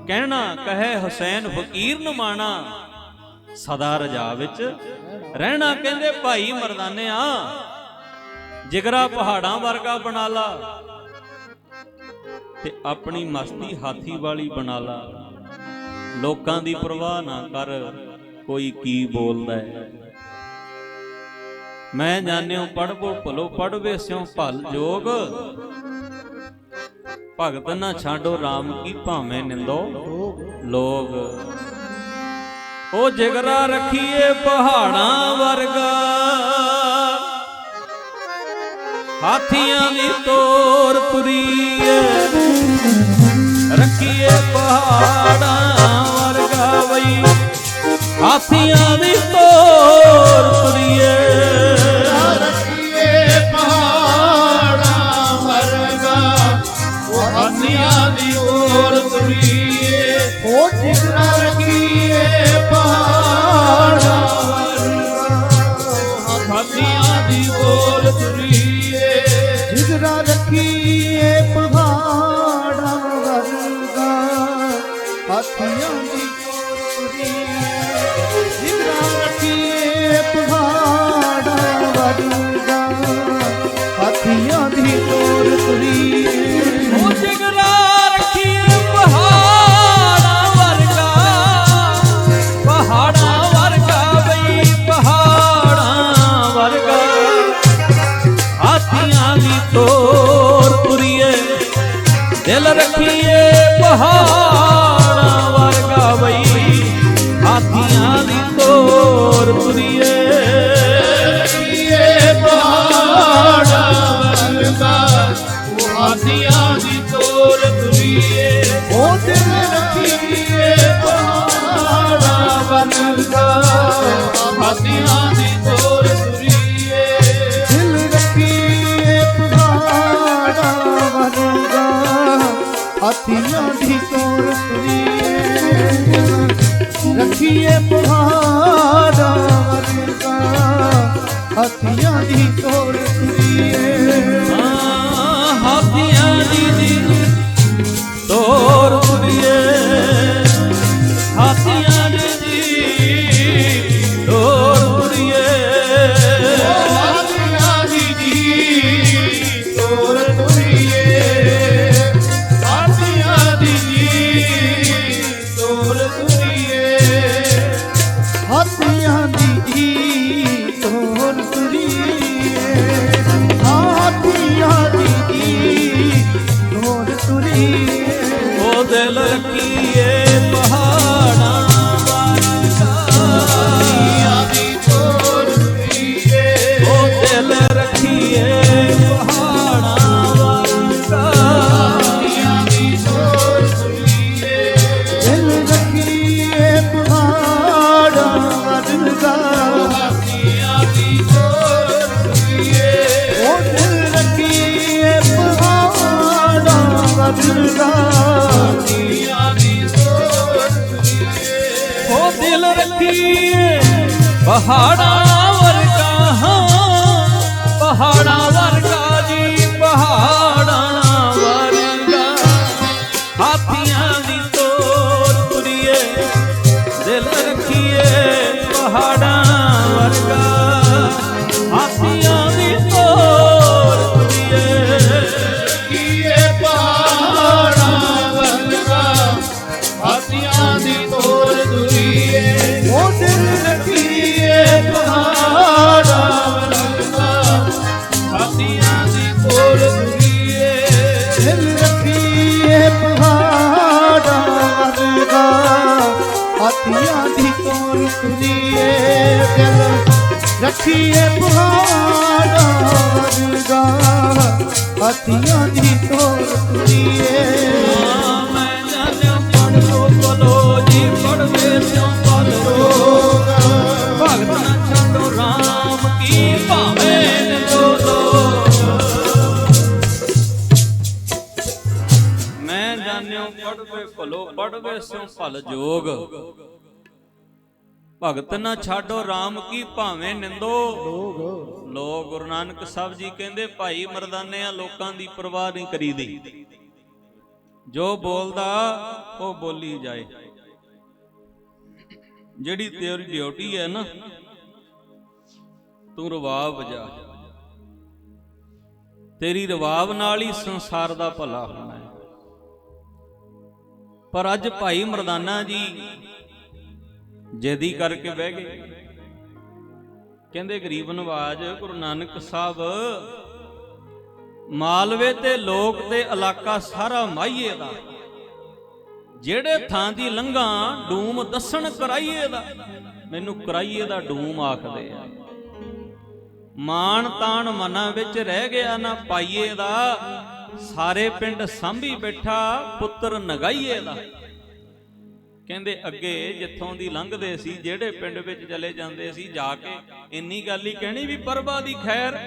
ਕਹਿਣਾ। ਕਹੇ ਹੁਸੈਨ ਫਕੀਰ ਨਮਾਣਾ, ਸਦਾ ਰਜਾ ਵਿੱਚ ਰਹਿਣਾ। ਕਹਿੰਦੇ ਭਾਈ ਮਰਦਾਨਿਆਂ ਜਿਗਰਾ ਪਹਾੜਾਂ ਵਰਗਾ ਬਣਾ ਲਾ, ਤੇ ਆਪਣੀ ਮਸਤੀ ਹਾਥੀ ਵਾਲੀ ਬਣਾ ਲਾ। ਲੋਕਾਂ ਦੀ ਪਰਵਾਹ ਨਾ ਕਰ, ਕੋਈ ਕੀ ਬੋਲਦਾ ਹੈ। ਮੈਂ ਜਾਣਿਓ ਪੜ੍ਹਵੋ ਭਲੋ, ਪੜ੍ਹਵੇ ਸਿਉ ਭਲ ਜੋਗ। ਭਗਤ ਨਾ ਛਾਡੋ ਰਾਮ ਕੀ, ਭਾਵੇਂ ਨਿੰਦੋ ਲੋਗ। ਉਹ ਜਿਗਰਾ ਰੱਖੀਏ ਪਹਾੜਾਂ ਵਰਗਾ, ਹਾਥੀਆਂ ਦੀ ਤੋਰ ਤੁਰੀਏ। ਰੱਖੀਏ ਪਹਾੜਾਂ ਵਰਗਾ ਬਈ, ਹਾਥੀਆਂ ਦੀ ਤੋਰ ਤੁਰੀਏ। ਰੱਖੀਏ ਪਹਾੜਾਂ ਵਰਗਾ, ਉਹ ਹਾਥੀਆਂ ਦੀ ਤੋਰ ਤੁਰੀਏ। ਉਹ ਜਿਗਰਾ ਰੱਖੀਏ ਪਹਾੜਾਂ ਵਰਗਾ, ਹਾਥੀਆਂ ਦੀ ਤੋਰ ਤੁਰੀਏ। ਜਿਗਰਾ ਰੱਖੀਏ ਪਹਾੜਾਂ ਵਰਗਾ, ਹਾਥੀਆਂ ਦੀ ਤੋਰ ਤੁਰੀਏ। ਜਿਗਰਾ ਰੱਖੀਏ ਪਹਾੜਾਂ ਵਰਗਾ, ਹਾਥੀਆਂ ਦੀ ਤੋਰ ਤੁਰੀਏ। ਉਹ ਜਿਗਰਾ ਰੱਖੀਏ ਪਹਾੜਾਂ ਵਰਗਾ, ਪਹਾੜਾਂ ਵਰਗਾ ਬਈ, ਪਹਾੜਾਂ ਵਰਗਾ, ਹਾਥੀਆਂ ਦੀ ਤੋਰ ਤੁਰੀਏ। ਦਿਲ ਰੱਖੀਏ ਪਹਾੜ ਹਾਥੀਆਂ ਦੀ ਤੋਰ ਤੁਰੀਏ ਰੱਖੀਏ ਪਹਾੜਾਂ ਵਰਗਾ ਹਾਥੀਆਂ ਦੀ ਤੋਰ ਤੁਰੀਏ ਹਾਥੀਆਂ ਦੀ ਤੋਰ ਤੁਰੀਏ ਹਾਥੀਆਂ ਦੀ ਤੋਰ ਤੁਰੀਏ ਹਾਥੀਆਂ ਦੀ ਤੋਰ ਤੁਰੀਏ ਹਾਥੀਆਂ ਦੀ ਤੋਰ ਤੁਰੀਏ ਹਾਥੀਆਂ ਦੀ ਤੋਰ ਤੁਰੀਏ ਹਾਥੀਆਂ ਦੀ ਤੋਰ ਤੁਰੀਏ ਉਹ ਦਿਲ ਰੱਖੀਏ ਪਹਾੜਾਂ ਹਾਥੀਆਂ ਦੀ ਤੋਰ ਤੁਰੀਏ ਉਹ ਦਿਲ ਰੱਖੀਏ ਪਹਾੜਾਂ ਵਰਗਾ ਹਾਥੀਆਂ ਦੀ ਤੋਰ ਤੁਰੀਏ ਦਿਲ ਰੱਖੀਏ ਪਹਾੜਾਂ ਵਰਗਾ ਹਾਥੀਆਂ ਦੀ ਤੋਰ ਤੁਰੀਏ ਉਹ ਦਿਲ ਰੱਖੀਏ ਪਹਾੜਾਂ ਵਰਗਾ ਹਾਥੀਆਂ ਦੀ ਤੋਰ ਤੁਰੀਏ ਉਹ ਦਿਲ ਰੱਖੀਏ ਪਹਾੜਾਂ ਵਰਗਾ ਹਾਂ ਪਹਾੜਾਂ ਵਰਗਾ ਜੀ ਪਹਾੜਾਂ ਵਰਗਾ ਹਾਥੀਆਂ ਦੀ ਤੋਰ ਤੁਰੀਏ ਦਿਲ ਰੱਖੀਏ ਪਹਾੜਾਂ ਵਰਗਾ ਹਾਥੀਆਂ ਦੀ ਤੋਰ ਤੁਰੀਏ ਕੀਏ ਪਹਾੜਾਂ ਵਰਗਾ ਹਾਥੀਆਂ ਦੀ ਤੋਰ ਤੁਰੀਏ ਉਹ ਦਿਲ ਰੱਖੀਏ ਪਹਾੜਾਂ ਵਰਗਾ ਹਾਥੀਆਂ ਦੀ ਤੋਰ ਤੁਰੀਏ ਦਿਲ ਰੱਖੀਏ ਪਹਾੜਾਂ ਵਰਗਾ ਹਾਥੀਆਂ ਦੀ ਤੋਰ ਤੁਰੀਏ ਦਿਲ ਰੱਖੀਏ ਪਹਾੜਾਂ ਵਰਗਾ ਹਾਥੀਆਂ ਦੀ ਤੋਰ ਤੁਰੀਏ ਮੈਂ ਜਾਣਿਆ ਪੜ ਲੋ ਬੋਲੋ ਜੀ ਪੜਵੇ ਸਿਉ ਪੜ ਲੋ ਭਗਤ ਨਾ ਛੱਡੋ ਰਾਮ ਕੀ ਭਾਵੇਂ ਨਿਰੋਲੋ ਮੈਂ ਜਾਣਿਆ ਪੜਵੇ ਭਲੋ ਪੜਵੇ ਸਿਉ ਭਲ ਜੋਗ ਭਗਤ ਨਾ ਛਾਡੋ ਰਾਮ ਕੀ ਭਾਵੇਂ ਨਿੰਦੋ ਲੋਕ ਗੁਰੂ ਨਾਨਕ ਸਾਹਿਬ ਜੀ ਕਹਿੰਦੇ ਭਾਈ ਮਰਦਾਨੇ ਆ ਲੋਕਾਂ ਦੀ ਪਰਵਾਹ ਨਹੀਂ ਕਰੀਦੀ ਜੋ ਬੋਲਦਾ ਉਹ ਬੋਲੀ ਜਾਏ ਜਿਹੜੀ ਤੇਰੀ ਡਿਊਟੀ ਹੈ ਨਾ ਤੂੰ ਰਵਾਬ ਵਜਾ ਤੇਰੀ ਰਵਾਬ ਨਾਲ ਹੀ ਸੰਸਾਰ ਦਾ ਭਲਾ ਹੋਣਾ ਹੈ ਪਰ ਅੱਜ ਭਾਈ ਮਰਦਾਨਾ ਜੀ ਜੈਦੀ ਕਰਕੇ ਬਹਿ ਗਏ ਕਹਿੰਦੇ ਗਰੀਬ ਨਵਾਜ ਗੁਰੂ ਨਾਨਕ ਸਾਹਿਬ ਮਾਲਵੇ ਤੇ ਲੋਕ ਤੇ ਇਲਾਕਾ ਸਾਰਾ ਮਾਹੀਏ ਦਾ ਜਿਹੜੇ ਥਾਂ ਦੀ ਲੰਘਾ ਡੂਮ ਦੱਸਣ ਕਰਾਈਏ ਦਾ ਮੈਨੂੰ ਕਰਾਈਏ ਦਾ ਡੂਮ ਆਖਦੇ ਆ ਮਾਣ ਤਾਣ ਮਨਾਂ ਵਿੱਚ ਰਹਿ ਗਿਆ ਨਾ ਪਾਈਏ ਦਾ ਸਾਰੇ ਪਿੰਡ ਸਾਂਭੀ ਬੈਠਾ ਪੁੱਤਰ ਨਗਾਈਏ ਦਾ ਕਹਿੰਦੇ ਅੱਗੇ ਜਿੱਥੋਂ ਦੀ ਲੰਘਦੇ ਸੀ ਜਿਹੜੇ ਪਿੰਡ ਵਿੱਚ ਚਲੇ ਜਾਂਦੇ ਸੀ ਜਾ ਕੇ ਇੰਨੀ ਗੱਲ ਹੀ ਕਹਿਣੀ ਵੀ ਪਰਬਾ ਦੀ ਖੈਰ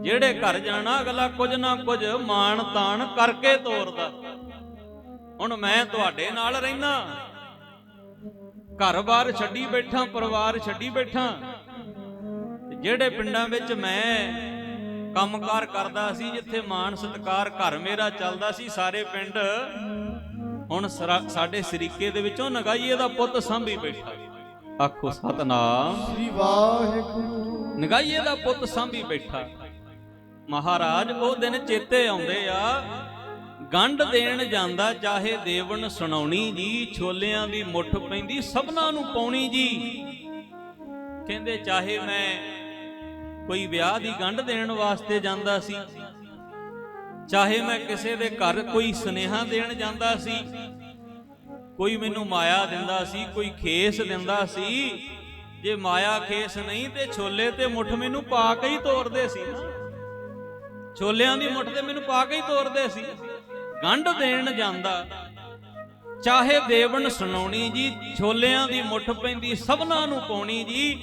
ਜਿਹੜੇ ਘਰ ਜਾਣਾ ਅਗਲਾ ਕੁਝ ਨਾ ਕੁਝ ਮਾਣ ਤਾਣ ਕਰਕੇ ਤੋਰਦਾ ਹੁਣ ਮੈਂ ਤੁਹਾਡੇ ਨਾਲ ਰਹਿਣਾ ਘਰ-ਬਾਰ ਛੱਡੀ ਬੈਠਾ ਪਰਿਵਾਰ ਛੱਡੀ ਬੈਠਾ ਜਿਹੜੇ ਪਿੰਡਾਂ ਵਿੱਚ ਮੈਂ ਕੰਮਕਾਰ ਕਰਦਾ ਸੀ ਜਿੱਥੇ ਮਾਣ ਸਤਿਕਾਰ ਘਰ ਮੇਰਾ ਚੱਲਦਾ ਸੀ ਸਾਰੇ ਪਿੰਡ ਹੁਣ ਸਾਡੇ ਸਰੀਕੇ ਦੇ ਵਿੱਚੋਂ ਨਗਾਈਏ ਦਾ ਪੁੱਤ ਸਾਂਭੀ ਬੈਠਾ ਆਖੋ ਸਤਨਾਮ ਸ੍ਰੀ ਵਾਹਿਗੁਰੂ ਨਗਾਈਏ ਦਾ ਪੁੱਤ ਸਾਂਭੀ ਬੈਠਾ ਮਹਾਰਾਜ ਉਹ ਦਿਨ ਚੇਤੇ ਆਉਂਦੇ ਆ ਗੰਢ ਦੇਣ ਜਾਂਦਾ ਚਾਹੇ ਦੇਵਨ ਸੁਣਾਉਣੀ ਜੀ ਛੋਲਿਆਂ ਦੀ ਮੁੱਠ ਪੈਂਦੀ ਸਭਨਾਂ ਨੂੰ ਪਾਉਣੀ ਜੀ ਕਹਿੰਦੇ ਚਾਹੇ ਮੈਂ ਕੋਈ ਵਿਆਹ ਦੀ ਗੰਢ ਦੇਣ ਵਾਸਤੇ ਜਾਂਦਾ ਸੀ ਚਾਹੇ ਮੈਂ ਕਿਸੇ ਦੇ ਘਰ ਕੋਈ ਸੁਨੇਹਾ ਦੇਣ ਜਾਂਦਾ ਸੀ ਕੋਈ ਮੈਨੂੰ ਮਾਇਆ ਦਿੰਦਾ ਸੀ ਕੋਈ ਖੇਸ ਦਿੰਦਾ ਸੀ ਜੇ ਮਾਇਆ ਖੇਸ ਨਹੀਂ ਤੇ ਛੋਲੇ ਤੇ ਮੁੱਠ ਮੈਨੂੰ ਪਾ ਕੇ ਹੀ ਤੋਰਦੇ ਸੀ ਛੋਲਿਆਂ ਦੀ ਮੁੱਠ ਤੇ ਮੈਨੂੰ ਪਾ ਕੇ ਹੀ ਤੋਰਦੇ ਸੀ ਗੰਢ ਦੇਣ ਜਾਂਦਾ ਚਾਹੇ ਦੇਵਨ ਸੁਣਾਉਣੀ ਜੀ ਛੋਲਿਆਂ ਦੀ ਮੁੱਠ ਪੈਂਦੀ ਸਭਨਾਂ ਨੂੰ ਪਾਉਣੀ ਜੀ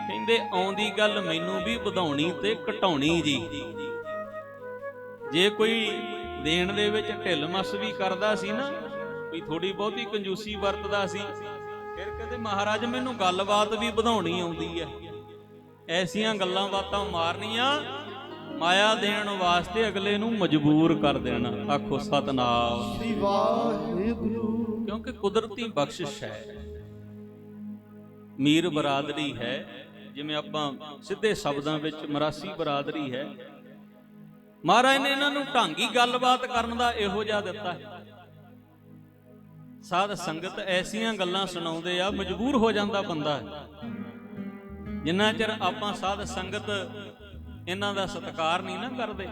ਕਹਿੰਦੇ ਆਉਂਦੀ ਗੱਲ ਮੈਨੂੰ ਵੀ ਵਧਾਉਣੀ ਤੇ ਘਟਾਉਣੀ ਜੀ ਜੇ ਕੋਈ ਦੇਣ ਦੇ ਵਿੱਚ ਢਿੱਲ ਮੱਸ ਵੀ ਕਰਦਾ ਸੀ ਨਾ, ਵੀ ਥੋੜੀ ਬਹੁਤੀ ਕੰਜੂਸੀ ਵਰਤਦਾ ਸੀ, ਫਿਰ ਕਹਿੰਦੇ ਮਹਾਰਾਜ ਮੈਨੂੰ ਗੱਲਬਾਤ ਵੀ ਵਧਾਉਣੀ ਆਉਂਦੀ ਹੈ, ਐਸੀਆਂ ਗੱਲਾਂ ਬਾਤਾਂ ਮਾਰਨੀਆਂ ਮਾਇਆ ਦੇਣ ਵਾਸਤੇ ਅਗਲੇ ਨੂੰ ਮਜਬੂਰ ਕਰ ਦੇਣਾ। ਆਖੋ ਸਤਨਾਮ ਸ੍ਰੀ ਵਾਹਿਗੁਰੂ। ਕਿਉਂਕਿ ਕੁਦਰਤੀ ਬਖਸ਼ਿਸ਼ ਹੈ, ਮੀਰ ਬਰਾਦਰੀ ਹੈ, ਜਿਵੇਂ ਆਪਾਂ ਸਿੱਧੇ ਸ਼ਬਦਾਂ ਵਿੱਚ ਮਰਾਸੀ ਬਰਾਦਰੀ ਹੈ। ਮਹਾਰਾਜ ਨੇ ਇਹਨਾਂ ਨੂੰ ਢੰਗੀ ਗੱਲਬਾਤ ਕਰਨ ਦਾ ਇਹੋ ਜਿਹਾ ਦਿੱਤਾ ਹੈ। ਸਾਧ ਸੰਗਤ ਐਸੀਆਂ ਗੱਲਾਂ ਸੁਣਾਉਂਦੇ ਆ, ਮਜਬੂਰ ਹੋ ਜਾਂਦਾ ਬੰਦਾ। ਜਿੰਨਾ ਚਿਰ ਆਪਾਂ ਸਾਧ ਸੰਗਤ ਇਹਨਾਂ ਦਾ ਸਤਿਕਾਰ ਨਹੀਂ ਨਾ ਕਰਦੇ,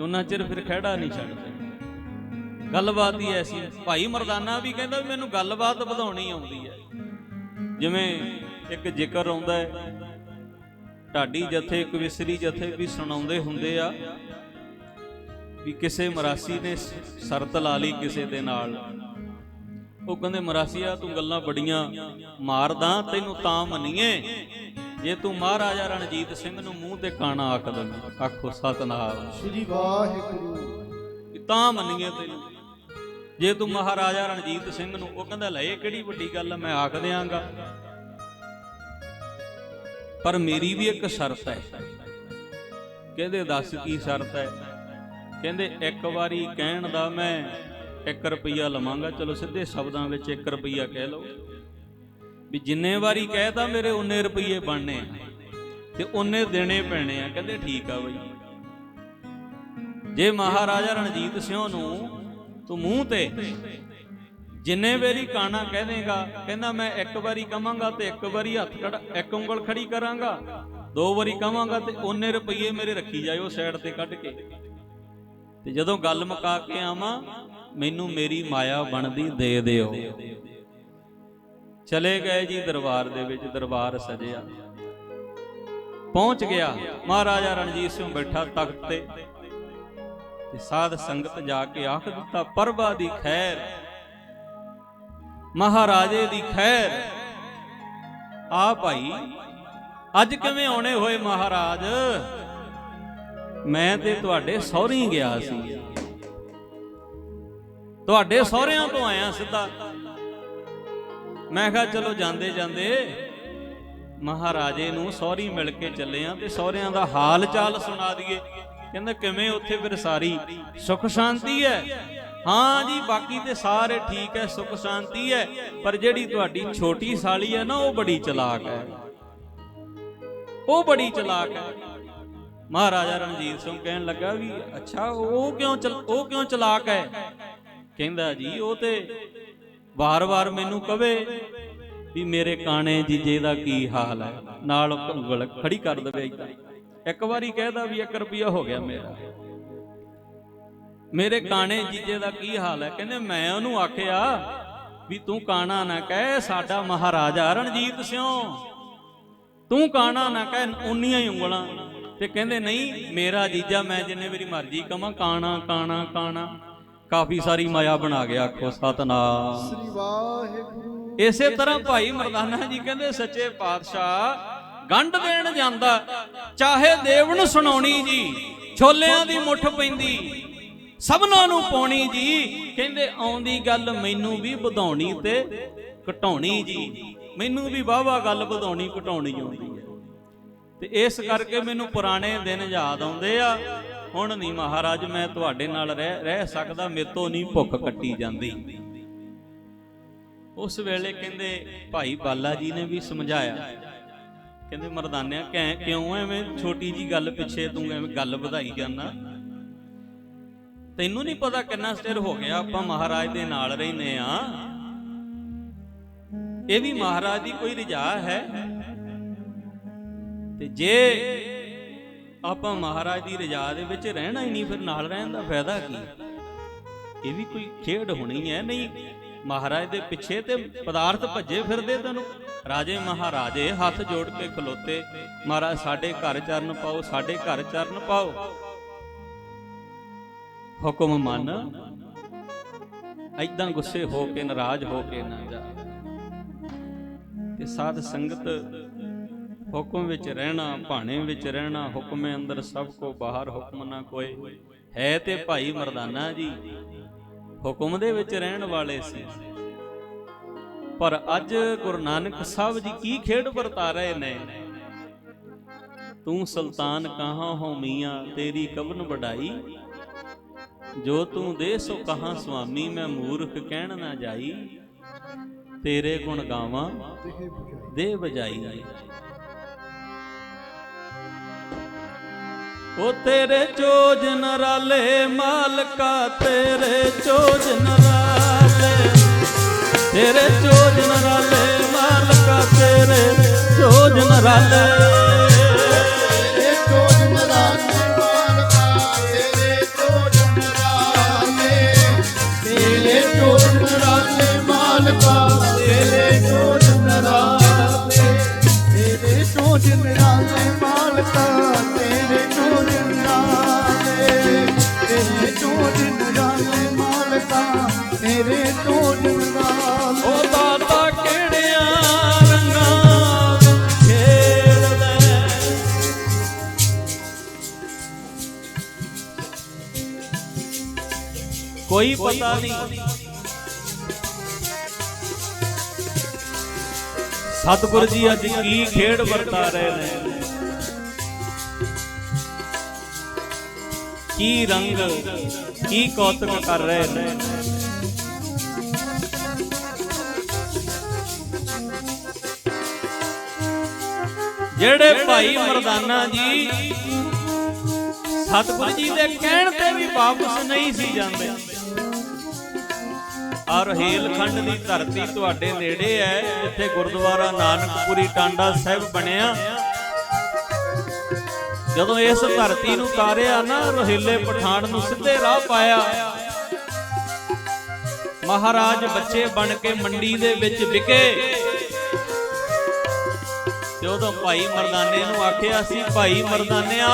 ਉਹਨਾਂ ਚਿਰ ਫਿਰ ਖਹਿੜਾ ਨਹੀਂ ਛੱਡਦੇ। ਗੱਲਬਾਤ ਹੀ ਐਸੀ। ਭਾਈ ਮਰਦਾਨਾ ਵੀ ਕਹਿੰਦਾ ਵੀ ਮੈਨੂੰ ਗੱਲਬਾਤ ਵਧਾਉਣੀ ਆਉਂਦੀ ਹੈ। ਜਿਵੇਂ ਇੱਕ ਜ਼ਿਕਰ ਆਉਂਦਾ ਹੈ, ਢਾਡੀ ਜਥੇ ਕਵਿਸਰੀ ਜਥੇ ਵੀ ਸੁਣਾਉਂਦੇ ਹੁੰਦੇ ਆ ਵੀ ਕਿਸੇ ਮਰਾਸੀ ਨੇ ਸ਼ਰਤ ਲਾ ਲਈ ਕਿਸੇ ਦੇ ਨਾਲ। ਉਹ ਕਹਿੰਦੇ ਮਰਾਸੀਆ ਤੂੰ ਗੱਲਾਂ ਬੜੀਆਂ ਮਾਰਦਾ, ਤੈਨੂੰ ਤਾਂ ਮੰਨੀਏ ਜੇ ਤੂੰ ਮਹਾਰਾਜਾ ਰਣਜੀਤ ਸਿੰਘ ਨੂੰ ਮੂੰਹ ਤੇ ਕਾਣਾ ਆਖ ਦੇਵੇਂ। ਆਖੋ ਸਤਨਾਮ ਸ੍ਰੀ ਵਾਹਿਗੁਰੂ। ਤਾਂ ਮੰਨੀਏ ਤੈਨੂੰ ਜੇ ਤੂੰ ਮਹਾਰਾਜਾ ਰਣਜੀਤ ਸਿੰਘ ਨੂੰ। ਉਹ ਕਹਿੰਦਾ ਲੈ ਇਹ ਕਿਹੜੀ ਵੱਡੀ ਗੱਲ ਆ, ਮੈਂ ਆਖ ਦਿਆਂਗਾ, ਪਰ ਮੇਰੀ ਵੀ ਇੱਕ ਸ਼ਰਤ ਹੈ। ਕਹਿੰਦੇ ਦੱਸ ਕੀ ਸ਼ਰਤ ਹੈ? ਕਹਿੰਦੇ ਇੱਕ ਵਾਰੀ ਕਹਿਣ ਦਾ ਮੈਂ 1 ਰੁਪਈਆ ਲਵਾਂਗਾ। ਚਲੋ ਸਿੱਧੇ ਸ਼ਬਦਾਂ ਵਿੱਚ 1 ਰੁਪਈਆ ਕਹਿ ਲਓ, ਵੀ ਜਿੰਨੇ ਵਾਰੀ ਕਹਿਤਾ ਮੇਰੇ ਉਨੇ ਰੁਪਈਏ ਬਣਨੇ ਆ ਤੇ ਉਨੇ ਦੇਣੇ ਪੈਣੇ ਆ। ਕਹਿੰਦੇ ਠੀਕ ਆ ਬਈ। ਜੇ ਮਹਾਰਾਜਾ ਰਣਜੀਤ ਸਿੰਘ ਨੂੰ ਤੂੰ ਮੂੰਹ ਤੇ ਜਿੰਨੇ ਵਾਰੀ ਕਾਣਾ ਕਹਿ ਦੇਗਾ, ਕਹਿੰਦਾ ਮੈਂ 1 ਵਾਰੀ ਕਵਾਂਗਾ ਤੇ 1 ਵਾਰੀ ਹੱਥ ਖੜਾ 1 ਉਂਗਲ ਖੜੀ ਕਰਾਂਗਾ, 2 ਵਾਰੀ ਕਵਾਂਗਾ ਤੇ ਉਨੇ ਰੁਪਈਏ ਮੇਰੇ ਰੱਖੀ ਜਾਇਓ ਸਾਈਡ ਤੇ ਕੱਢ ਕੇ, ਤੇ ਜਦੋਂ ਗੱਲ ਮੁਕਾ ਕੇ ਆਵਾਂ ਮੈਨੂੰ ਮੇਰੀ ਮਾਇਆ ਬਣਦੀ ਦੇ ਦਿਓ। ਚਲੇ ਗਏ ਜੀ ਦਰਬਾਰ ਦੇ ਵਿੱਚ। ਦਰਬਾਰ ਸਜਿਆ, ਪਹੁੰਚ ਗਿਆ ਮਹਾਰਾਜਾ ਰਣਜੀਤ ਸਿੰਘ ਬੈਠਾ ਤਖਤ ਤੇ, ਤੇ ਸਾਧ ਸੰਗਤ ਜਾ ਕੇ ਆਖ ਦਿੱਤਾ ਪਰਬਾ ਦੀ ਖੈਰ, ਮਹਾਰਾਜੇ ਦੀ ਖੈਰ। ਆ ਭਾਈ ਅੱਜ ਕਿਵੇਂ ਆਉਣੇ ਹੋਏ ਮਹਾਰਾਜ? ਮੈਂ ਤੇ ਤੁਹਾਡੇ ਸਹੁਰੀ ਗਿਆ ਸੀ, ਤੁਹਾਡੇ ਸਹੁਰਿਆਂ ਤੋਂ ਆਇਆ ਸਿੱਧਾ। ਮੈਂ ਕਿਹਾ ਚਲੋ ਜਾਂਦੇ ਜਾਂਦੇ ਮਹਾਰਾਜੇ ਨੂੰ ਸਹੁਰੀ ਮਿਲ ਕੇ ਚੱਲੇ ਆ ਤੇ ਸਹੁਰਿਆਂ ਦਾ ਹਾਲ ਚਾਲ ਸੁਣਾ ਦਈਏ। ਕਹਿੰਦਾ ਕਿਵੇਂ ਉੱਥੇ ਫਿਰ ਸਾਰੀ ਸੁਖ ਸ਼ਾਂਤੀ ਹੈ? ਹਾਂ ਜੀ ਬਾਕੀ ਤੇ ਸਾਰੇ ਠੀਕ ਹੈ, ਸੁਖ ਸ਼ਾਂਤੀ ਹੈ, ਪਰ ਜਿਹੜੀ ਤੁਹਾਡੀ ਛੋਟੀ ਸਾਲੀ ਹੈ ਨਾ ਉਹ ਬੜੀ ਚਲਾਕ ਹੈ, ਉਹ ਬੜੀ ਚਲਾਕ ਹੈ। ਮਹਾਰਾਜਾ ਰਣਜੀਤ ਸਿੰਘ ਕਹਿਣ ਲੱਗਾ ਵੀ ਅੱਛਾ ਉਹ ਕਿਉਂ ਚਲਾਕ ਹੈ? ਕਹਿੰਦਾ ਜੀ ਉਹ ਤੇ ਵਾਰ-ਵਾਰ ਮੈਨੂੰ ਕਵੇ ਵੀ ਮੇਰੇ ਕਾਣੇ ਜੀਜੇ ਦਾ ਕੀ ਹਾਲ ਹੈ, ਨਾਲ ਉਂਗਲ ਖੜੀ ਕਰ ਦੇਵੇ ਏਦਾਂ। 1 ਵਾਰੀ ਕਹਿਦਾ ਵੀ 1 ਰੁਪਈਆ ਹੋ ਗਿਆ ਮੇਰਾ, ਮੇਰੇ ਕਾਣੇ ਜੀਜੇ ਦਾ ਕੀ ਹਾਲ ਹੈ? ਕਹਿੰਦੇ ਮੈਂ ਉਹਨੂੰ ਆਖਿਆ ਵੀ ਤੂੰ ਕਾਣਾ ਨਾ ਕਹਿ, ਸਾਡਾ ਮਹਾਰਾਜਾ ਰਣਜੀਤ ਸਿੰਘ, ਤੂੰ ਕਾਣਾ ਨਾ ਕਹਿ, ਉਨੀਆਂ ਹੀ ਉਂਗਲਾਂ। ਤੇ ਕਹਿੰਦੇ ਨਹੀਂ ਮੇਰਾ ਜੀਜਾ, ਮੈਂ ਜਿੰਨੇ ਮੇਰੀ ਮਰਜ਼ੀ ਕਵਾਂ ਕਾਣਾ ਕਾਣਾ ਕਾਣਾ। ਕਾਫੀ ਸਾਰੀ ਮਾਇਆ ਬਣਾ ਗਿਆ। ਆਖੋ ਸਤਨਾਮ ਸ੍ਰੀ ਵਾਹਿਗੁਰੂ। ਇਸੇ ਤਰ੍ਹਾਂ ਭਾਈ ਮਰਦਾਨਾ ਜੀ ਕਹਿੰਦੇ ਸੱਚੇ ਪਾਤਸ਼ਾਹ ਗੰਢ ਦੇਣ ਜਾਂਦਾ, ਚਾਹੇ ਦੇਵਨ ਸੁਣਾਉਣੀ ਜੀ, ਛੋਲਿਆਂ ਦੀ ਮੁੱਠ ਪੈਂਦੀ ਸਭਨਾਂ ਨੂੰ ਪਾਉਣੀ ਜੀ। ਕਹਿੰਦੇ ਆਉਂਦੀ ਗੱਲ ਮੈਨੂੰ ਵੀ ਵਧਾਉਣੀ ਤੇ ਘਟਾਉਣੀ ਜੀ, ਮੈਨੂੰ ਵੀ ਵਾਹਵਾ ਗੱਲ ਵਧਾਉਣੀ ਘਟਾਉਣੀ ਆਉਂਦੀ ਹੈ। ਤੇ ਇਸ ਕਰਕੇ ਮੈਨੂੰ ਪੁਰਾਣੇ ਦਿਨ ਯਾਦ ਆਉਂਦੇ ਆ। ਹੁਣ ਨਹੀਂ ਮਹਾਰਾਜ ਮੈਂ ਤੁਹਾਡੇ ਨਾਲ ਰਹਿ ਸਕਦਾ, ਮੇਰੇ ਤੋਂ ਨਹੀਂ ਭੁੱਖ ਕੱਟੀ ਜਾਂਦੀ। ਉਸ ਵੇਲੇ ਕਹਿੰਦੇ ਭਾਈ ਬਾਲਾ ਜੀ ਨੇ ਵੀ ਸਮਝਾਇਆ, ਕਹਿੰਦੇ ਮਰਦਾਨਿਆ ਕਿਉਂ ਐਵੇਂ ਛੋਟੀ ਜੀ ਗੱਲ ਪਿੱਛੇ ਤੂੰ ਐਵੇਂ ਗੱਲ ਵਧਾਈ ਜਾਂਦਾ? ਤੈਨੂੰ ਨਹੀਂ ਪਤਾ ਕਿੰਨਾ ਚਿਰ ਹੋ ਗਿਆ ਆਪਾਂ ਮਹਾਰਾਜ ਦੇ ਨਾਲ ਰਹਿੰਦੇ ਆ, ਇਹ ਵੀ ਮਹਾਰਾਜ ਦੀ ਕੋਈ ਰਜਾ ਹੈ। ਤੇ ਜੇ ਆਪਾਂ ਮਹਾਰਾਜ ਦੀ ਰਜਾ ਦੇ ਵਿੱਚ ਰਹਿਣਾ ਹੀ ਨਹੀਂ, ਫਿਰ ਨਾਲ ਰਹਿਣ ਦਾ ਫਾਇਦਾ ਕੀ? ਇਹ ਵੀ ਕੋਈ ਖੇਡ ਹੋਣੀ ਹੈ। ਨਹੀਂ ਮਹਾਰਾਜ ਦੇ ਪਿੱਛੇ ਤੇ ਪਦਾਰਥ ਭੱਜੇ ਫਿਰਦੇ, ਤੈਨੂੰ ਰਾਜੇ ਮਹਾਰਾਜੇ ਹੱਥ ਜੋੜ ਕੇ ਖਲੋਤੇ, ਮਹਾਰਾਜ ਸਾਡੇ ਘਰ ਚਰਨ ਪਾਓ, ਸਾਡੇ ਘਰ ਚਰਨ ਪਾਓ, ਹੁਕਮ ਮੰਨ। ਐਦਾਂ ਗੁੱਸੇ ਹੋ ਕੇ ਨਾਰਾਜ਼ ਹੋ ਕੇ ਨਾ ਜਾ। ਤੇ ਸਾਧ ਸੰਗਤ ਹੁਕਮ ਵਿੱਚ ਰਹਿਣਾ, ਭਾਣੇ ਵਿੱਚ ਰਹਿਣਾ, ਹੁਕਮੇ ਅੰਦਰ ਸਭ ਕੋ ਬਾਹਰ ਹੁਕਮ ਨਾ ਕੋਏ। ਹੈ ਤੇ ਭਾਈ ਮਰਦਾਨਾ ਜੀ ਹੁਕਮ ਦੇ ਵਿੱਚ ਰਹਿਣ ਵਾਲੇ ਸੀ, ਪਰ ਅੱਜ ਗੁਰੂ ਨਾਨਕ ਸਾਹਿਬ ਜੀ ਕੀ ਖੇਡ ਵਰਤਾ ਰਹੇ ਨੇ। ਤੂੰ ਸੁਲਤਾਨ ਕਹਾਂ ਹੋ ਮੀਆਂ, ਤੇਰੀ ਕਬਨ ਵਡਾਈ, ਜੋ ਤੂੰ ਦੇ ਸੋ ਕਹਾਂ ਸੁਆਮੀ, ਮੈਂ ਮੂਰਖ ਕਹਿਣ ਨਾ ਜਾਈ, ਤੇਰੇ ਗੁਣ ਗਾਵਾਂ ਦੇ ਬਜਾਈ। ਉਹ ਤੇਰੇ ਚੋਜ ਨਰਾਲੇ ਮਾਲਕਾ, ਤੇਰੇ ਚੋਜ ਨਰਾਲੇ, ਤੇਰੇ ਚੋਜ ਨਰਾਲੇ ਮਾਲਕਾ, ਤੇਰੇ ਚੋਜ ਨਰਾਲੇ, ਤੇਰੇ ਚੋਜ ਨਰਾਲੇ ਮਾਲਕਾ, ਤੇਰੇ ਚੋਜ ਨਰਾਲੇ, ਤੇਰੇ ਚੋਜ ਨਰਾਲੇ ਮਾਲਕਾ, ਤੇਰੇ ਚੋਜ ਨਰਾਲੇ, ਤੇਰੇ ਚੋਜ ਨਰਾਲੇ ਮਾਲਕਾ, ਤੇਰੇ ਚੋਜ ਨਰਾਲੇ, ਤੇਰੇ ਚੋਜ ਨਰਾਲੇ ਮਾਲਕਾ, ਤੇਰੇ ਚੋਜ ਨਰਾਲੇ। ਉਹ ਦਾਤਾ ਕਿਹੜਿਆਂ ਰੰਗਾਂ ਖੇਡਦਾ, ਕੋਈ ਪਤਾ ਨਹੀਂ। ਸਤਿਗੁਰੂ ਜੀ ਅੱਜ ਕੀ ਖੇਡ ਵਰਤਾ ਰਹੇ ਨੇ, ਕੀ ਰੰਗ, ਕੀ ਕੌਤਕ ਕਰ ਰਹੇ ਨੇ। ਜਿਹੜੇ ਭਾਈ ਮਰਦਾਨਾ ਜੀ ਸਤਿਗੁਰੂ ਜੀ ਦੇ ਕਹਿਣ ਤੇ ਵੀ ਵਾਪਸ ਨਹੀਂ ਸੀ ਜਾਂਦੇ। ਔਰ ਹੀਲਖੰਡ ਦੀ ਧਰਤੀ ਤੁਹਾਡੇ ਨੇੜੇ ਹੈ, ਜਿੱਥੇ ਗੁਰਦੁਆਰਾ ਨਾਨਕਪੁਰੀ ਟਾਂਡਾ ਸਾਹਿਬ ਬਣਿਆ। ਜਦੋਂ ਇਸ ਧਰਤੀ ਨੂੰ ਤਾਰਿਆ ਨਾ, ਰੋਹਿਲੇ ਪਠਾਨ ਨੂੰ ਸਿੱਧੇ ਰਾਹ ਪਾਇਆ। ਮਹਾਰਾਜ ਬੱਚੇ ਬਣ ਕੇ ਮੰਡੀ ਦੇ ਵਿੱਚ ਵਿਕੇ। ਤੇ ਉਦੋਂ ਭਾਈ ਮਰਦਾਨੇ ਨੂੰ ਆਖਿਆ ਸੀ, ਭਾਈ ਮਰਦਾਨਿਆ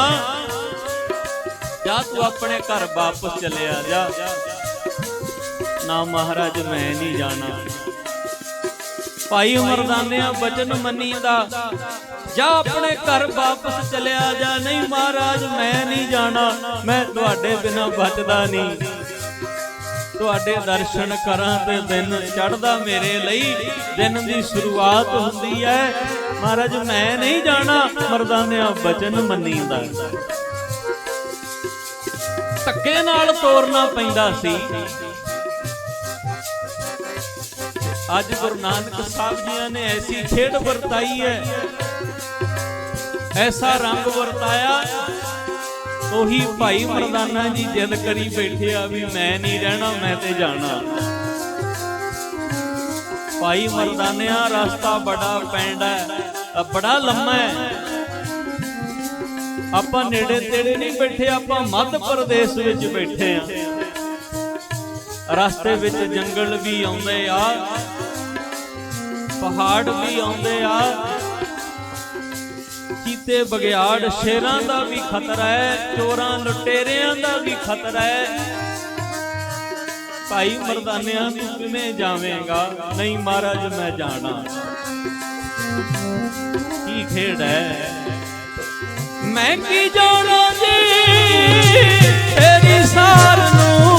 ਜਾ ਤੂੰ ਆਪਣੇ ਘਰ ਵਾਪਸ ਚਲਿਆ ਜਾ। ਨਾ ਮਹਾਰਾਜ ਮੈਂ ਨਹੀਂ ਜਾਣਾ। ਭਾਈ ਮਰਦਾਨਿਆ ਬਚਨ ਮੰਨੀਦਾ, ਜਾ ਆਪਣੇ ਘਰ ਵਾਪਸ ਚਲਿਆ ਜਾ। ਨਹੀਂ ਮਹਾਰਾਜ ਮੈਂ ਨਹੀਂ ਜਾਣਾ, ਮੈਂ ਤੁਹਾਡੇ ਬਿਨਾਂ ਬਚਦਾ ਨਹੀਂ। ਤੁਹਾਡੇ ਦਰਸ਼ਨ ਕਰਾਂ ਤੇ ਦਿਨ ਚੜ੍ਹਦਾ ਮੇਰੇ ਲਈ, ਦਿਨ ਦੀ ਸ਼ੁਰੂਆਤ ਹੁੰਦੀ ਹੈ। ਮਹਾਰਾਜ ਮੈਂ ਨਹੀਂ ਜਾਣਾ। ਮਰਦਾਨਿਆ ਬਚਨ ਮੰਨੀਦਾ, ਧੱਕੇ ਨਾਲ ਤੋਰਨਾ ਪੈਂਦਾ ਸੀ। ਅੱਜ ਗੁਰੂ ਨਾਨਕ ਸਾਹਿਬ ਜੀ ਨੇ ਐਸੀ ਖੇਡ ਵਰਤਾਈ ਹੈ, ਐਸਾ ਰੰਗ ਵਰਤਾਇਆ। ਉਹੀ ਭਾਈ ਮਰਦਾਨਾ ਜੀ ਜਿੱਦ ਕਰੀ ਬੈਠੇ ਆ ਵੀ ਮੈਂ ਨਹੀਂ ਰਹਿਣਾ, ਮੈਂ ਤੇ ਜਾਣਾ। ਭਾਈ ਮਰਦਾਨਿਆ ਰਸਤਾ ਬੜਾ ਪੈਂਦਾ, ਬੜਾ ਲੰਮਾ ਹੈ। ਆਪਾਂ ਨੇੜੇ ਤੇੜੇ ਨਹੀਂ ਬੈਠੇ, ਆਪਾਂ ਮੱਧ ਪ੍ਰਦੇਸ਼ ਵਿੱਚ ਬੈਠੇ ਆ। ਰਸਤੇ ਵਿੱਚ ਜੰਗਲ ਵੀ ਆਉਂਦੇ ਆ, ਪਹਾੜ ਵੀ ਆਉਂਦੇ ਆ, ਚੀਤੇ ਬਗਿਆੜ ਸ਼ੇਰਾਂ ਦਾ ਵੀ ਖਤਰਾ ਹੈ, ਚੋਰਾਂ ਲੁਟੇਰਿਆਂ ਦਾ ਵੀ ਖਤਰਾ ਹੈ। ਭਾਈ ਮਰਦਾਨਿਆਂ ਤੂੰ ਕਿਵੇਂ ਜਾਵੇਂਗਾ? ਨਹੀਂ ਮਹਾਰਾਜ ਮੈਂ ਜਾਣਾ। ਕੀ ਖੇਡ ਹੈ? ਮੈਂ ਕੀ ਜਾਣਾ ਜੀ ਤੇਰੀ ਸਾਰ ਨੂੰ,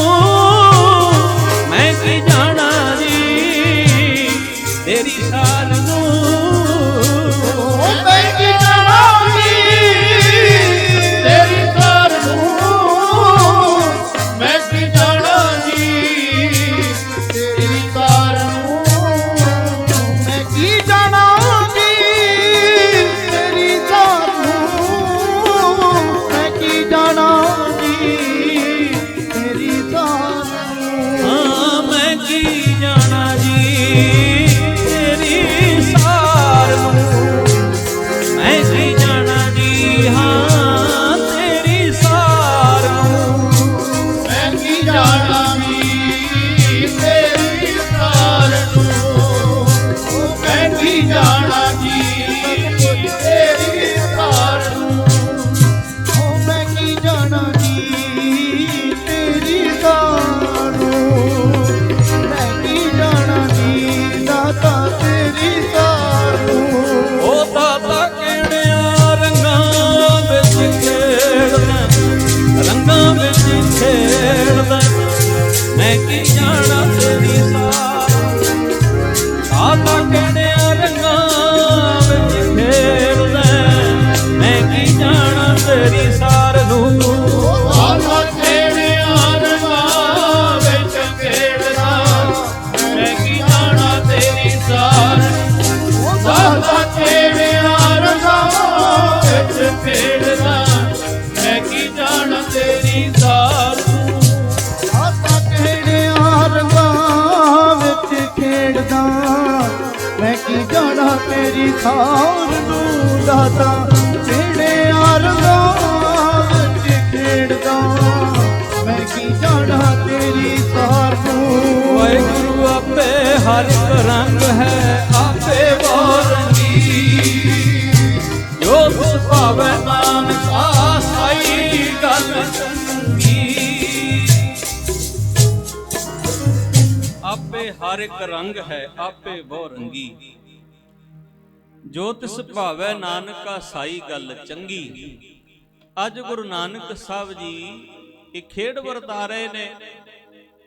ਮੈਂ ਕੀ ਜਾਣਾ ਜੀ ਤੇਰੀ ਸਾਰ ਨੂੰ, ਮੈਂ ਕੀ ਜਾਣਾ ਜੀ ਤੇਰੀ ਸਾਰ ਨੂੰ, ਮੈਂ ਕੀ ਜਾਣਾ ਜੀ ਤੇਰੀ ਸਾਰ ਨੂੰ, ਮੈਂ ਕੀ ਜਾਣਾ ਜੀ ਤੇਰੀ ਸਾਰ ਨੂੰ, ਮੈਂ ਕੀ ਸਾਰ ਨੂੰ ਦਾਤਾ ਖੇੜਿਆ ਰੰਗਾਂ ਵਿੱਚ ਖੇਡਦਾ ਮੈਂ ਕੀ ਜਾਣਾ ਤੇਰੀ ਸਾਰ ਨੂੰ ਦਾਤਾ ਖੇੜਿਆ ਰੰਗਾਂ ਵਿੱਚ ਖੇਡਦਾ ਮੈਂ ਕੀ ਜਾਣਾ ਤੇਰੀ ਸਾਰ ਨੂੰ ਦਾਤਾ ਕਿਹੜਿਆਂ ਰੰਗਾਂ ਵਿੱਚ ਖੇਡਦਾ ਮੈਂ ਕੀ ਜਾਣਾ ਤੇਰੀ ਸਾਰ ਨੂੰ ਦਾਤਾ ਕਿਹੜਿਆਂ ਰੰਗਾਂ ਵਿੱਚ ਖੇਡਦਾ ਮੈਂ ਕੀ ਜਾਣਾ ਤੇਰੀ ਸਾਰ ਨੂੰ ਵਾਹਿਗੁਰੂ ਆਪੇ ਹਰ ਇੱਕ ਰੰਗ ਹੈ ਆਪੇ ਬੋਰੰਗੀ ਜੋ ਤਿਸ ਭਾਵੈ ਨਾਨਕਾ ਸਾਈ ਗੱਲ ਚੰਗੀ ਆਪੇ ਹਰ ਇੱਕ ਰੰਗ ਹੈ ਆਪੇ ਬੋਰੰਗੀ ਜੋ ਤਿਸ ਭਾਵੈ ਨਾਨਕਾ ਸਾਈ ਗੱਲ ਚੰਗੀ। ਅੱਜ ਗੁਰੂ ਨਾਨਕ ਸਾਹਿਬ ਜੀ ਇਹ ਖੇਡ ਵਰਤਾ ਰਹੇ ਨੇ।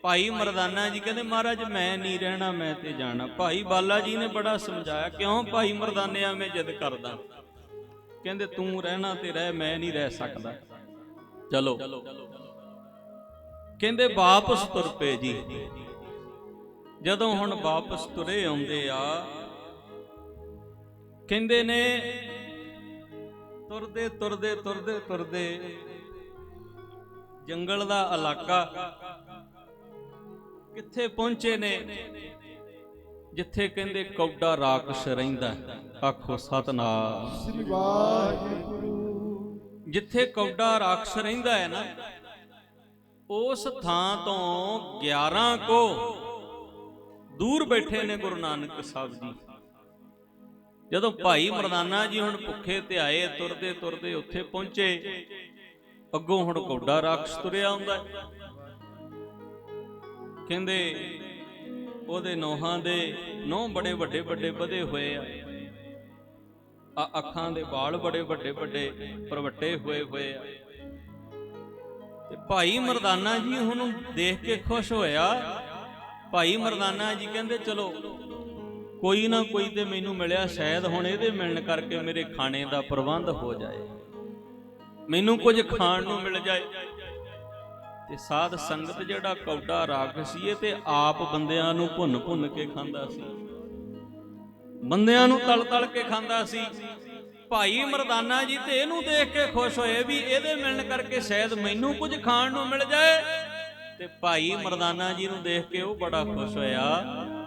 ਭਾਈ ਮਰਦਾਨਾ ਜੀ ਕਹਿੰਦੇ ਮਹਾਰਾਜ ਮੈਂ ਨਹੀਂ ਰਹਿਣਾ, ਮੈਂ ਤੇ ਜਾਣਾ। ਭਾਈ ਬਾਲਾ ਜੀ ਨੇ ਬੜਾ ਸਮਝਾਇਆ, ਕਿਉਂ ਭਾਈ ਮਰਦਾਨਿਆ ਮੈਂ ਜਿੱਦ ਕਰਦਾ? ਕਹਿੰਦੇ ਤੂੰ ਰਹਿਣਾ ਤੇ ਰਹਿ, ਮੈਂ ਨਹੀਂ ਰਹਿ ਸਕਦਾ। ਚਲੋ ਕਹਿੰਦੇ ਵਾਪਸ ਤੁਰ ਪਏ ਜੀ। ਜਦੋਂ ਹੁਣ ਵਾਪਸ ਤੁਰੇ ਆਉਂਦੇ ਆ, ਕਹਿੰਦੇ ਨੇ ਤੁਰਦੇ ਤੁਰਦੇ ਤੁਰਦੇ ਤੁਰਦੇ ਜੰਗਲ ਦਾ ਇਲਾਕਾ ਕਿੱਥੇ ਪਹੁੰਚੇ ਨੇ, ਜਿੱਥੇ ਕਹਿੰਦੇ ਕੌਡਾ ਰਾਖਸ਼ ਰਹਿੰਦਾ। ਆਖੋ ਸਤਨਾਮ ਸ੍ਰੀ ਵਾਹਿਗੁਰੂ। ਜਿੱਥੇ ਕੌਡਾ ਰਾਖਸ਼ ਰਹਿੰਦਾ ਹੈ ਨਾ, ਉਸ ਥਾਂ ਤੋਂ 11 ਕੋ ਦੂਰ ਬੈਠੇ ਨੇ ਗੁਰੂ ਨਾਨਕ ਸਾਹਿਬ ਜੀ। ਜਦੋਂ ਭਾਈ ਮਰਦਾਨਾ ਜੀ ਹੁਣ ਭੁੱਖੇ ਤੇ ਆਏ, ਤੁਰਦੇ ਤੁਰਦੇ ਉੱਥੇ ਪਹੁੰਚੇ, ਅੱਗੋਂ ਹੁਣ ਕੌਡਾ ਰਾਖਸ਼ ਤੁਰਿਆ ਆਉਂਦਾ। ਕਹਿੰਦੇ ਉਹਦੇ ਨੋਹਾਂ ਦੇ ਨੋਹ ਬੜੇ ਵੱਡੇ ਵੱਡੇ ਵਧੇ ਹੋਏ ਆ, ਅੱਖਾਂ ਦੇ ਵਾਲ ਬੜੇ ਵੱਡੇ ਵੱਡੇ ਪਰਵੱਟੇ ਹੋਏ ਹੋਏ ਆ। ਤੇ ਭਾਈ ਮਰਦਾਨਾ ਜੀ ਉਹਨੂੰ ਦੇਖ ਕੇ ਖੁਸ਼ ਹੋਇਆ। ਭਾਈ ਮਰਦਾਨਾ ਜੀ ਕਹਿੰਦੇ ਚਲੋ ਕੋਈ ਨਾ ਕੋਈ ਤੇ ਮੈਨੂੰ ਮਿਲਿਆ, ਸ਼ਾਇਦ ਹੁਣ ਇਹਦੇ ਮਿਲਣ ਕਰਕੇ ਮੇਰੇ ਖਾਣੇ ਦਾ ਪ੍ਰਬੰਧ ਹੋ ਜਾਏ, ਮੈਨੂੰ ਕੁਝ ਖਾਣ ਨੂੰ ਮਿਲ ਜਾਏ। ਤੇ ਸਾਧ ਸੰਗਤ ਜਿਹੜਾ ਕੌਡਾ ਰਾਖਸ਼ ਸੀ, ਇਹ ਤੇ ਆਪ ਬੰਦਿਆਂ ਨੂੰ ਭੁੰਨ ਭੁੰਨ ਕੇ ਖਾਂਦਾ ਸੀ, ਬੰਦਿਆਂ ਨੂੰ ਤਲ ਤਲ ਕੇ ਖਾਂਦਾ ਸੀ। ਭਾਈ ਮਰਦਾਨਾ ਜੀ ਤੇ ਇਹਨੂੰ ਦੇਖ ਕੇ ਖੁਸ਼ ਹੋਏ ਵੀ ਇਹਦੇ ਮਿਲਣ ਕਰਕੇ ਸ਼ਾਇਦ ਮੈਨੂੰ ਕੁਝ ਖਾਣ ਨੂੰ ਮਿਲ ਜਾਏ। ਤੇ ਭਾਈ ਮਰਦਾਨਾ ਜੀ ਨੂੰ ਦੇਖ ਕੇ ਉਹ ਬੜਾ ਖੁਸ਼ ਹੋਇਆ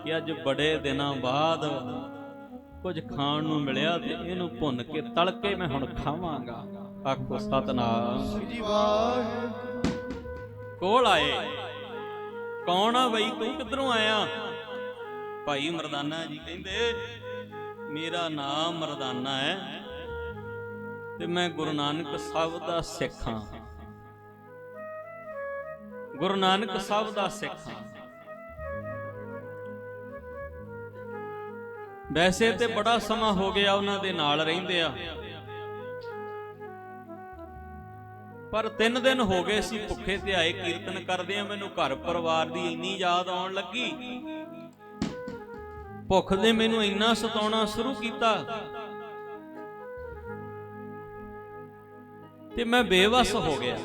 ਕਿ ਅੱਜ ਬੜੇ ਦਿਨਾਂ ਬਾਅਦ ਕੁਝ ਖਾਣ ਨੂੰ ਮਿਲਿਆ ਤੇ ਇਹਨੂੰ ਭੁੰਨ ਕੇ ਤਲ ਕੇ ਮੈਂ ਹੁਣ ਖਾਵਾਂਗਾ। ਆਖੋ ਸਤਨਾਮ ਸ੍ਰੀ ਵਾਹਿਗੁਰੂ। ਕੋਲ ਆਏ, ਕੌਣ ਆ ਬਈ, ਤੂੰ ਕਿੱਧਰੋਂ ਆਇਆ? ਭਾਈ ਮਰਦਾਨਾ ਜੀ ਕਹਿੰਦੇ ਮੇਰਾ ਨਾਮ ਮਰਦਾਨਾ ਹੈ ਤੇ ਮੈਂ ਗੁਰੂ ਨਾਨਕ ਸਾਹਿਬ ਦਾ ਸਿੱਖ ਹਾਂ, ਗੁਰੂ ਨਾਨਕ ਸਾਹਿਬ ਦਾ ਸਿੱਖ ਹਾਂ। ਵੈਸੇ ਤੇ ਬੜਾ ਸਮਾਂ ਹੋ ਗਿਆ ਉਹਨਾਂ ਦੇ ਨਾਲ ਰਹਿੰਦੇ ਆ, ਪਰ 3 ਦਿਨ ਹੋ ਗਏ ਸੀ ਭੁੱਖੇ ਤੇ ਆਏ ਕੀਰਤਨ ਕਰਦੇ ਆ। ਮੈਨੂੰ ਘਰ ਪਰਿਵਾਰ ਦੀ ਇੰਨੀ ਯਾਦ ਆਉਣ ਲੱਗੀ, ਭੁੱਖ ਨੇ ਮੈਨੂੰ ਇੰਨਾ ਸਤਾਉਣਾ ਸ਼ੁਰੂ ਕੀਤਾ ਤੇ ਮੈਂ ਬੇਵੱਸ ਹੋ ਗਿਆ।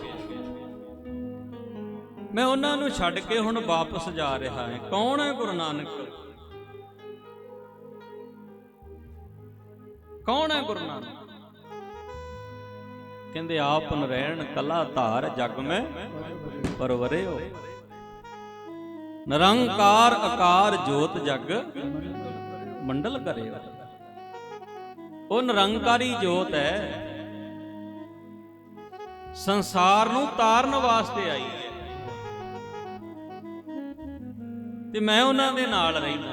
ਮੈਂ ਉਹਨਾਂ ਨੂੰ ਛੱਡ ਕੇ ਹੁਣ ਵਾਪਸ ਜਾ ਰਿਹਾ ਹਾਂ। ਕੌਣ ਹੈ ਗੁਰੂ ਨਾਨਕ? ਕੌਣ ਹੈ ਗੁਰੂ ਨਾਨਕ? ਕਹਿੰਦੇ ਆਪ ਨਰੈਣ ਕਲਾ ਧਾਰ ਜਗ ਮੈਂ ਪਰਵਰਿਓ, ਨਿਰੰਕਾਰ ਆਕਾਰ ਜੋਤ ਜਗ ਮੰਡਲ ਕਰਿਓ। ਉਹ ਨਿਰੰਕਾਰੀ ਜੋਤ ਹੈ, ਸੰਸਾਰ ਨੂੰ ਤਾਰਨ ਵਾਸਤੇ ਆਈ ਹੈ ਤੇ ਮੈਂ ਉਹਨਾਂ ਦੇ ਨਾਲ ਰਹਿਣਾ।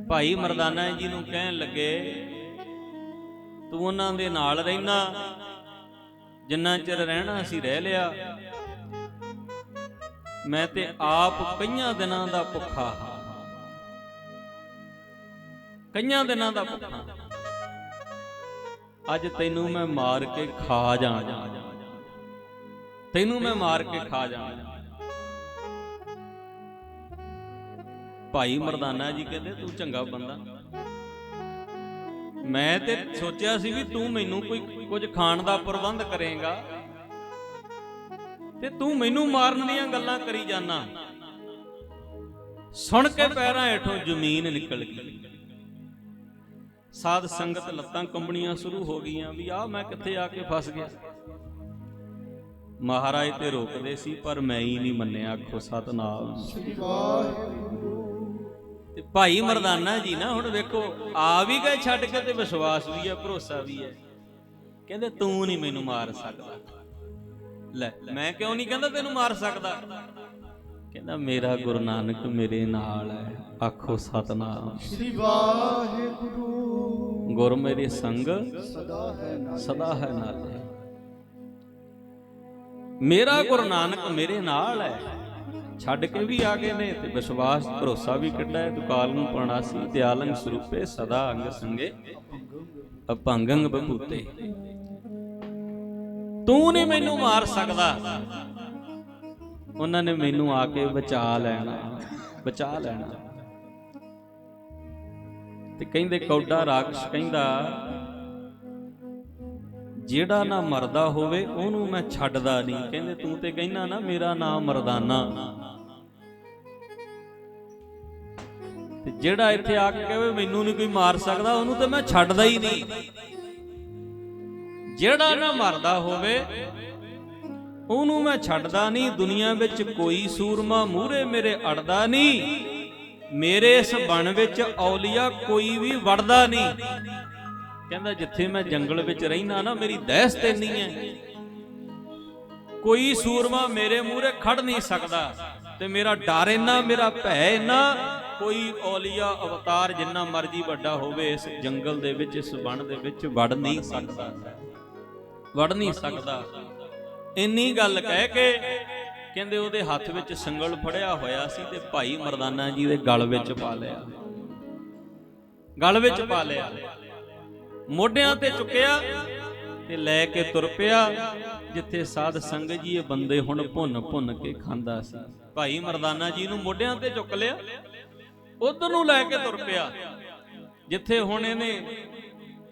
ਭਾਈ ਮਰਦਾਨਾ ਜੀ ਨੂੰ ਕਹਿਣ ਲੱਗੇ ਤੂੰ ਉਹਨਾਂ ਦੇ ਨਾਲ ਰਹਿਣਾ, ਜਿੰਨਾ ਚਿਰ ਰਹਿਣਾ ਸੀ ਰਹਿ ਲਿਆ, ਮੈਂ ਤੇ ਆਪ ਕਈਆਂ ਦਿਨਾਂ ਦਾ ਭੁੱਖਾ ਹਾਂ, ਕਈਆਂ ਦਿਨਾਂ ਦਾ ਭੁੱਖਾ। ਅੱਜ ਤੈਨੂੰ ਮੈਂ ਮਾਰ ਕੇ ਖਾ ਜਾਣਾ, ਤੈਨੂੰ ਮੈਂ ਮਾਰ ਕੇ ਖਾ ਜਾਣਾ। ਭਾਈ ਮਰਦਾਨਾ ਜੀ ਕਹਿੰਦੇ ਤੂੰ ਚੰਗਾ ਬੰਦਾ, ਮੈਂ ਤੇ ਸੋਚਿਆ ਸੀ ਵੀ ਤੂੰ ਮੈਨੂੰ ਕੋਈ ਕੁਝ ਖਾਣ ਦਾ ਪ੍ਰਬੰਧ ਕਰੇਗਾ ਤੇ ਤੂੰ ਮੈਨੂੰ ਮਾਰਨ ਦੀਆਂ ਗੱਲਾਂ ਕਰੀ ਜਾਨਾ। ਸੁਣ ਕੇ ਪੈਰਾਂ ਹੇਠੋਂ ਜ਼ਮੀਨ ਨਿਕਲ ਗਈ। ਸਾਧ ਸੰਗਤ ਲੱਤਾਂ ਕੰਬਣੀਆਂ ਸ਼ੁਰੂ ਹੋ ਗਈਆਂ ਵੀ ਆ ਮੈਂ ਕਿੱਥੇ ਆ ਕੇ ਫਸ ਗਿਆ। ਮਹਾਰਾਜ ਤੇ ਰੋਕਦੇ ਸੀ ਪਰ ਮੈਂ ਹੀ ਨਹੀਂ ਮੰਨਿਆ। ਆਖੋ ਸਤਨਾਮ। ਤੇ ਭਾਈ ਮਰਦਾਨਾ ਜੀ ਨਾ ਹੁਣ ਵੇਖੋ ਆ ਵੀ ਗਏ ਛੱਡ ਕੇ ਤੇ ਵਿਸ਼ਵਾਸ ਵੀ ਹੈ, ਭਰੋਸਾ ਵੀ ਹੈ। ਕਹਿੰਦੇ ਤੂੰ ਨਹੀਂ ਮੈਨੂੰ ਮਾਰ ਸਕਦਾ। ਲੈ ਮੈਂ ਕਿਉਂ ਨਹੀਂ ਕਹਿੰਦਾ ਤੈਨੂੰ ਮਾਰ ਸਕਦਾ? ਕਹਿੰਦਾ ਮੇਰਾ ਗੁਰੂ ਨਾਨਕ ਮੇਰੇ ਨਾਲ ਹੈ। ਆਖੋ ਸਤਨਾਮ। ਸ੍ਰੀ ਵਾਹਿਗੁਰੂ। ਗੁਰ ਮੇਰੇ ਸੰਗ ਸਦਾ ਹੈ ਨਾਲ ਹੈ। ਮੇਰਾ ਗੁਰੂ ਨਾਨਕ ਮੇਰੇ ਨਾਲ ਹੈ। ਛੱਡ ਕੇ ਵੀ ਆ ਗਏ ਨੇ ਤੇ ਵਿਸ਼ਵਾਸ ਭਰੋਸਾ ਵੀ ਕਿੱਡਾ ਹੈ। ਦੁਕਾਲ ਨੂੰ ਪਰਣਾਸੀ ਦਿਆਲੰਗ ਸਰੂਪੇ ਸਦਾ ਅੰਗ ਸੰਗੇ ਅਭੰਗੰਗ ਬਭੂਤੇ। ਤੂੰ ਨਹੀਂ ਮੈਨੂੰ ਮਾਰ ਸਕਦਾ। ਉਹਨਾਂ ਨੇ ਮੈਨੂੰ ਆ ਕੇ ਬਚਾ ਲੈਣਾ, ਬਚਾ ਲੈਣਾ। ਤੇ ਕਹਿੰਦੇ ਕੌਡਾ ਰਾਖਸ਼ ਕਹਿੰਦਾ ਜਿਹੜਾ ਨਾ ਮਰਦਾ ਹੋਵੇ ਉਹਨੂੰ ਮੈਂ ਛੱਡਦਾ ਨਹੀਂ। ਕਹਿੰਦੇ ਤੂੰ ਤੇ ਕਹਿਣਾ ਨਾ ਮੇਰਾ ਨਾਮ ਮਰਦਾਨਾ, ਤੇ ਜਿਹੜਾ ਇੱਥੇ ਆ ਕੇ ਕਹੇ ਮੈਨੂੰ ਨਹੀਂ ਕੋਈ ਮਾਰ ਸਕਦਾ ਉਹਨੂੰ ਤੇ ਮੈਂ ਛੱਡਦਾ ਹੀ ਨਹੀਂ। ਜਿਹੜਾ ਨਾ ਮਰਦਾ ਹੋਵੇ ਉਹਨੂੰ ਮੈਂ ਛੱਡਦਾ ਨਹੀਂ। ਦੁਨੀਆ ਵਿੱਚ ਕੋਈ ਸੂਰਮਾ ਮੂਹਰੇ ਮੇਰੇ ਅੜਦਾ ਨਹੀਂ। ਮੇਰੇ ਇਸ ਬਣ ਵਿੱਚ ਔਲੀਆ ਕੋਈ ਵੀ ਵੜਦਾ ਨਹੀਂ। ਕਹਿੰਦਾ ਜਿੱਥੇ ਮੈਂ ਜੰਗਲ ਵਿੱਚ ਰਹਿਣਾ ਨਾ ਮੇਰੀ ਦਹਿਸ਼ਤ ਇੰਨੀ ਹੈ ਕੋਈ ਸੂਰਮਾ ਮੇਰੇ ਮੂਹਰੇ ਖੜ ਨਹੀਂ ਸਕਦਾ। ਤੇ ਮੇਰਾ ਡਰ ਇੰਨਾ, ਮੇਰਾ ਭੈ ਇੰਨਾ, ਕੋਈ ਔਲੀਆ ਅਵਤਾਰ ਜਿੰਨਾ ਮਰਜੀ ਵੱਡਾ ਹੋਵੇ ਇਸ ਜੰਗਲ ਦੇ ਵਿੱਚ, ਇਸ ਬਣ ਦੇ ਵਿੱਚ ਵੜ ਨਹੀਂ ਸਕਦਾ, ਵੜ ਨਹੀਂ ਸਕਦਾ। ਇੰਨੀ ਗੱਲ ਕਹਿ ਕੇ ਕਹਿੰਦੇ ਉਹਦੇ ਹੱਥ ਵਿੱਚ ਸੰਗਲ ਫੜਿਆ ਹੋਇਆ ਸੀ ਤੇ ਭਾਈ ਮਰਦਾਨਾ ਜੀ ਦੇ ਗਲ ਵਿੱਚ ਪਾ ਲਿਆ, ਗਲ ਵਿੱਚ ਪਾ ਲਿਆ, ਮੋਢਿਆਂ ਤੇ ਚੁੱਕਿਆ ਤੇ ਲੈ ਕੇ ਤੁਰ ਪਿਆ ਜਿੱਥੇ ਸਾਧ ਸੰਗਤ ਜੀ ਇਹ ਬੰਦੇ ਹੁਣ ਭੁੰਨ ਭੁੰਨ ਕੇ ਖਾਂਦਾ ਸੀ। ਭਾਈ ਮਰਦਾਨਾ ਜੀ ਨੂੰ ਮੋਢਿਆਂ ਤੇ ਚੁੱਕ ਲਿਆ, ਉਧਰ ਨੂੰ ਲੈ ਕੇ ਤੁਰ ਪਿਆ ਜਿੱਥੇ ਹੁਣ ਇਹਨੇ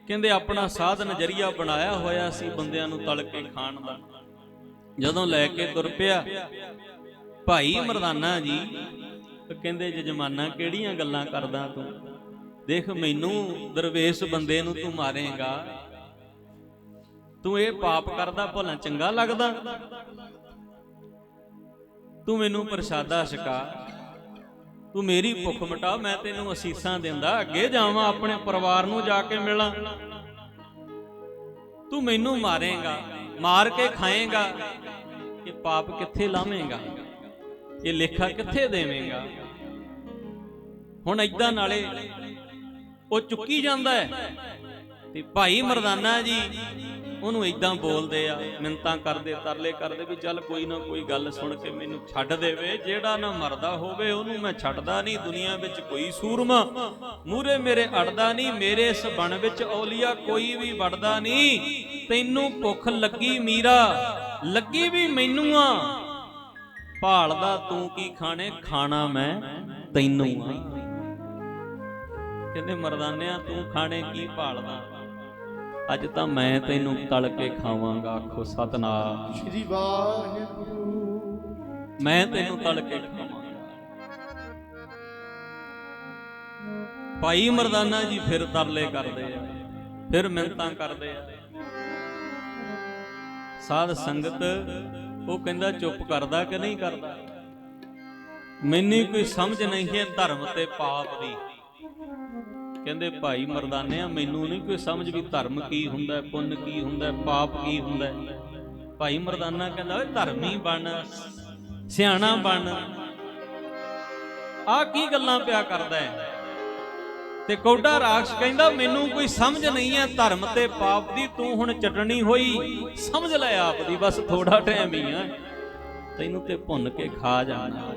ਕਹਿੰਦੇ ਆਪਣਾ ਸਾਧ ਨਜ਼ਰੀਆ ਬਣਾਇਆ ਹੋਇਆ ਸੀ ਬੰਦਿਆਂ ਨੂੰ ਤਲ ਕੇ ਖਾਣ ਦਾ। ਜਦੋਂ ਲੈ ਕੇ ਤੁਰ ਪਿਆ ਭਾਈ ਮਰਦਾਨਾ ਜੀ ਕਹਿੰਦੇ ਜਜਮਾਨਾ ਕਿਹੜੀਆਂ ਗੱਲਾਂ ਕਰਦਾ ਤੂੰ? ਦੇਖ ਮੈਨੂੰ ਦਰਵੇਸ਼ ਬੰਦੇ ਨੂੰ ਤੂੰ ਮਾਰੇਗਾ, ਤੂੰ ਇਹ ਪਾਪ ਕਰਦਾ ਭਲਾ ਚੰਗਾ ਲੱਗਦਾ? ਤੂੰ ਮੈਨੂੰ ਪ੍ਰਸ਼ਾਦਾ ਛਕਾ, ਤੂੰ ਮੇਰੀ ਭੁੱਖ ਮਿਟਾ, ਮੈਂ ਤੈਨੂੰ ਅਸੀਸਾਂ ਦਿੰਦਾ, ਅੱਗੇ ਜਾਵਾਂ ਆਪਣੇ ਪਰਿਵਾਰ ਨੂੰ ਜਾ ਕੇ ਮਿਲਾਂ। ਤੂੰ ਮੈਨੂੰ ਮਾਰੇਗਾ, ਮਾਰ ਕੇ ਖਾਏਗਾ, ਇਹ ਪਾਪ ਕਿੱਥੇ ਲਾਵੇਂਗਾ? ਇਹ ਲੇਖਾ ਕਿੱਥੇ ਦੇਵੇਂਗਾ? ਹੁਣ ਏਦਾਂ ਨਾਲੇ ਉਹ ਚੁੱਕੀ ਜਾਂਦਾ ਹੈ ਤੇ ਭਾਈ ਮਰਦਾਨਾ ਜੀ ਉਹਨੂੰ ਏਦਾਂ ਬੋਲਦੇ ਆ, ਮਿੰਤਾਂ ਕਰਦੇ, ਤਰਲੇ ਕਰਦੇ ਵੀ ਚੱਲ ਕੋਈ ਨਾ ਕੋਈ ਗੱਲ ਸੁਣ ਕੇ ਮੈਨੂੰ ਛੱਡ ਦੇਵੇ। ਜਿਹੜਾ ਨਾ ਮਰਦਾ ਹੋਵੇ ਉਹਨੂੰ ਮੈਂ ਛੱਡਦਾ ਨਹੀਂ। ਦੁਨੀਆ ਵਿੱਚ ਕੋਈ ਸੂਰਮਾ ਮੂਹਰੇ ਮੇਰੇ ਅੜਦਾ ਨਹੀਂ। ਮੇਰੇ ਇਸ ਬਣ ਵਿੱਚ ਔਲੀਆ ਕੋਈ ਵੀ ਵੜਦਾ ਨਹੀਂ। ਤੈਨੂੰ ਭੁੱਖ ਲੱਗੀ ਮੀਰਾ, ਲੱਗੀ ਵੀ ਮੈਨੂੰ ਆ, ਭਾਲਦਾ ਤੂੰ ਕੀ ਖਾਣੇ, ਖਾਣਾ ਮੈਂ ਤੈਨੂੰ ਆ। ਕਹਿੰਦੇ ਮਰਦਾਨਿਆਂ ਤੂੰ ਖਾਣੇ ਕੀ ਭਾਲਦਾ? ਅੱਜ ਤਾਂ ਮੈਂ ਤੈਨੂੰ ਤਲ ਕੇ ਖਾਵਾਂਗਾ। ਆਖੋ ਸਤਨਾਮ। ਸ੍ਰੀ ਵਾਹਿਗੁਰੂ। ਮੈਂ ਤੈਨੂੰ ਤਲ ਕੇ ਖਾਵਾਂਗਾ। ਭਾਈ ਮਰਦਾਨਾ ਜੀ ਫਿਰ ਤਰਲੇ ਕਰਦੇ ਆ, ਫਿਰ ਮਿੰਨਤਾਂ ਕਰਦੇ ਆ। ਸਾਧ ਸੰਗਤ ਉਹ ਕਹਿੰਦਾ ਚੁੱਪ ਕਰਦਾ ਕਿ ਨਹੀਂ ਕਰਦਾ? ਮੈਨੂੰ ਕੋਈ ਸਮਝ ਨਹੀਂ ਹੈ ਧਰਮ ਤੇ ਪਾਪ ਦੀ। ਕਹਿੰਦੇ ਭਾਈ ਮਰਦਾਨਿਆਂ ਮੈਨੂੰ ਨਹੀਂ ਕੋਈ ਸਮਝ ਵੀ ਧਰਮ ਕੀ ਹੁੰਦਾ, ਪੁੰਨ ਕੀ ਹੁੰਦਾ, ਪਾਪ ਕੀ ਹੁੰਦਾ। ਭਾਈ ਮਰਦਾਨਾ ਕਹਿੰਦਾ ਓਏ ਧਰਮੀ ਬਣ, ਸਿਆਣਾ ਬਣ, ਆਹ ਕੀ ਗੱਲਾਂ ਪਿਆ ਕਰਦਾ ਹੈ? ਤੇ ਕੌਡਾ ਰਾਖਸ਼ ਕਹਿੰਦਾ ਮੈਨੂੰ ਕੋਈ ਸਮਝ ਨਹੀਂ ਹੈ ਧਰਮ ਤੇ ਪਾਪ ਦੀ, ਤੂੰ ਹੁਣ ਚਟਣੀ ਹੋਈ, ਸਮਝ ਲੈ ਆਪ ਦੀ, ਬਸ ਥੋੜਾ ਟਾਈਮ ਹੀ ਆ, ਤੈਨੂੰ ਤੇ ਭੁੰਨ ਕੇ ਖਾ ਜਾਣਾ।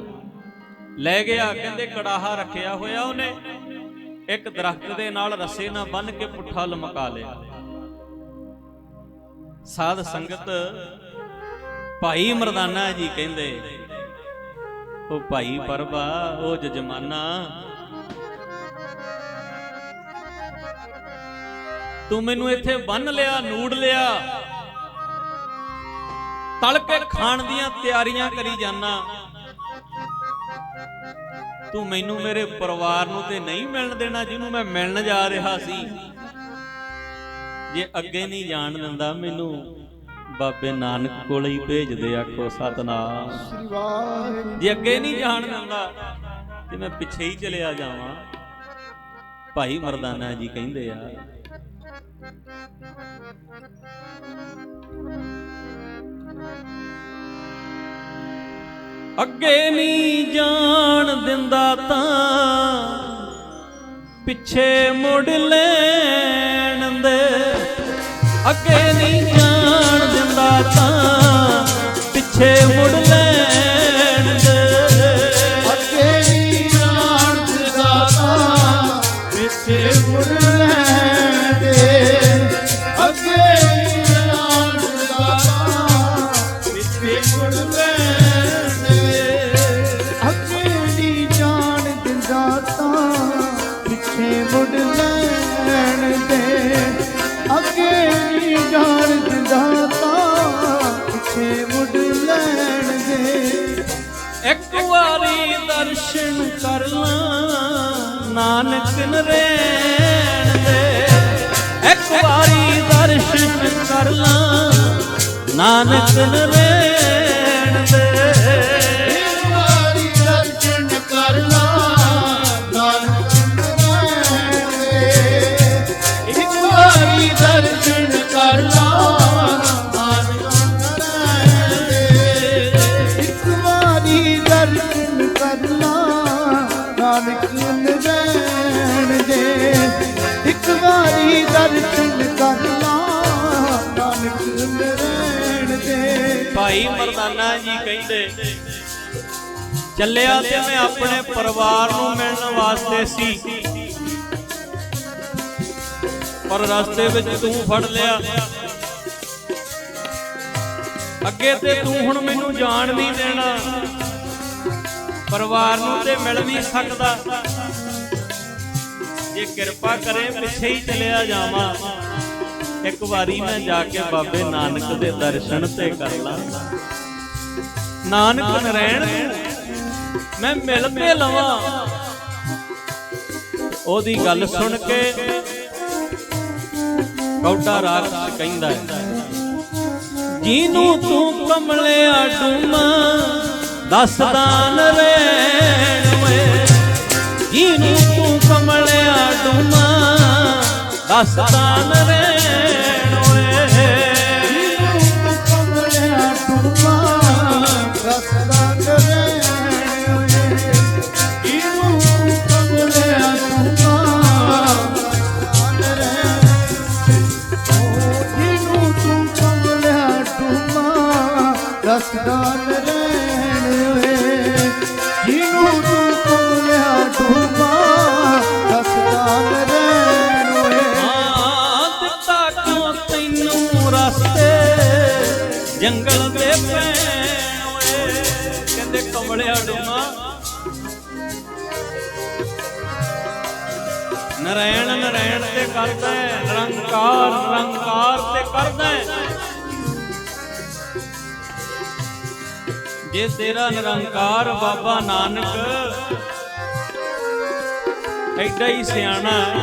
ਲੈ ਗਿਆ ਕਹਿੰਦੇ ਕੜਾਹਾ ਰੱਖਿਆ ਹੋਇਆ ਉਹਨੇ, ਇੱਕ ਦਰਖਤ ਦੇ ਨਾਲ ਰੱਸੇ ਨਾਲ ਬੰਨ ਕੇ ਪੁੱਠਾ ਲਮਕਾ ਲਿਆ। ਸਾਧ ਸੰਗਤ ਭਾਈ ਮਰਦਾਨਾ ਜੀ ਕਹਿੰਦੇ ਉਹ ਭਾਈ ਪਰਬਾ, ਉਹ ਜਜਮਾਨਾ ਤੂੰ ਮੈਨੂੰ ਇੱਥੇ ਬੰਨ ਲਿਆ, ਨੂੜ ਲਿਆ, ਤਲ ਕੇ ਖਾਣ ਦੀਆਂ ਤਿਆਰੀਆਂ ਕਰੀ ਜਾਨਾ। ਤੂੰ ਮੈਨੂੰ ਮੇਰੇ ਪਰਿਵਾਰ ਨੂੰ ਤੇ ਨਹੀਂ ਮਿਲਣ ਦੇਣਾ ਜਿਹਨੂੰ ਮੈਂ ਮਿਲਣ ਜਾ ਰਿਹਾ ਸੀ। ਜੇ ਅੱਗੇ ਨਹੀਂ ਜਾਣ ਦਿੰਦਾ ਮੈਨੂੰ ਬਾਬੇ ਨਾਨਕ ਕੋਲ ਹੀ ਭੇਜ ਦੇ। ਆਖੋ ਸਤਨਾਮ। ਸ੍ਰੀ ਵਾਹਿਗੁਰੂ। ਜੇ ਅੱਗੇ ਨਹੀਂ ਜਾਣ ਦਿੰਦਾ ਤੇ ਮੈਂ ਪਿੱਛੇ ਹੀ ਚਲਿਆ ਜਾਵਾਂ। ਭਾਈ ਮਰਦਾਨਾ ਜੀ ਕਹਿੰਦੇ ਆ, ਅੱਗੇ ਨਹੀਂ ਜਾਣ ਦਿੰਦਾ ਤਾਂ ਪਿੱਛੇ ਮੁੜ ਲੈਣ ਦੇ। ਅੱਗੇ ਨਹੀਂ ਜਾਣ ਦਿੰਦਾ ਤਾਂ ਪਿੱਛੇ ਮੁੜ ਲੈਣ ਦੇ। ਅੱਗੇ ਨਹੀਂ ਜਾਣ ਦਿੰਦਾ ਤਾਂ ਪਿੱਛੇ ਮੁੜ ਲੈਣ ਦੇ। ਅੱਗੇ ਨਹੀਂ ਜਾਣ ਦਿੰਦਾ ਤਾਂ ਪਿੱਛੇ ਮੁੜ ਲੈਣ ਦੇ। ਅੱਗੇ ਨਹੀਂ ਜਾਣ ਦਿੰਦਾ ਤਾਂ ਪਿੱਛੇ ਮੁੜ ਲੈਣ ਦੇ। ਅੱਗੇ ਨਹੀਂ ਜਾਣ ਦਿੰਦਾ ਤਾਂ ਪਿੱਛੇ ਮੁੜ ਲੈਣ ਦੇ। ਇੱਕ ਵਾਰੀ ਦਰਸ਼ਨ ਕਰ ਲਾਂ ਨਾਨਕ ਨਰੈਣ ਦੇ। ਇੱਕ ਵਾਰੀ ਦਰਸ਼ਨ ਕਰ ਲਾਂ ਨਾਨਕ ਨਰੈਣ ਦੇ। ਇੱਕ ਵਾਰੀ ਦਰਸ਼ਨ ਕਰ ਲਾਂ ਨਾਨਕ ਨਰੈਣ ਦੇ। ਇੱਕ ਵਾਰੀ ਦਰਸ਼ਨ ਕਰ ਲਾਂ ਨਾਨਕ ਨਰੈਣ ਦੇ। ਇੱਕ ਵਾਰੀ ਦਰਸ਼ਨ ਕਰ ਲਾਂ ਨਾਨਕ ਨਰੈਣ ਦੇ। ਇੱਕ ਵਾਰੀ ਦਰਸ਼ਨ ਕਰ ਲਾਂ ਨਾਨਕ ਨਰੈਣ ਦੇ। ਭਾਈ ਮਰਦਾਨਾ ਜੀ ਕਹਿੰਦੇ, ਚੱਲਿਆ ਤੇ ਮੈਂ ਆਪਣੇ ਪਰਿਵਾਰ ਨੂੰ ਮਿਲਣ ਵਾਸਤੇ ਸੀ, ਪਰ ਰਸਤੇ ਵਿੱਚ ਤੂੰ ਫੜ ਲਿਆ। ਅੱਗੇ ਤੇ ਤੂੰ ਹੁਣ ਮੈਨੂੰ ਜਾਣ ਨਹੀਂ ਦੇਣਾ, ਪਰਿਵਾਰ ਨੂੰ ਤੇ ਮਿਲ ਨਹੀਂ ਸਕਦਾ। ਜੇ ਕਿਰਪਾ ਕਰੇ ਪਿੱਛੇ ਹੀ ਚਲਿਆ ਜਾਵਾਂ। ਇੱਕ ਵਾਰੀ ਮੈਂ ਜਾ ਕੇ ਬਾਬੇ ਨਾਨਕ ਦੇ ਦਰਸ਼ਨ ਤੇ ਕਰ ਲਾਂ। ਨਾਨਕ ਨਰੈਣ ਮੈਂ ਮਿਲ ਕੇ ਲਵਾਂ। ਉਹਦੀ ਗੱਲ ਸੁਣ ਕੇ ਕੌਡਾ ਰਾਖਸ਼ ਕਹਿੰਦਾ ਹੈ, ਜਿਹਨੂੰ ਤੂੰ ਕਮਲਿਆ ਡੂਮਾ ਦੱਸਦਾ ਨਰੈਣ ਵੇ। ਜਿਹਨੂੰ ਤੂੰ ਕਮਲਿਆ ਡੂਮਾ ਦੱਸਦਾ ਨਰੈਣ ਵੇ। ਜਿਹਨੂੰ ਤੂੰ ਕਮਲਿਆ ਡੂਮਾ ਦੱਸਦਾ ਨਰੈਣ ਵੇ। ਜਿਹਨੂੰ ਤੂੰ ਕਮਲਿਆ ਡੂਮਾ ਦੱਸਦਾ ਨਰੈਣ ਵੇ। ਜਿਹਨੂੰ ਤੂੰ ਕਮਲਿਆ ਡੂਮਾ ਦੱਸਦਾ ਨਰੈਣ ਵੇ। ਜਿਹਨੂੰ ਤੂੰ ਕਮਲਿਆ ਡੂਮਾ ਦੱਸਦਾ ਨਰੈਣ ਵੇ। ਦਿੱਤਾ ਕਿਉਂ ਤੈਨੂੰ ਰਸਤੇ ਜੰਗਲ ਦੇ ਪੈਣ ਓਏ। ਕਹਿੰਦੇ ਕਮਲਿਆ ਡੂਮਾ ਨਰੈਣ ਨਰੈਣ ਤੇ ਕਰਦਾ ਹੈ, ਨਿਰੰਕਾਰ ਨਿਰੰਕਾਰ ਤੇ ਕਰਦਾ ਹੈ। ਜੇ ਤੇਰਾ ਨਿਰੰਕਾਰ ਬਾਬਾ ਨਾਨਕ ਐਡਾ ਹੀ ਸਿਆਣਾ ਹੈ,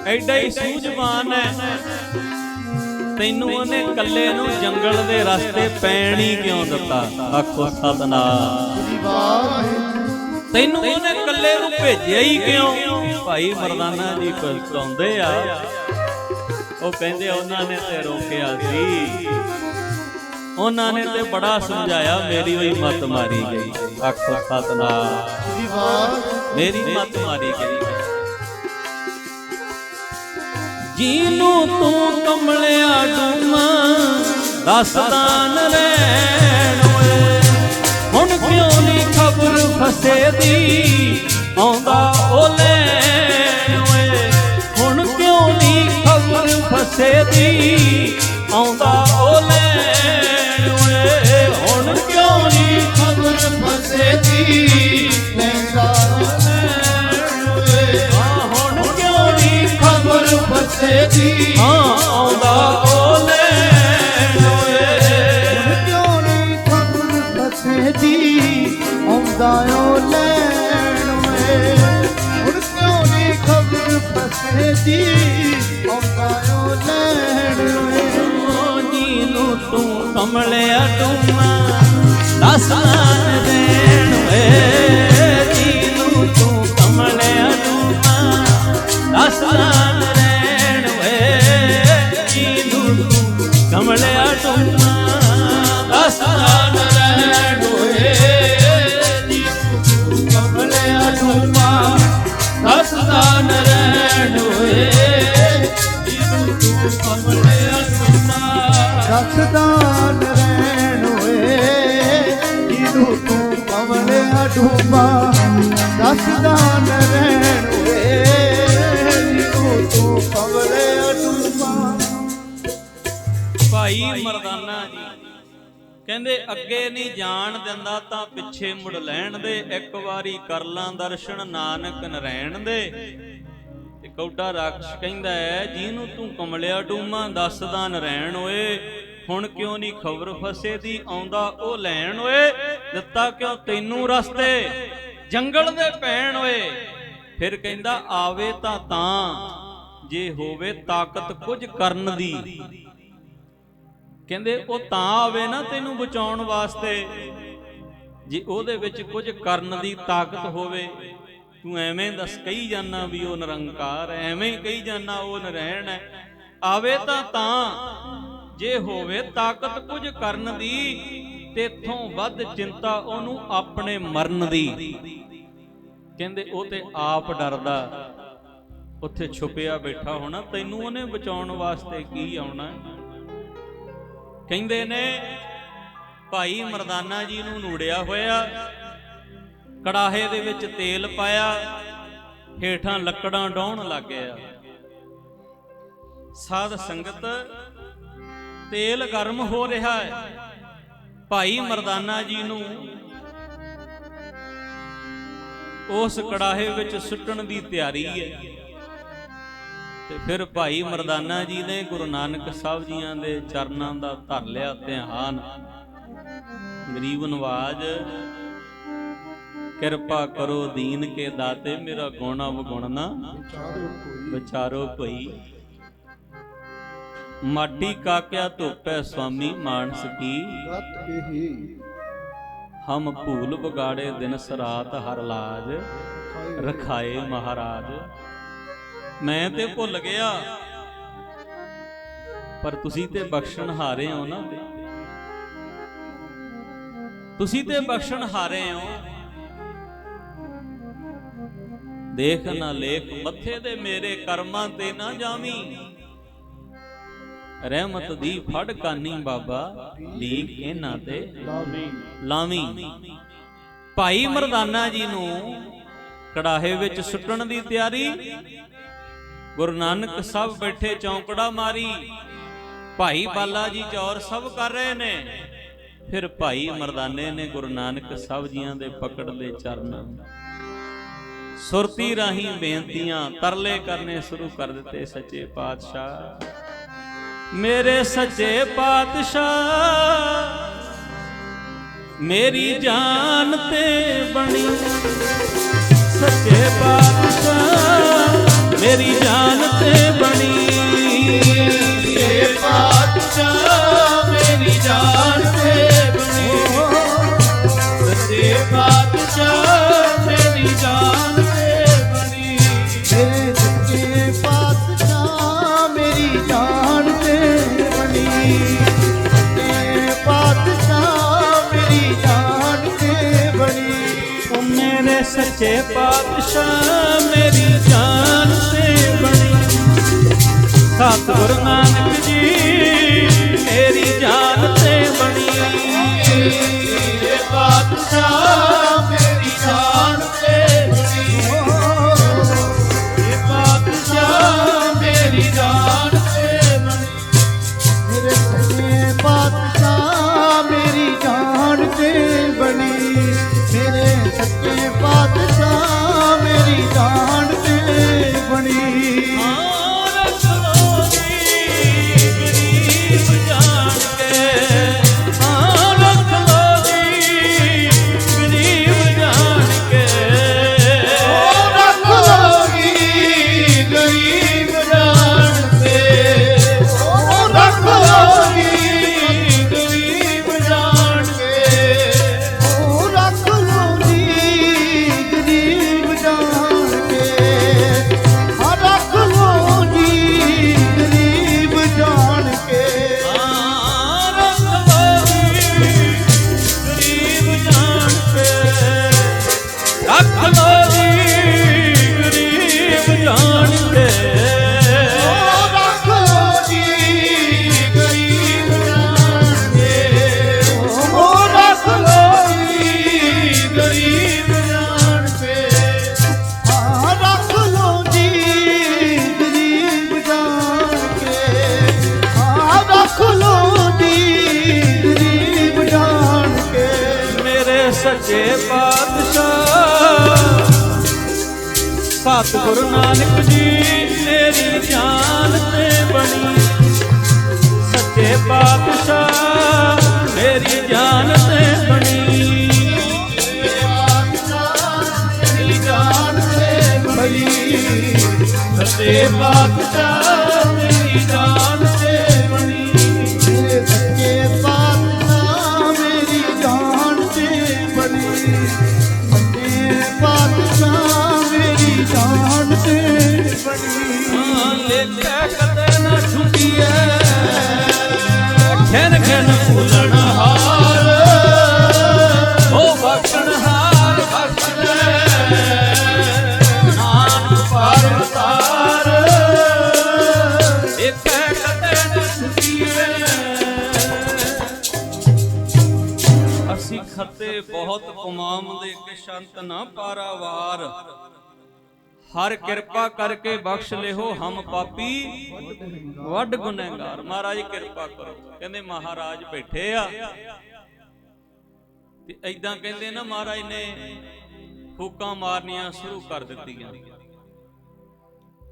ਐਡਾ ਹੀ ਸੂਝਵਾਨ ਹੈ, ਤੈਨੂੰ ਉਹਨੇ ਕੱਲੇ ਨੂੰ ਜੰਗਲ ਦੇ ਰਸਤੇ ਪੈਣ ਹੀ ਕਿਉਂ ਦਿੱਤਾ? ਆਖੋ ਸਤਨਾਮ। ਤੈਨੂੰ ਉਹਨੇ ਕੱਲੇ ਨੂੰ ਭੇਜਿਆ ਹੀ ਕਿਉਂ? ਭਾਈ ਮਰਦਾਨਾ ਜੀ ਪਛਤਾਉਂਦੇ ਆ, ਉਹ ਕਹਿੰਦੇ ਉਹਨਾਂ ਨੇ ਤੇ ਰੋਕਿਆ ਸੀ, ਉਹਨਾਂ ਨੇ ਤੇ ਬੜਾ ਸਮਝਾਇਆ, ਮੇਰੀ ਹੋਈ ਮੱਤ ਮਾਰੀ ਗਈ। ਆਖੋ ਸਤਨਾਮ। ਮੇਰੀ ਮੱਤ ਮਾਰੀ ਗਈ। ਜਿਹਨੂੰ ਤੂੰ ਕਮਲਿਆ ਡੂਮਾ ਦੱਸਦਾ ਨਰੈਣ ਓਏ। ਹੁਣ ਕਿਉਂ ਨਹੀਂ ਖਬਰ ਫਸੇ ਦੀ ਆਉਂਦਾ ਉਹ ਲੈਣ ਓਏ। ਹੁਣ ਕਿਉਂ ਨਹੀਂ ਖਬਰ ਫਸੇ ਦੀ ਆਉਂਦਾ ਉਹ ਲੈਣ ਓਏ। ਹੁਣ ਕਿਉਂ ਨਹੀਂ ਖਬਰ ਫਸੇ ਦੀ ਲੈਂਦਾ ਲੈਣ ਵੇ। ਹੁਣ ਕਿਉਂ ਨਹੀਂ ਖਬਰ ਫਸੇ ਫਸੇਦੀ ਆਉਂਦਾ ਉਹ ਲੈਣ ਓਏ ਕਿਉਂ ਨਹੀਂ ਖਬਰ ਫਸੇਦੀ ਆਉਂਦਾ ਉਹ ਲੈਣ ਓਏ ਹੁਣ ਕਿਉਂ ਨਹੀਂ ਖਬਰ ਫਸੇਦੀ ਆਉਂਦਾ ਉਹ ਲੈਣ ਓਏ ਜਿਹਨੂੰ ਤੂੰ ਕਮਲਿਆ ਡੂਮਾ ਦਸਾਨ ਦੇਣ ਵੇ ਜਿਹਨੂੰ ਤੂੰ ਕਮਲਿਆ ਡੂਮਾ ਦਸਾਨ ਦੇਣ ਵੇ ਜਿਹਨੂੰ ਤੂੰ ਕਮਲਿਆ ਡੂਮਾ ਦਸਾਨ ਦੇਣ ਵੇ ਜਿਹਨੂੰ ਤੂੰ ਕਮਲਿਆ ਡੂਮਾ ਦਸਾਨ ਦੇਣ ਵੇ ਜਿਹਨੂੰ ਤੂੰ ਕਮਲਿਆ ਡੂਮਾ ਦਸਦਾਨ ਰਹਿਣ ਓਏ ਇਹਨੂੰ ਤੂੰ ਕਮਲਿਆ ਡੂਬਾ ਦਸਦਾਨ ਰਹਿਣ ਓਏ ਇਹਨੂੰ ਤੂੰ ਕਮਲਿਆ ਡੂਬਾ ਭਾਈ ਮਰਦਾਨਾ ਜੀ ਕਹਿੰਦੇ ਅੱਗੇ ਨਹੀਂ ਜਾਣ ਦਿੰਦਾ ਤਾਂ ਪਿੱਛੇ ਮੁੜ ਲੈਣ ਦੇ, ਇੱਕ ਵਾਰੀ ਕਰ ਲਾਂ ਦਰਸ਼ਨ ਨਾਨਕ ਨਰੈਣ ਦੇ। ਤੇ ਕੌਡਾ ਰਾਖਸ਼ ਕਹਿੰਦਾ ਹੈ ਜਿਹਨੂੰ ਤੂੰ ਕਮਲਿਆ ਡੂਮਾ ਦੱਸਦਾ ਨਰੈਣ ਓਏ ਹੁਣ ਕਿਉਂ ਨਹੀਂ ਖਬਰ ਫਸੇ ਦੀ ਆਉਂਦਾ ਉਹ ਲੈਣ ਓਏ ਦਿੱਤਾ ਕਿਉਂ ਤੈਨੂੰ ਰਸਤੇ ਜੰਗਲ ਦੇ ਪੈਣ ਓਏ। ਫਿਰ ਕਹਿੰਦਾ ਆਵੇ ਤਾਂ ਜੇ ਹੋਵੇ ਤਾਕਤ ਕੁਝ ਕਰਨ ਦੀ, ਕਹਿੰਦੇ ਉਹ ਤਾਂ ਆਵੇ ਨਾ ਤੈਨੂੰ ਬਚਾਉਣ ਵਾਸਤੇ ਜੇ ਉਹਦੇ ਵਿੱਚ ਕੁਝ ਕਰਨ ਦੀ ਤਾਕਤ ਹੋਵੇ। ਤੂੰ ਐਵੇਂ ਦੱਸ ਕਹੀ ਜਾਨਾ ਵੀ ਉਹ ਨਿਰੰਕਾਰ ਹੈ, ਐਵੇਂ ਕਹੀ ਜਾਨਾ ਉਹ ਨਰੈਣ ਹੈ। ਆਵੇ ਤਾਂ ਜੇ ਹੋਵੇ ਤਾਕਤ ਕੁਝ ਕਰਨ ਦੀ ਤੇਥੋਂ ਵੱਧ ਚਿੰਤਾ ਉਹਨੂੰ ਆਪਣੇ ਮਰਨ ਦੀ। ਕਹਿੰਦੇ ਉਹ ਤੇ ਆਪ ਡਰਦਾ ਉੱਥੇ ਛੁਪਿਆ ਬੈਠਾ ਹੋਣਾ, ਤੈਨੂੰ ਉਹਨੇ ਬਚਾਉਣ ਵਾਸਤੇ ਕੀ ਆਉਣਾ। ਕਹਿੰਦੇ ਨੇ ਭਾਈ ਮਰਦਾਨਾ ਜੀ ਨੂੰ ਨੂੜਿਆ ਹੋਇਆ, ਕੜਾਹੇ ਦੇ ਵਿੱਚ ਤੇਲ ਪਾਇਆ, ਹੇਠਾਂ ਲੱਕੜਾਂ ਡਾਉਣ ਲੱਗ ਗਿਆ। ਸਾਧ ਸੰਗਤ ਤੇਲ ਗਰਮ ਹੋ ਰਿਹਾ ਹੈ, ਭਾਈ ਮਰਦਾਨਾ ਜੀ ਨੂੰ ਉਸ ਕੜਾਹੇ ਵਿੱਚ ਸੁੱਟਣ ਦੀ ਤਿਆਰੀ ਹੈ। ਤੇ ਫਿਰ ਭਾਈ ਮਰਦਾਨਾ ਜੀ ਨੇ ਗੁਰੂ ਨਾਨਕ ਸਾਹਿਬ ਜੀਆਂ ਦੇ ਚਰਨਾਂ ਦਾ ਧਰ ਲਿਆ ਧਿਆਨ। ਗਰੀਬ ਨਵਾਜ ਕਿਰਪਾ ਕਰੋ ਦੀਨ ਕੇ ਦਾਤੇ ਮੇਰਾ ਗੁਣ ਅਵਗੁਣ ਨਾ ਵਿਚਾਰੋ ਭਈ। ਮਾਟੀ ਕਾਕਿਆ ਧੋਪੈ ਸੁਆਮੀ ਮਾਨਸ ਕੀ ਰਤ ਇਹੀ ਹਮ ਭੂਲ ਬਗਾੜੇ ਦਿਨ ਸਰਾਤ ਹਰ ਲਾਜ ਰਖਾਏ ਮਹਾਰਾਜ। ਮੈਂ ਤੇ ਭੁੱਲ ਗਿਆ ਪਰ ਤੁਸੀਂ ਤੇ ਬਖਸ਼ਣ ਹਾਰੇ ਹੋ ਨਾ, ਤੁਸੀਂ ਤੇ ਬਖਸ਼ਣ ਹਾਰੇ ਹੋ। ਦੇਖ ਨਾ ਲੇਖ ਮੱਥੇ ਦੇ ਮੇਰੇ ਕਰਮਾਂ ਤੇ ਨਾ ਜਾਵੀਂ, ਰਹਿਮਤ ਦੀ ਫੜ ਕਾਨੀ ਬਾਬਾ ਲੀਕ ਇਹਨਾਂ ਤੇ ਲਾਵੀਂ। ਭਾਈ ਮਰਦਾਨਾ ਜੀ ਨੂੰ ਕੜਾਹੇ ਵਿੱਚ ਸੁੱਟਣ ਦੀ ਤਿਆਰੀ, ਗੁਰੂ ਨਾਨਕ ਸਾਹਿਬ ਬੈਠੇ ਚੌਂਕੜਾ ਮਾਰੀ, ਭਾਈ ਬਾਲਾ ਜੀ ਚੌਰ ਸਭ ਕਰ ਰਹੇ ਨੇ। ਫਿਰ ਭਾਈ ਮਰਦਾਨੇ ਨੇ ਗੁਰੂ ਨਾਨਕ ਸਾਹਿਬ ਜੀਆਂ ਦੇ ਪਕੜ ਲਏ ਚਰਨ, ਸੁਰਤੀ ਰਾਹੀਂ ਬੇਨਤੀਆਂ ਤਰਲੇ ਕਰਨੇ ਸ਼ੁਰੂ ਕਰ ਦਿੱਤੇ। ਸੱਚੇ ਪਾਤਸ਼ਾਹ ਮੇਰੇ ਸੱਚੇ ਪਾਤਸ਼ਾਹ ਮੇਰੀ ਜਾਨ ਤੇ ਬਣੀ, ਸੱਚੇ ਪਾਤਸ਼ਾਹ ਮੇਰੀ ਜਾਨ ਤੇ ਬਣੀ। ਸੱਚੇ ਪਾਤਸ਼ਾਹ ਮੇਰੀ ਜਾਨ ਤੇ ਬਣੀ, ਸੱਚੇ ਪਾਤਸ਼ਾਹ ਮੇਰੀ ਜਾਨ ਤੇ ਬਣੀ। ਮੇਰੇ ਸੱਚੇ ਪਾਤਸ਼ਾਹ ਮੇਰੀ ਜਾਨ ਤੇ ਬਣੀ, ਸੱਚੇ ਪਾਤਸ਼ਾਹ ਮੇਰੀ ਜਾਨ ਤੇ ਬਣੀ। ਉਹ ਮੇਰੇ ਸੱਚੇ ਪਾਤਸ਼ਾਹ ਮੇਰੀ ਜਾਨ ਤੇ ਬਣੀ, ਸਤਿਗੁਰੂ ਨਾਨਕ ਜੀ ਮੇਰੀ ਜਾਨ ਤੇ ਬਣੀ। ਸੱਚੇ ਪਾਤਸ਼ਾਹ ਮੇਰੀ ਜਾਨ ਤੇ ਬਣੀ, ਸੱਚੇ ਪਾਤਸ਼ਾਹ ਮੇਰੀ ਜਾਨ ਤੇ ਬਣੀ। ਮੇਰੇ ਸੱਚੇ ਪਾਤਸ਼ਾਹ ਮੇਰੀ ਜਾਨ ਤੇ ਬਣੀ, ਮੇਰੇ ਸੱਚੇ ਪਾਤਸ਼ਾਹ ਮੇਰੀ ਜਾਨ ਤੇ ਬਣੀ। ਆਨੰਦ ਸਤਿਗੁਰੂ ਨਾਨਕ ਜੀ ਮੇਰੀ ਜਾਨ ਤੇ ਬਣੀ, ਸੱਚੇ ਪਾਤਸ਼ਾਹ ਮੇਰੀ ਜਾਨ ਤੇ ਬਣੀ, ਮੇਰੀ ਜਾਨ ਤੇ ਬਣੀ, ਸੱਚੇ ਪਾਤਸ਼ਾਹ ਮੇਰੀ ਜਾਨ ਤੇ ਬਣੀ, ਮੇਰੇ ਸੱਚੇ ਪਾਤਸ਼ਾਹ ਮੇਰੀ ਜਾਨ ਤੇ ਬਣੀ, ਸੱਚੇ ਪਾਤਸ਼ਾਹ ਮੇਰੀ ਜਾਨ ਤੇ ਬਣੀ। ਲੇਖੇ ਕਦੇ ਨਾ ਛੁੱਟੀਏ, ਖੈਨ ਖੈਨ ਫੁੱਲਣ ਹਾਰ, ਉਹ ਬਖਸ਼ਣ ਹਾਰ ਬਖਸ਼ ਲੈ, ਨਾਨਕ ਪਾਰ ਉਤਾਰ, ਲੇਖੇ ਕਦੇ ਨਾ ਛੁੱਟੀਏ। ਅਸੀਂ ਖੱਤੇ ਬਹੁਤ ਕਮਾਮ ਦੇ ਕੇ ਸ਼ੰਤ ਨਾ ਪਾਰਾਵਾਰ, ਹਰ ਕਿਰਪਾ ਕਰਕੇ ਬਖਸ਼ ਲਿਓ ਹਮ ਪਾਪੀ ਵੱਡ ਗੁਨਹਗਾਰ। ਮਹਾਰਾਜ ਕਿਰਪਾ ਕਰੋ। ਕਹਿੰਦੇ ਮਹਾਰਾਜ ਬੈਠੇ ਆ ਤੇ ਐਦਾਂ ਕਹਿੰਦੇ ਨਾ, ਮਹਾਰਾਜ ਨੇ ਫੂਕਾਂ ਮਾਰਨੀਆਂ ਸ਼ੁਰੂ ਕਰ ਦਿੱਤੀਆਂ,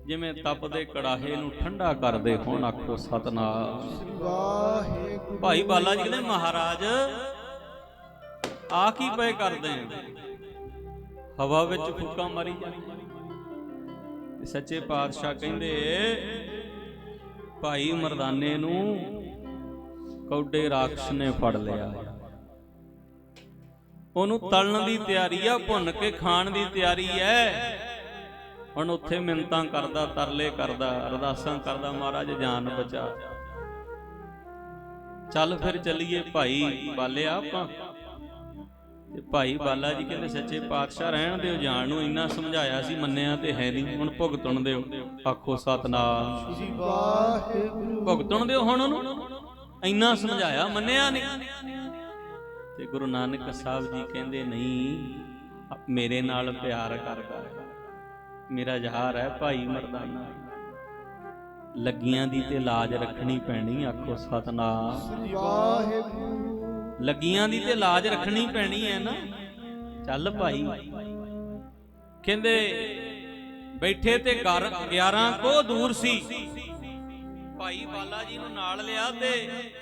ਜਿਵੇਂ ਤਪਦੇ ਕੜਾਹੇ ਨੂੰ ਠੰਡਾ ਕਰਦੇ ਹੋਣ। ਆਖੋ ਸਤਿਨਾਮ ਵਾਹਿਗੁਰੂ। ਭਾਈ ਬਾਲਾ ਜੀ ਕਹਿੰਦੇ ਮਹਾਰਾਜ ਆ ਕੀ ਪਏ ਕਰਦੇ ਆ, ਹਵਾ ਵਿੱਚ ਫੂਕਾਂ ਮਾਰੀ ਜਾਂਦੀਆਂ। ਤੇ ਸੱਚੇ ਪਾਤਸ਼ਾਹ ਕਹਿੰਦੇ ਭਾਈ ਮਰਦਾਨੇ ਨੂੰ ਕੌਡੇ ਰਾਖਸ਼ ਨੇ ਫੜ ਲਿਆ, ਉਹਨੂੰ ਤਲਣ ਦੀ ਤਿਆਰੀ ਆ, ਭੁੰਨ ਕੇ ਖਾਣ ਦੀ ਤਿਆਰੀ ਐ। ਹੁਣ ਉੱਥੇ ਮਿੰਨਤਾਂ ਕਰਦਾ, ਤਰਲੇ ਕਰਦਾ, ਅਰਦਾਸਾਂ ਕਰਦਾ, ਮਹਾਰਾਜ ਜਾਨ ਬਚਾ। ਚੱਲ ਫਿਰ ਚੱਲੀਏ ਭਾਈ ਬਾਲਿਆ ਆਪਾਂ। ਤੇ ਭਾਈ ਬਾਲਾ ਜੀ ਕਹਿੰਦੇ ਸੱਚੇ ਪਾਤਸ਼ਾਹ ਰਹਿਣ ਦਿਓ, ਜਾਣ ਨੂੰ ਇੰਨਾ ਸਮਝਾਇਆ ਸੀ, ਮੰਨਿਆ ਤੇ ਹੈ ਨਹੀਂ, ਹੁਣ ਭੁਗਤਣ ਦਿਓ। ਆਖੋ ਸਤਿਨਾਮ ਵਾਹਿਗੁਰੂ। ਭੁਗਤਣ ਦਿਓ ਹੁਣ ਉਹਨੂੰ, ਇੰਨਾ ਸਮਝਾਇਆ ਮੰਨਿਆ ਨਹੀਂ। ਤੇ ਗੁਰੂ ਨਾਨਕ ਸਾਹਿਬ ਜੀ ਕਹਿੰਦੇ ਨਹੀਂ, ਮੇਰੇ ਨਾਲ ਪਿਆਰ ਕਰਦਾ, ਮੇਰਾ ਯਾਰ ਹੈ ਭਾਈ ਮਰਦਾਨਾ, ਲੱਗੀਆਂ ਦੀ ਤੇ ਲਾਜ ਰੱਖਣੀ ਪੈਣੀ। ਆਖੋ ਸਤਿਨਾਮ ਵਾਹਿਗੁਰੂ। ਲੱਗੀਆਂ ਦੀ ਤੇ ਲਾਜ ਰੱਖਣੀ ਪੈਣੀ ਹੈ ਨਾ। ਚੱਲ ਭਾਈ। ਕਹਿੰਦੇ ਬੈਠੇ ਤੇ 11 ਕੋਹ ਦੂਰ ਸੀ, ਭਾਈ ਬਾਲਾ ਜੀ ਨੂੰ ਨਾਲ ਲਿਆ ਤੇ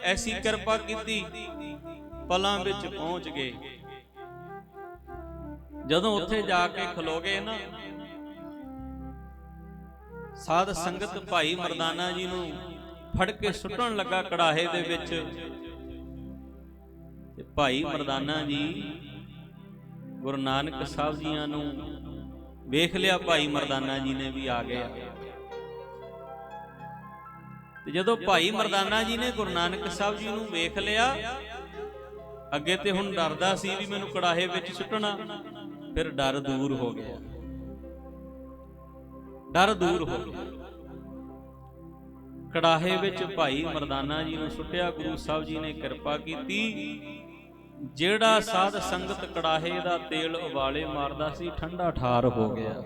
ਐਸੀ ਕਿਰਪਾ ਕੀਤੀ, ਪਲਾਂ ਵਿੱਚ ਪਹੁੰਚ ਗਏ। ਜਦੋਂ ਉੱਥੇ ਜਾ ਕੇ ਖਲੋ ਗਏ ਨਾ, ਸਾਧ ਸੰਗਤ ਭਾਈ ਮਰਦਾਨਾ ਜੀ ਨੂੰ ਫੜ ਕੇ ਸੁੱਟਣ ਲੱਗਾ ਕੜਾਹੇ ਦੇ ਵਿੱਚ। ਤੇ ਭਾਈ ਮਰਦਾਨਾ ਜੀ ਗੁਰੂ ਨਾਨਕ ਸਾਹਿਬ ਜੀਆਂ ਨੂੰ ਵੇਖ ਲਿਆ, ਭਾਈ ਮਰਦਾਨਾ ਜੀ ਨੇ ਵੀ ਆ ਗਏ। ਤੇ ਜਦੋਂ ਭਾਈ ਮਰਦਾਨਾ ਜੀ ਨੇ ਗੁਰੂ ਨਾਨਕ ਸਾਹਿਬ ਜੀ ਨੂੰ ਵੇਖ ਲਿਆ, ਅੱਗੇ ਤੇ ਹੁਣ ਡਰਦਾ ਸੀ ਵੀ ਮੈਨੂੰ ਕੜਾਹੇ ਵਿੱਚ ਸੁੱਟਣਾ, ਫਿਰ ਡਰ ਦੂਰ ਹੋ ਗਿਆ, ਡਰ ਦੂਰ ਹੋ ਗਿਆ। ਕੜਾਹੇ ਵਿੱਚ ਭਾਈ ਮਰਦਾਨਾ ਜੀ ਨੂੰ ਸੁੱਟਿਆ। ਗੁਰੂ ਸਾਹਿਬ ਜੀ ਨੇ ਕਿਰਪਾ ਕੀਤੀ, ਜਿਹੜਾ ਸਾਧ ਸੰਗਤ ਕੜਾਹੇ ਦਾ ਤੇਲ ਉਬਾਲੇ ਮਾਰਦਾ ਸੀ, ਠੰਡਾ ਠਾਰ ਹੋ ਗਿਆ।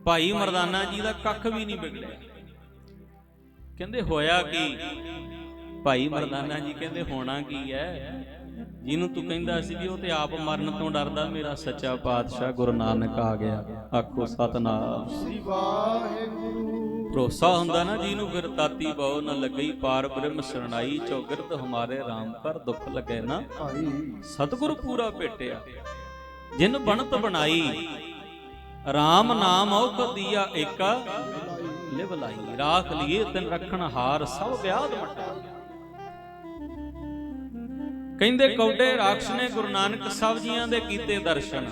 ਭਾਈ ਮਰਦਾਨਾ ਜੀ ਦਾ ਕੱਖ ਵੀ ਨਹੀਂ ਵਿਗੜਿਆ। ਕਹਿੰਦੇ ਹੋਇਆ ਕੀ? ਭਾਈ ਮਰਦਾਨਾ ਜੀ ਕਹਿੰਦੇ ਹੋਣਾ ਕੀ ਹੈ, ਜਿਹਨੂੰ ਤੂੰ ਕਹਿੰਦਾ ਸੀ ਵੀ ਉਹ ਤੇ ਆਪ ਮਰਨ ਤੋਂ ਡਰਦਾ, ਮੇਰਾ ਸੱਚਾ ਪਾਤਸ਼ਾਹ ਗੁਰੂ ਨਾਨਕ ਆ ਗਿਆ। ਆਖੋ ਸਤਿਨਾਮ ਵਾਹਿਗੁਰੂ। ਭਰੋਸਾ ਹੁੰਦਾ ਨਾ ਜਿਹਨੂੰ, ਫਿਰ ਤਾਤੀ ਬਹੁ ਨਾ ਲੱਗਈ, ਪਾਰ ਬ੍ਰਹਮ ਸਰਣਾਈ, ਚੌਗਿਰਦ ਹਮਾਰੇ ਰਾਮ ਕਰ ਦੁੱਖ ਲੱਗੇ ਨਾ। ਸਤਿਗੁਰੂ ਪੂਰਾ ਭੇਟਿਆ, ਜਿਨ ਬਣਤ ਬਣਾਈ, ਰਾਮ ਨਾਮ ਔਖ ਦੀਆ ਏਕਾ ਲਿਵ ਲਾਈ, ਰਾਖ ਲਈਏ ਤਿਨ ਰੱਖਣ ਹਾਰ, ਸਭ ਵਿਆਦ ਮਟਾ। ਕਹਿੰਦੇ ਕੌਡੇ ਰਾਖਸ਼ ਨੇ ਗੁਰੂ ਨਾਨਕ ਸਾਹਿਬ ਜੀਆਂ ਦੇ ਕੀਤੇ ਦਰਸ਼ਨ।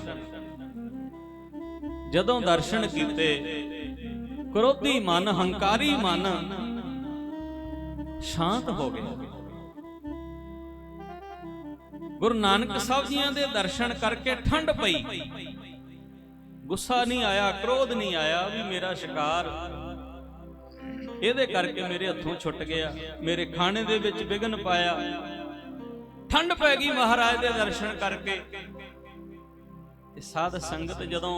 ਜਦੋਂ ਦਰਸ਼ਨ ਕੀਤੇ, ਕ੍ਰੋਧੀ ਮਨ, ਹੰਕਾਰੀ ਮਨ ਸ਼ਾਂਤ ਹੋ ਗਿਆ। ਗੁਰੂ ਨਾਨਕ ਸਾਹਿਬ ਜੀਆਂ ਦੇ ਦਰਸ਼ਨ ਕਰਕੇ ਠੰਡ ਪਈ, ਗੁੱਸਾ ਨਹੀਂ ਆਇਆ, ਕ੍ਰੋਧ ਨਹੀਂ ਆਇਆ ਵੀ ਮੇਰਾ ਸ਼ਿਕਾਰ ਇਹਦੇ ਕਰਕੇ ਮੇਰੇ ਹੱਥੋਂ ਛੁੱਟ ਗਿਆ, ਮੇਰੇ ਖਾਣੇ ਦੇ ਵਿੱਚ ਵਿਘਨ ਪਾਇਆ। ਠੰਡ ਪੈ ਗਈ ਮਹਾਰਾਜ ਦੇ ਦਰਸ਼ਨ ਕਰਕੇ। ਤੇ ਸਾਧ ਸੰਗਤ ਜਦੋਂ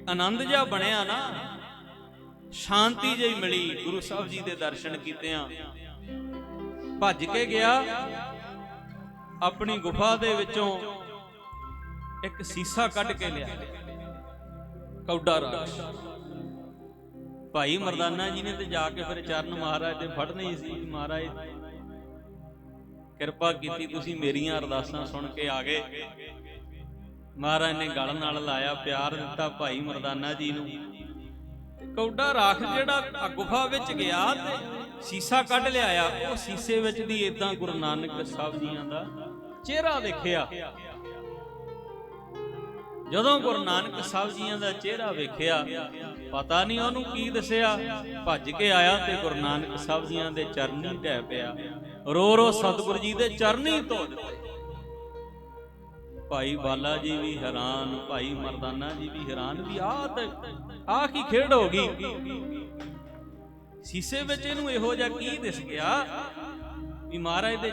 ਆਨੰਦ ਜਿਹਾ ਬਣਿਆ ਨਾ, ਸ਼ਾਂਤੀ ਜਿਹੀ ਮਿਲੀ, ਗੁਰੂ ਸਾਹਿਬ ਜੀ ਦੇ ਦਰਸ਼ਨ ਕੀਤਿਆਂ ਭੱਜ ਕੇ ਗਿਆ, ਆਪਣੀ ਗੁਫਾ ਦੇ ਵਿੱਚੋਂ ਇੱਕ ਸੀਸਾ ਕੱਢ ਕੇ ਲਿਆ। ਕੌਡਾ ਰਾਖਸ਼। ਭਾਈ ਮਰਦਾਨਾ ਜੀ ਨੇ ਤੇ ਜਾ ਕੇ ਫਿਰ ਚਰਨ ਮਹਾਰਾਜ ਦੇ ਫੜਨੇ ਹੀ ਸੀ। ਮਹਾਰਾਜ ਕਿਰਪਾ ਕੀਤੀ, ਤੁਸੀਂ ਮੇਰੀਆਂ ਅਰਦਾਸਾਂ ਸੁਣ ਕੇ ਆ ਗਏ। ਮਹਾਰਾਜ ਨੇ ਗਲ ਨਾਲ ਲਾਇਆ, ਪਿਆਰ ਦਿੱਤਾ ਭਾਈ ਮਰਦਾਨਾ ਜੀ ਨੂੰ। ਕੌਡਾ ਰਾਖਸ਼ ਜਿਹੜਾ ਗੁਫਾ ਵਿੱਚ ਗਿਆ ਤੇ ਸੀਸਾ ਕੱਢ ਲਿਆਇਆ, ਉਹ ਸੀਸੇ ਵਿੱਚ ਦੀ ਏਦਾਂ ਗੁਰੂ ਨਾਨਕ ਸਾਹਿਬ ਜੀਆਂ ਦਾ ਚਿਹਰਾ ਦੇਖਿਆ। ਜਦੋਂ ਗੁਰੂ ਨਾਨਕ ਸਾਹਿਬ ਜੀਆਂ ਦਾ ਚਿਹਰਾ ਵੇਖਿਆ, ਪਤਾ ਨਹੀਂ ਉਹਨੂੰ ਕੀ ਦੱਸਿਆ, ਭੱਜ ਕੇ ਆਇਆ ਤੇ ਗੁਰੂ ਨਾਨਕ ਸਾਹਿਬ ਜੀਆਂ ਦੇ ਚਰਨੀ ਢਹਿ ਪਿਆ। ਰੋ ਰੋ ਸਤਿਗੁਰੂ ਜੀ ਦੇ ਚਰਨੀ ਧੋ ਦਿੱਤੇ। ਭਾਈ ਬਾਲਾ ਜੀ ਵੀ ਹੈਰਾਨ, ਭਾਈ ਮਰਦਾਨਾ ਜੀ ਵੀ ਹੈਰਾਨ ਵੀ ਆਹ ਕੀ ਖੇਡ ਹੋ ਗਈ। ਸੀਸੇ ਵਿੱਚ ਇਹਨੂੰ ਇਹੋ ਜਿਹਾ ਕੀ ਦਿਸ ਗਿਆ ਵੀ ਮਹਾਰਾਜ ਦੇ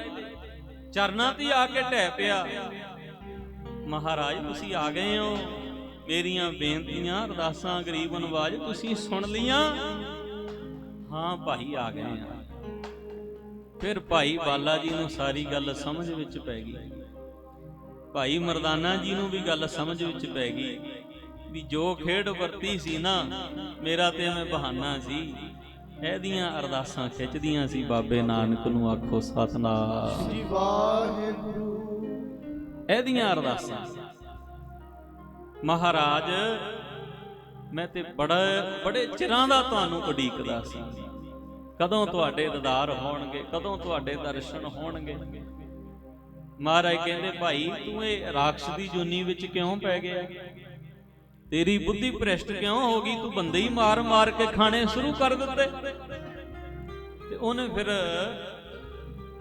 ਚਰਨਾਂ ਤੇ ਆ ਕੇ ਢਹਿ ਪਿਆ। ਮਹਾਰਾਜ ਤੁਸੀਂ ਆ ਗਏ ਹੋ, ਮੇਰੀਆਂ ਬੇਨਤੀਆਂ ਅਰਦਾਸਾਂ ਗਰੀਬ ਨਵਾਜ ਤੁਸੀਂ ਸੁਣ ਲੀਆਂ? ਹਾਂ ਭਾਈ ਆ ਗਏ ਆ। ਫਿਰ ਭਾਈ ਬਾਲਾ ਜੀ ਨੂੰ ਸਾਰੀ ਗੱਲ ਸਮਝ ਵਿੱਚ ਪੈ ਗਈ। ਭਾਈ ਮਰਦਾਨਾ ਜੀ ਨੂੰ ਵੀ ਗੱਲ ਸਮਝ ਵਿੱਚ ਪੈ ਗਈ ਵੀ ਜੋ ਖੇਡ ਵਰਤੀ ਸੀ ਨਾ, ਮੇਰਾ ਤੇ ਮੈਂ ਬਹਾਨਾ ਸੀ, ਇਹਦੀਆਂ ਅਰਦਾਸਾਂ ਖਿੱਚਦੀਆਂ ਸੀ ਬਾਬੇ ਨਾਨਕ ਨੂੰ। ਆਖੋ ਸਤਿਨਾਮ ਜੀ ਵਾਹਿਗੁਰੂ। ਇਹਦੀਆਂ ਅਰਦਾਸਾਂ। ਮਹਾਰਾਜ ਮੈਂ ਤੇ ਬੜੇ ਚਿਰਾਂ ਦਾ ਤੁਹਾਨੂੰ ਉਡੀਕਦਾ ਸੀ, ਕਦੋਂ ਤੁਹਾਡੇ ਦੀਦਾਰ ਹੋਣਗੇ, ਕਦੋਂ ਤੁਹਾਡੇ ਦਰਸ਼ਨ ਹੋਣਗੇ। ਮਹਾਰਾਜ ਕਹਿੰਦੇ ਭਾਈ ਤੂੰ ਇਹ ਰਾਖਸ਼ ਦੀ ਜੂਨੀ ਵਿੱਚ ਕਿਉਂ ਪੈ ਗਿਆ? ਤੇਰੀ ਬੁੱਧੀ ਭ੍ਰਿਸ਼ਟ ਕਿਉਂ ਹੋ ਗਈ? ਤੂੰ ਬੰਦੇ ਹੀ ਮਾਰ ਮਾਰ ਕੇ ਖਾਣੇ ਸ਼ੁਰੂ ਕਰ ਦਿੱਤੇ। ਤੇ ਉਹਨੇ ਫਿਰ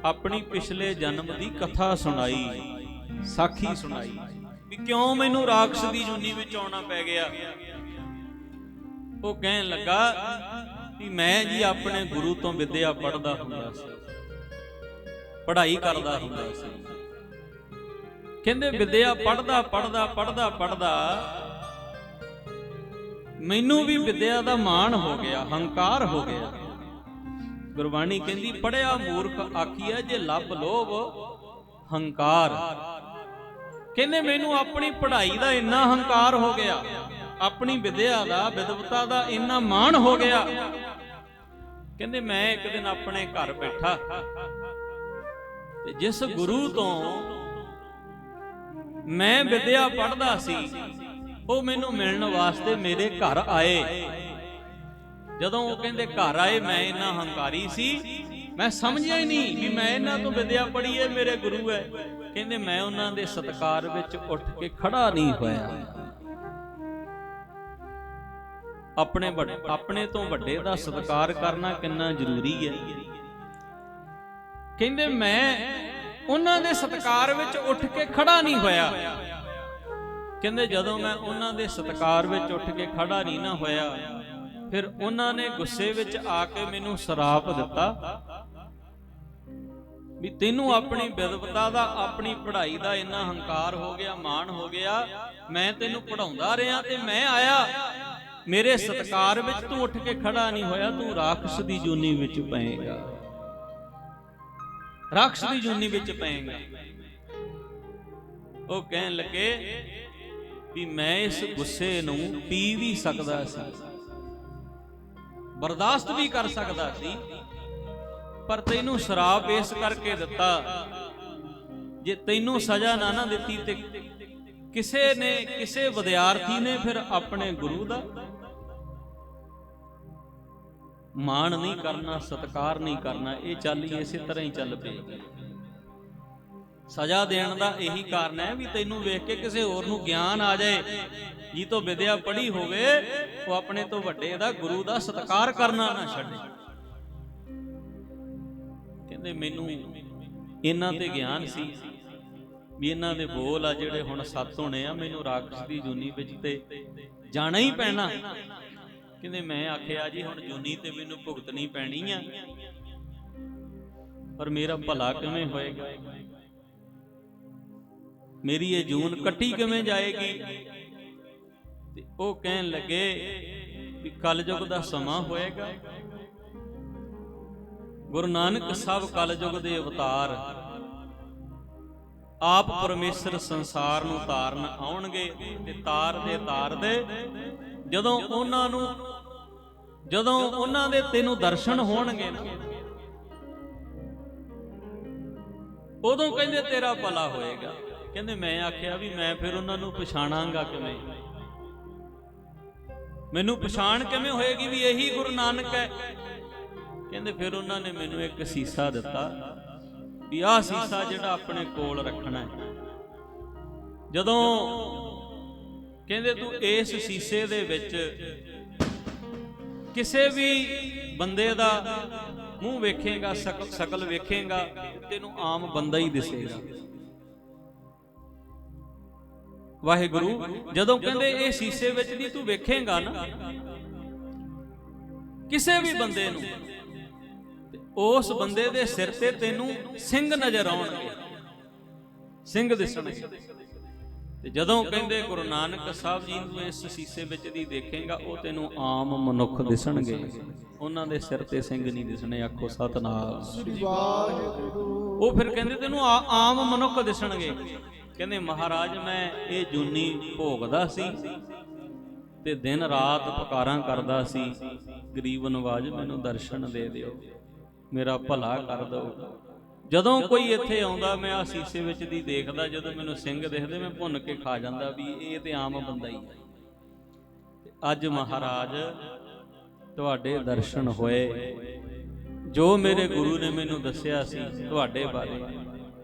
ਆਪਣੀ ਪਿਛਲੇ ਜਨਮ ਦੀ ਕਥਾ ਸੁਣਾਈ, ਸਾਖੀ ਸੁਣਾਈ ਵੀ ਕਿਉਂ ਮੈਨੂੰ ਰਾਖਸ਼ ਦੀ ਜੂਨੀ ਵਿੱਚ ਆਉਣਾ ਪੈ ਗਿਆ। ਉਹ ਕਹਿਣ ਲੱਗਾ ਵੀ ਮੈਂ ਜੀ ਆਪਣੇ ਗੁਰੂ ਤੋਂ ਵਿਦਿਆ ਪੜ੍ਹਦਾ ਹੁੰਦਾ ਸੀ, ਪੜ੍ਹਾਈ ਕਰਦਾ ਹੁੰਦਾ ਸੀ। ਕਹਿੰਦੇ ਵਿਦਿਆ ਪੜ੍ਹਦਾ ਮੈਨੂੰ ਵੀ ਵਿਦਿਆ ਦਾ ਮਾਣ ਹੋ ਗਿਆ, ਹੰਕਾਰ ਹੋ ਗਿਆ। ਗੁਰਬਾਣੀ ਕਹਿੰਦੀ ਪੜਿਆ ਮੂਰਖ ਆਖੀਐ ਜੇ ਲੱਭ ਲੋਭ ਹੰਕਾਰ। ਕਹਿੰਦੇ ਮੈਨੂੰ ਆਪਣੀ ਪੜ੍ਹਾਈ ਦਾ ਇੰਨਾ ਹੰਕਾਰ ਹੋ ਗਿਆ, ਆਪਣੀ ਵਿਦਿਆ ਦਾ, ਵਿਦਵਤਾ ਦਾ ਇੰਨਾ ਮਾਣ ਹੋ ਗਿਆ। ਕਹਿੰਦੇ ਮੈਂ ਇੱਕ ਦਿਨ ਆਪਣੇ ਘਰ ਬੈਠਾ ਤੇ ਜਿਸ ਗੁਰੂ ਤੋਂ ਮੈਂ ਵਿਦਿਆ ਪੜ੍ਹਦਾ ਸੀ ਉਹ ਮੈਨੂੰ ਮਿਲਣ ਵਾਸਤੇ ਮੇਰੇ ਘਰ ਆਏ। ਜਦੋਂ ਉਹ ਕਹਿੰਦੇ ਘਰ ਆਏ, ਮੈਂ ਇੰਨਾ ਹੰਕਾਰੀ ਸੀ, ਮੈਂ ਸਮਝਿਆ ਹੀ ਨਹੀਂ ਵੀ ਮੈਂ ਇਹਨਾਂ ਤੋਂ ਵਿਦਿਆ ਪੜ੍ਹੀ ਹੈ, ਮੇਰੇ ਗੁਰੂ ਹੈ। ਕਹਿੰਦੇ ਮੈਂ ਉਹਨਾਂ ਦੇ ਸਤਿਕਾਰ ਵਿੱਚ ਉੱਠ ਕੇ ਖੜਾ ਨਹੀਂ ਹੋਇਆ। ਆਪਣੇ ਤੋਂ ਵੱਡੇ ਦਾ ਸਤਿਕਾਰ ਕਰਨਾ ਕਿੰਨਾ ਜ਼ਰੂਰੀ ਹੈ। ਕਹਿੰਦੇ ਮੈਂ ਉਹਨਾਂ ਦੇ ਸਤਿਕਾਰ ਵਿੱਚ ਉੱਠ ਕੇ ਖੜਾ ਨਹੀਂ ਹੋਇਆ। ਕਹਿੰਦੇ ਜਦੋਂ ਮੈਂ ਉਹਨਾਂ ਦੇ ਸਤਿਕਾਰ ਵਿੱਚ ਉੱਠ ਕੇ ਖੜਾ ਨਹੀਂ ਨਾ ਹੋਇਆ, ਫਿਰ ਉਹਨਾਂ ਨੇ ਗੁੱਸੇ ਵਿੱਚ ਆ ਕੇ ਮੈਨੂੰ ਸ਼ਰਾਪ ਦਿੱਤਾ ਵੀ ਤੈਨੂੰ ਆਪਣੀ ਵਿਦਵਤਾ ਦਾ, ਆਪਣੀ ਪੜ੍ਹਾਈ ਦਾ ਇੰਨਾ ਹੰਕਾਰ ਹੋ ਗਿਆ, ਮਾਣ ਹੋ ਗਿਆ। ਮੈਂ ਤੈਨੂੰ ਪੜ੍ਹਾਉਂਦਾ ਰਿਹਾ ਤੇ ਮੈਂ ਆਇਆ, ਮੇਰੇ ਸਤਿਕਾਰ ਵਿੱਚ ਤੂੰ ਉੱਠ ਕੇ ਖੜਾ ਨਹੀਂ ਹੋਇਆ, ਤੂੰ ਰਾਖਸ਼ ਦੀ ਜੂਨੀ ਵਿੱਚ ਪਏਗਾ, ਰਾਖਸ਼ ਦੀ ਜੂਨੀ ਵਿੱਚ ਪਏਗਾ। ਉਹ ਕਹਿਣ ਲੱਗੇ ਵੀ ਮੈਂ ਇਸ ਗੁੱਸੇ ਨੂੰ ਪੀ ਵੀ ਸਕਦਾ ਸੀ, ਬਰਦਾਸ਼ਤ ਵੀ ਕਰ ਸਕਦਾ ਸੀ, ਪਰ ਤੈਨੂੰ ਸ਼ਰਾਪ ਇਸ ਕਰਕੇ ਦਿੱਤਾ, ਜੇ ਤੈਨੂੰ ਸਜ਼ਾ ਨਾ ਦਿੱਤੀ ਤੇ ਕਿਸੇ ਵਿਦਿਆਰਥੀ ਨੇ ਫਿਰ ਆਪਣੇ ਗੁਰੂ ਦਾ ਮਾਣ ਨਹੀਂ ਕਰਨਾ, ਸਤਿਕਾਰ ਨਹੀਂ ਕਰਨਾ। ਇਹ ਚਾਲੀ ਇਸੇ ਤਰ੍ਹਾਂ ਹੀ ਚੱਲ ਪਈ। ਸਜ਼ਾ ਦੇਣ ਦਾ ਇਹੀ ਕਾਰਨ ਹੈ ਵੀ ਤੈਨੂੰ ਵੇਖ ਕੇ ਕਿਸੇ ਹੋਰ ਨੂੰ ਗਿਆਨ ਆ ਜਾਏ, ਜੀ ਤੋਂ ਵਿਦਿਆ ਪੜ੍ਹੀ ਹੋਵੇ ਉਹ ਆਪਣੇ ਤੋਂ ਵੱਡੇ ਦਾ, ਗੁਰੂ ਦਾ ਸਤਿਕਾਰ ਕਰਨਾ ਨਾ ਛੱਡੇ। ਕਹਿੰਦੇ ਮੈਨੂੰ ਇਹਨਾਂ ਤੇ ਗਿਆਨ ਸੀ ਵੀ ਇਹਨਾਂ ਦੇ ਬੋਲ ਆ ਜਿਹੜੇ ਹੁਣ ਸੱਤ ਹੋਣੇ ਆ, ਮੈਨੂੰ ਰਾਖਸ਼ ਦੀ ਜੂਨੀ ਵਿੱਚ ਤੇ ਜਾਣਾ ਹੀ ਪੈਣਾ। ਕਹਿੰਦੇ ਮੈਂ ਆਖਿਆ ਜੀ ਹੁਣ ਜੂਨੀ ਤੇ ਮੈਨੂੰ ਭੁਗਤਣੀ ਪੈਣੀ ਆ, ਪਰ ਮੇਰਾ ਭਲਾ ਕਿਵੇਂ ਹੋਏਗਾ, ਮੇਰੀ ਇਹ ਜੂਨ ਕੱਟੀ ਕਿਵੇਂ ਜਾਏਗੀ। ਤੇ ਉਹ ਕਹਿਣ ਲੱਗੇ ਵੀ ਕਲਯੁਗ ਦਾ ਸਮਾਂ ਹੋਏਗਾ, ਗੁਰੂ ਨਾਨਕ ਸਾਹਿਬ ਕਲਯੁਗ ਦੇ ਅਵਤਾਰ, ਆਪ ਪਰਮੇਸ਼ਰ ਸੰਸਾਰ ਨੂੰ ਤਾਰਨ ਆਉਣਗੇ ਤੇ ਤਾਰਦੇ ਜਦੋਂ ਉਹਨਾਂ ਦੇ ਤੈਨੂੰ ਦਰਸ਼ਨ ਹੋਣਗੇ ਨਾ, ਉਦੋਂ ਕਹਿੰਦੇ ਤੇਰਾ ਭਲਾ ਹੋਏਗਾ। ਕਹਿੰਦੇ ਮੈਂ ਆਖਿਆ ਵੀ ਮੈਂ ਫਿਰ ਉਹਨਾਂ ਨੂੰ ਪਛਾਣਾਂਗਾ ਕਿਵੇਂ, ਮੈਨੂੰ ਪਛਾਣ ਕਿਵੇਂ ਹੋਏਗੀ ਵੀ ਇਹੀ ਗੁਰੂ ਨਾਨਕ ਹੈ। ਕਹਿੰਦੇ ਫਿਰ ਉਹਨਾਂ ਨੇ ਮੈਨੂੰ ਇੱਕ ਸੀਸਾ ਦਿੱਤਾ ਵੀ ਆਹ ਸੀਸਾ ਜਿਹੜਾ ਆਪਣੇ ਕੋਲ ਰੱਖਣਾ ਹੈ। ਜਦੋਂ ਕਹਿੰਦੇ ਤੂੰ ਇਸ ਸੀਸੇ ਦੇ ਵਿੱਚ ਕਿਸੇ ਵੀ ਬੰਦੇ ਦਾ ਮੂੰਹ ਵੇਖੇਗਾ, ਸ਼ਕਲ ਵੇਖੇਗਾ, ਤੈਨੂੰ ਆਮ ਬੰਦਾ ਹੀ ਦਿਸੇਗਾ। ਵਾਹਿਗੁਰੂ ਜਦੋਂ ਕਹਿੰਦੇ ਇਹ ਸੀਸੇ ਵਿੱਚ ਦੀ ਤੂੰ ਵੇਖੇਗਾ ਨਾ ਕਿਸੇ ਵੀ ਬੰਦੇ ਨੂੰ, ਉਸ ਬੰਦੇ ਦੇ ਸਿਰ ਤੇ ਤੈਨੂੰ ਸਿੰਘ ਨਜ਼ਰ ਆਉਣਗੇ, ਸਿੰਘ ਦਿਸਣਗੇ। ਤੇ ਜਦੋਂ ਕਹਿੰਦੇ ਗੁਰੂ ਨਾਨਕ ਸਾਹਿਬ ਜੀ ਨੂੰ ਇਸ ਸੀਸੇ ਵਿੱਚ ਦੀ ਦੇਖੇਗਾ, ਉਹ ਤੈਨੂੰ ਆਮ ਮਨੁੱਖ ਦਿਸਣਗੇ, ਉਹਨਾਂ ਦੇ ਸਿਰ ਤੇ ਸਿੰਘ ਨਹੀਂ ਦਿਸਣੇ। ਆਖੋ ਸਤਿਨਾਮ ਸ੍ਰੀ ਵਾਹਿਗੁਰੂ। ਉਹ ਫਿਰ ਕਹਿੰਦੇ ਤੈਨੂੰ ਆਮ ਮਨੁੱਖ ਦਿਸਣਗੇ। ਕਹਿੰਦੇ ਮਹਾਰਾਜ ਮੈਂ ਇਹ ਜੂਨੀ ਭੋਗਦਾ ਸੀ ਤੇ ਦਿਨ ਰਾਤ ਪੁਕਾਰਾਂ ਕਰਦਾ ਸੀ, ਗਰੀਬ ਨਵਾਜ ਮੈਨੂੰ ਦਰਸ਼ਨ ਦੇ ਦਿਓ, ਮੇਰਾ ਭਲਾ ਕਰ ਦਿਓ। ਜਦੋਂ ਕੋਈ ਇੱਥੇ ਆਉਂਦਾ ਮੈਂ ਆ ਸੀਸੇ ਵਿੱਚ ਦੀ ਦੇਖਦਾ, ਜਦੋਂ ਮੈਨੂੰ ਸਿੰਘ ਦਿਖਦੇ ਮੈਂ ਭੁੰਨ ਕੇ ਖਾ ਜਾਂਦਾ ਵੀ ਇਹ ਤੇ ਆਮ ਬੰਦਾ ਹੀ ਹੈ। ਅੱਜ ਮਹਾਰਾਜ ਤੁਹਾਡੇ ਦਰਸ਼ਨ ਹੋਏ, ਜੋ ਮੇਰੇ ਗੁਰੂ ਨੇ ਮੈਨੂੰ ਦੱਸਿਆ ਸੀ ਤੁਹਾਡੇ ਬਾਰੇ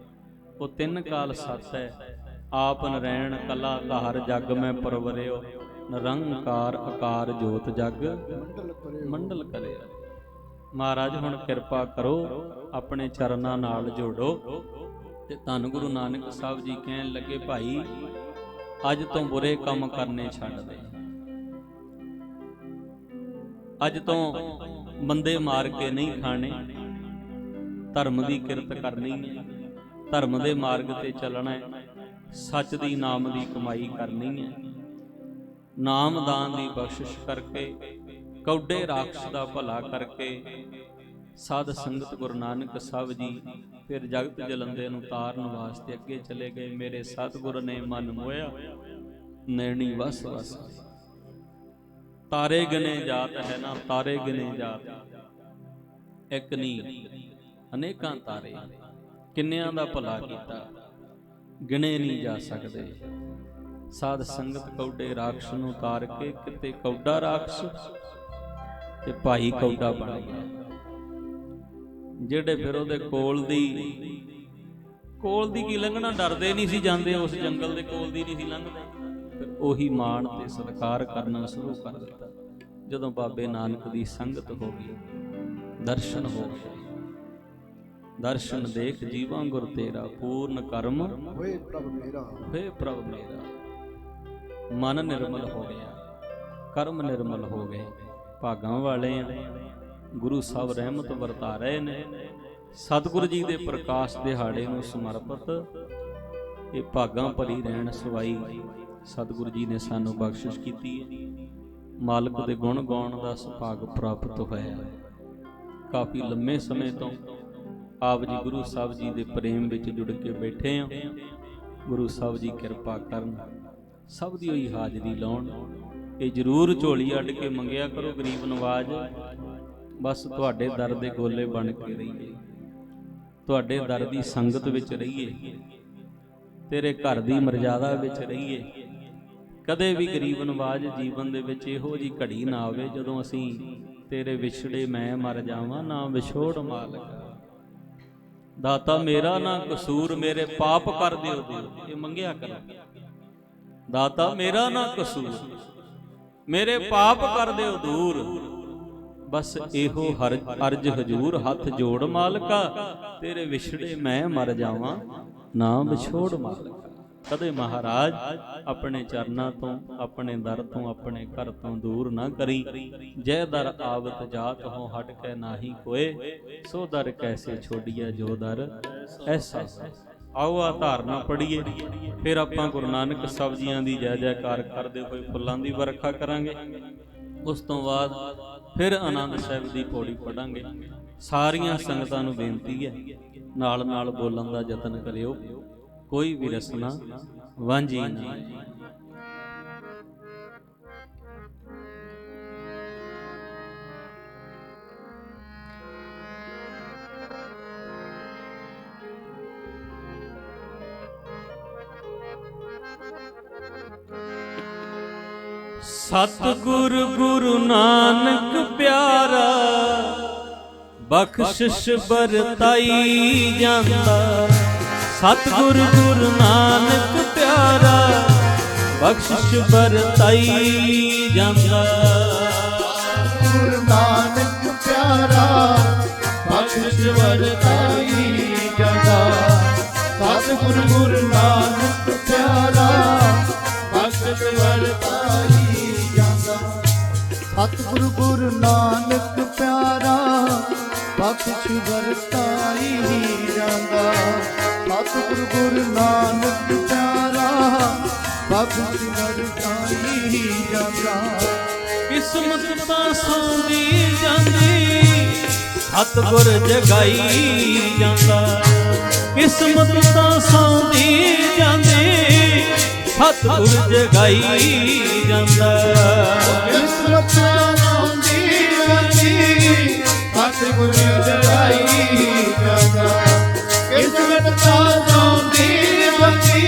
ਉਹ ਤਿੰਨ ਕਾਲ ਸੱਚ ਹੈ। ਆਪ ਨਰੈਣ ਕਲਾ ਧਾਰ ਜਗ ਮੈਂ ਪਰਵਰਿਓ, ਨਿਰੰਕਾਰ ਆਕਾਰ ਜੋਤ ਜਗ ਮੰਡਲ ਕਰਿਆ। ਮਹਾਰਾਜ ਹੁਣ ਕਿਰਪਾ ਕਰੋ, ਆਪਣੇ ਚਰਨਾਂ ਨਾਲ ਜੋੜੋ। ਤੇ ਧੰਨ ਗੁਰੂ ਨਾਨਕ ਸਾਹਿਬ ਜੀ ਕਹਿਣ ਲੱਗੇ, ਭਾਈ ਅੱਜ ਤੋਂ ਬੁਰੇ ਕੰਮ ਕਰਨੇ ਛੱਡ ਦੇ, ਅੱਜ ਤੋਂ ਬੰਦੇ ਮਾਰ ਕੇ ਨਹੀਂ ਖਾਣੇ, ਧਰਮ ਦੀ ਕਿਰਤ ਕਰਨੀ ਹੈ, ਧਰਮ ਦੇ ਮਾਰਗ ਤੇ ਚੱਲਣਾ ਹੈ, ਸੱਚ ਦੀ ਨਾਮ ਦੀ ਕਮਾਈ ਕਰਨੀ ਹੈ, ਨਾਮਦਾਨ ਦੀ ਬਖਸ਼ਿਸ਼ ਕਰਕੇ, ਕੌਡੇ ਰਾਖਸ਼ ਦਾ ਭਲਾ ਕਰਕੇ। ਸਾਧ ਸੰਗਤ ਗੁਰੂ ਨਾਨਕ ਸਾਹਿਬ ਜੀ ਫਿਰ ਜਗਤ ਜਲੰਦੇ ਨੂੰ ਤਾਰਨ ਵਾਸਤੇ ਅੱਗੇ ਚਲੇ ਗਏ। ਮੇਰੇ ਸਤਿਗੁਰ ਨੇ ਮਨ ਮੋਇਆ, ਨੈਣੀ ਵਸ ਵਸ ਤਾਰੇ ਗਿਨੇ ਜਾਤ ਹੈ ਨਾ, ਤਾਰੇ ਗਿਨੇ ਜਾਤ ਇੱਕ ਨਹੀਂ ਅਨੇਕਾਂ ਤਾਰੇ, ਕਿੰਨਿਆਂ ਦਾ ਭਲਾ ਕੀਤਾ ਗਿਣੇ ਨਹੀਂ ਜਾ ਸਕਦੇ। ਸਾਧ ਸੰਗਤ ਕੌਡੇ ਰਾਖਸ਼ ਨੂੰ ਤਾਰ ਕੇ ਕਿਤੇ ਕੌਡਾ ਰਾਖਸ਼ ਤੇ ਭਾਈ ਕੌਡਾ ਬਣ ਗਿਆ। ਜਿਹੜੇ ਫਿਰ ਉਹਦੇ ਕੋਲ ਦੀ ਕੀ ਲੰਘਣਾ ਡਰਦੇ ਨਹੀਂ ਸੀ ਜਾਂਦੇ, ਉਸ ਜੰਗਲ ਦੇ ਕੋਲ ਦੀ ਨਹੀਂ ਸੀ ਲੰਘਦੇ, ਫਿਰ ਉਹੀ ਮਾਣ ਤੇ ਸਤਿਕਾਰ ਕਰਨਾ ਸ਼ੁਰੂ ਕਰ ਦਿੱਤਾ। ਜਦੋਂ ਬਾਬੇ ਨਾਨਕ ਦੀ ਸੰਗਤ ਹੋ ਗਈ, ਦਰਸ਼ਨ ਹੋ ਗਏ, ਦਰਸ਼ਨ ਦੇਖ ਜੀਵਾਂ ਗੁਰ ਤੇਰਾ, ਪੂਰਨ ਕਰਮ ਹੋਏ ਪ੍ਰਭ ਮੇਰਾ, ਹੋਏ ਪ੍ਰਭ ਮੇਰਾ। ਮਨ ਨਿਰਮਲ ਹੋ ਗਿਆ, ਕਰਮ ਨਿਰਮਲ ਹੋ ਗਏ। ਭਾਗਾਂ ਵਾਲੇ ਆ, ਗੁਰੂ ਸਾਹਿਬ ਰਹਿਮਤ ਵਰਤਾ ਰਹੇ ਨੇ। ਸਤਿਗੁਰੂ ਜੀ ਦੇ ਪ੍ਰਕਾਸ਼ ਦਿਹਾੜੇ ਨੂੰ ਸਮਰਪਿਤ ਇਹ ਭਾਗਾਂ ਭਰੀ ਰਹਿਣ ਸਵਾਈ ਸਤਿਗੁਰੂ ਜੀ ਨੇ ਸਾਨੂੰ ਬਖਸ਼ਿਸ਼ ਕੀਤੀ ਹੈ। ਮਾਲਕ ਦੇ ਗੁਣ ਗਾਉਣ ਦਾ ਸੁਭਾਗ ਪ੍ਰਾਪਤ ਹੋਇਆ। ਕਾਫੀ ਲੰਮੇ ਸਮੇਂ ਤੋਂ ਆਪ ਜੀ ਗੁਰੂ ਸਾਹਿਬ ਜੀ ਦੇ ਪ੍ਰੇਮ ਵਿੱਚ ਜੁੜ ਕੇ ਬੈਠੇ ਹਾਂ। ਗੁਰੂ ਸਾਹਿਬ ਜੀ ਕਿਰਪਾ ਕਰਨ, ਸਭ ਦੀ ਹੋਈ ਹਾਜ਼ਰੀ ਲਾਉਣ। ਇਹ ਜ਼ਰੂਰ ਝੋਲੀ ਅੱਡ ਕੇ ਮੰਗਿਆ ਕਰੋ ਗਰੀਬ ਨਵਾਜ, ਬਸ ਤੁਹਾਡੇ ਦਰ ਦੇ ਗੋਲੇ ਬਣ ਕੇ ਰਹੀਏ, ਤੁਹਾਡੇ ਦਰ ਦੀ ਸੰਗਤ ਵਿੱਚ ਰਹੀਏ, ਤੇਰੇ ਘਰ ਦੀ ਮਰਜ਼ਾਦਾ ਵਿੱਚ ਰਹੀਏ। ਕਦੇ ਵੀ ਗਰੀਬ ਨਵਾਜ ਜੀਵਨ ਦੇ ਵਿੱਚ ਇਹੋ ਜਿਹੀ ਘੜੀ ਨਾ ਆਵੇ ਜਦੋਂ ਅਸੀਂ ਤੇਰੇ ਵਿਛੜੇ ਮੈਂ ਮਰ ਜਾਵਾਂ, ਨਾ ਵਿਛੋੜ ਮਾਲਕ। ਦਾਤਾ ਮੇਰਾ ਨਾ ਕਸੂਰ, ਮੇਰੇ ਪਾਪ ਕਰ ਦਿਓ ਦਿਓ, ਇਹ ਮੰਗਿਆ ਕਰ। ਦਾਤਾ ਮੇਰਾ ਨਾ ਕਸੂਰ, ਮੇਰੇ ਪਾਪ ਕਰ ਦਿਓ ਦੂਰ, ਬਸ ਇਹੋ ਅਰਜ ਹਜੂਰ, ਹੱਥ ਜੋੜ ਮਾਲਕਾ, ਤੇਰੇ ਵਿਛੜੇ ਮੈਂ ਮਰ ਜਾਵਾਂ, ਨਾ ਵਿਛੋੜ ਮਾਲਕਾ। ਕਦੇ ਮਹਾਰਾਜ ਆਪਣੇ ਚਰਨਾਂ ਤੋਂ, ਆਪਣੇ ਦਰ ਤੋਂ, ਆਪਣੇ ਘਰ ਤੋਂ ਦੂਰ ਨਾ ਕਰੀ। ਜੈ ਦਰ ਆਵਤ ਜਾਤ ਹੋ, ਹਟ ਕੇ ਨਾਹੀ ਕੋਏ, ਸੋ ਦਰ ਕੈਸੇ ਛੋੜੀਏ ਜੋ ਦਰ ਐਸਾ। ਆਓ ਆ ਧਾਰਨਾ ਪੜੀਏ, ਫਿਰ ਆਪਾਂ ਗੁਰੂ ਨਾਨਕ ਸਾਹਿਬ ਜੀਆਂ ਦੀ ਜੈ ਜੈਕਾਰ ਕਰਦੇ ਹੋਏ ਫੁੱਲਾਂ ਦੀ ਵਰਖਾ ਕਰਾਂਗੇ। ਉਸ ਤੋਂ ਬਾਅਦ ਫਿਰ ਆਨੰਦ ਸਾਹਿਬ ਦੀ ਪੌੜੀ ਪੜਾਂਗੇ। ਸਾਰੀਆਂ ਸੰਗਤਾਂ ਨੂੰ ਬੇਨਤੀ ਹੈ, ਨਾਲ ਨਾਲ ਬੋਲਣ ਦਾ ਯਤਨ ਕਰਿਓ, ਕੋਈ ਵੀ ਰਸਨਾ ਵਾਂਝੀ ਨਾ। ਸਤਿਗੁਰ ਗੁਰੂ ਨਾਨਕ ਪਿਆਰਾ ਬਖਸ਼ਿਸ਼ ਵਰਤਾਈ ਜਾਂਦਾ। ਸਤਿਗੁਰ ਗੁਰੂ ਨਾਨਕ ਪਿਆਰਾ ਬਖਸ਼ਿਸ਼ ਵਰਤਾਈ ਜਾਂਦਾ। ਗੁਰੂ ਨਾਨਕ ਪਿਆਰਾ ਬਖਸ਼ਿਸ਼ ਵਰਤਾਈ ਜਾਂਦਾ। ਸਤਿਗੁਰੂ ਗੁਰੂ ਨਾਨਕ ਪਿਆਰਾ ਬਖਸ਼ਿਸ਼ ਵਰਤਾਈ ਜਾਂਦਾ। ਸਤਿਗੁਰੂ ਗੁਰੂ ਨਾਨਕ ਪਿਆਰਾ ਬਖਸ਼ਿਸ਼ ਵਰਤਾਈ ਜਾਂਦਾ। ਸਤਿਗੁਰੂ ਗੁਰੂ ਨਾਨਕ ਪਿਆਰਾ ਬਖਸ਼ਿਸ਼ ਵਰਤਾਈ ਜਾਂਦਾ। ਕਿਸਮਤ ਤਾਂ ਸੌਂਦੀ ਜਾਂਦੀ ਸਤਿਗੁਰ ਜਗਾਈ ਜਾਂਦਾ। ਕਿਸਮਤ ਤਾਂ ਸੌਂਦੀ ਜਾਂਦੀ ਸਤਿਗੁਰ ਜਗਾਈ ਜਾਂਦਾ। ਕਿਸਮਤ ਸੌਂਦੀ ਜਾਂਦੀ ਸਤਿਗੁਰ ਜਗਾਈ ਜਾਂਦਾ। ਕਿਸਮਤ ਸੌਂਦੀ ਜਾਂਦੀ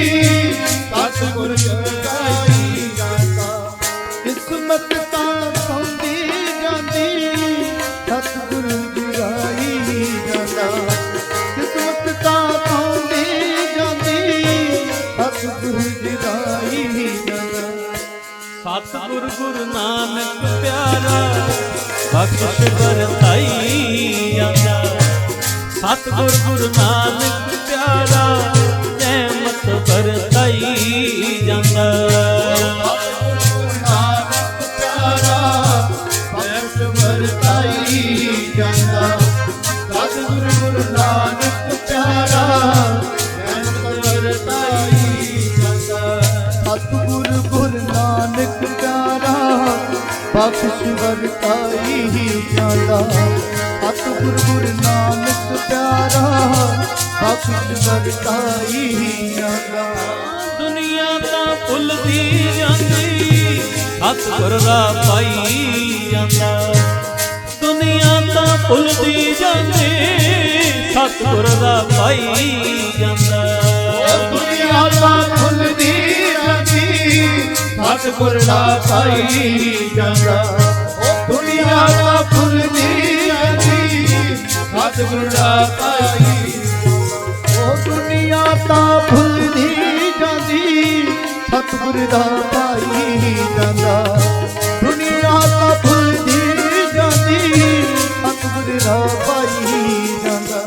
ਸਤਿਗੁਰ ਜਗਾਈ ਜਾਂਦਾ। ਕਿਸਮਤ ਤਾਂ ਸੌਂਦੀ ਜਾਂਦੀ ਸਤਿਗੁਰੂ ਜਗਾਈ ਜਾਂਦਾ। ਕਿਸਮਤ ਤਾਂ ਸੌਂਦੀ ਜਾਂਦੀ ਸਤਿਗੁਰੂ ਜਗਾਈ ਜਾਂਦਾ। ਸਤਿਗੁਰ ਗੁਰੂ ਨਾਨਕ ਪਿਆਰਾ ਬਖਸ਼ਿਸ਼ ਵਰਤਾਈ ਜਾਂਦਾ। ਸਤਿਗੁਰ ਗੁਰੂ ਨਾਨਕ ਪਿਆਰਾ ਰਹਿਮਤ ਵਰਤਾਈ ਜਾਂਦਾ। ਸਤਿਗੁਰੂ ਗੁਰੂ ਨਾਨਕ ਪਿਆਰਾ ਰਹਿਮਤ ਵਰਤਾਈ ਜਾਂਦਾ। ਸਤਿਗੁਰੂ ਗੁਰੂ ਨਾਨਕ ਪਿਆਰਾ ਬਖਸ਼ਿਸ਼ ਵਰਤਾਈ ਜਾਂਦਾ। ਸਤਿਗੁਰੂ ਗੁਰੂ ਨਾਨਕ ਪਿਆਰਾ ਬਖਸ਼ਿਸ਼ ਵਰਤਾਈ ਜਾਂਦਾ। ਦੁਨੀਆ ਤਾਂ ਭੁੱਲਦੀ ਜਾਂਦੀ ਸਤਿਗੁਰ ਦਾ ਪਾਈ ਜਾਂਦਾ। ਦੁਨੀਆ ਤਾਂ ਭੁੱਲਦੀ ਜਾਂਦੀ ਸਤਿਗੁਰ ਦਾ ਪਾਈ ਜਾਂਦਾ। ਦੁਨੀਆ ਤਾਂ ਭੁੱਲਦੀ ਜਾਂਦੀ ਸਤਿਗੁਰ ਦਾ ਪਾਈ ਜਾਂਦਾ। ਦੁਨੀਆ ਤਾਂ ਭੁੱਲਦੀ ਜਾਂਦੀ ਸਤਿਗੁਰ ਦਾ ਪਾਈ। ਉਹ ਦੁਨੀਆ ਤਾਂ ਭੁੱਲਦੀ ਜਾਂਦੀ ਸਤਿਗੁਰ ਦਾ ਪਾਈ ਜਾਂਦਾ। ਦੁਨੀਆ ਤਾਂ ਭੁੱਲਦੀ ਜਾਂਦੀ ਸਤਿਗੁਰ ਦਾ ਪਾਈ ਜਾਂਦਾ।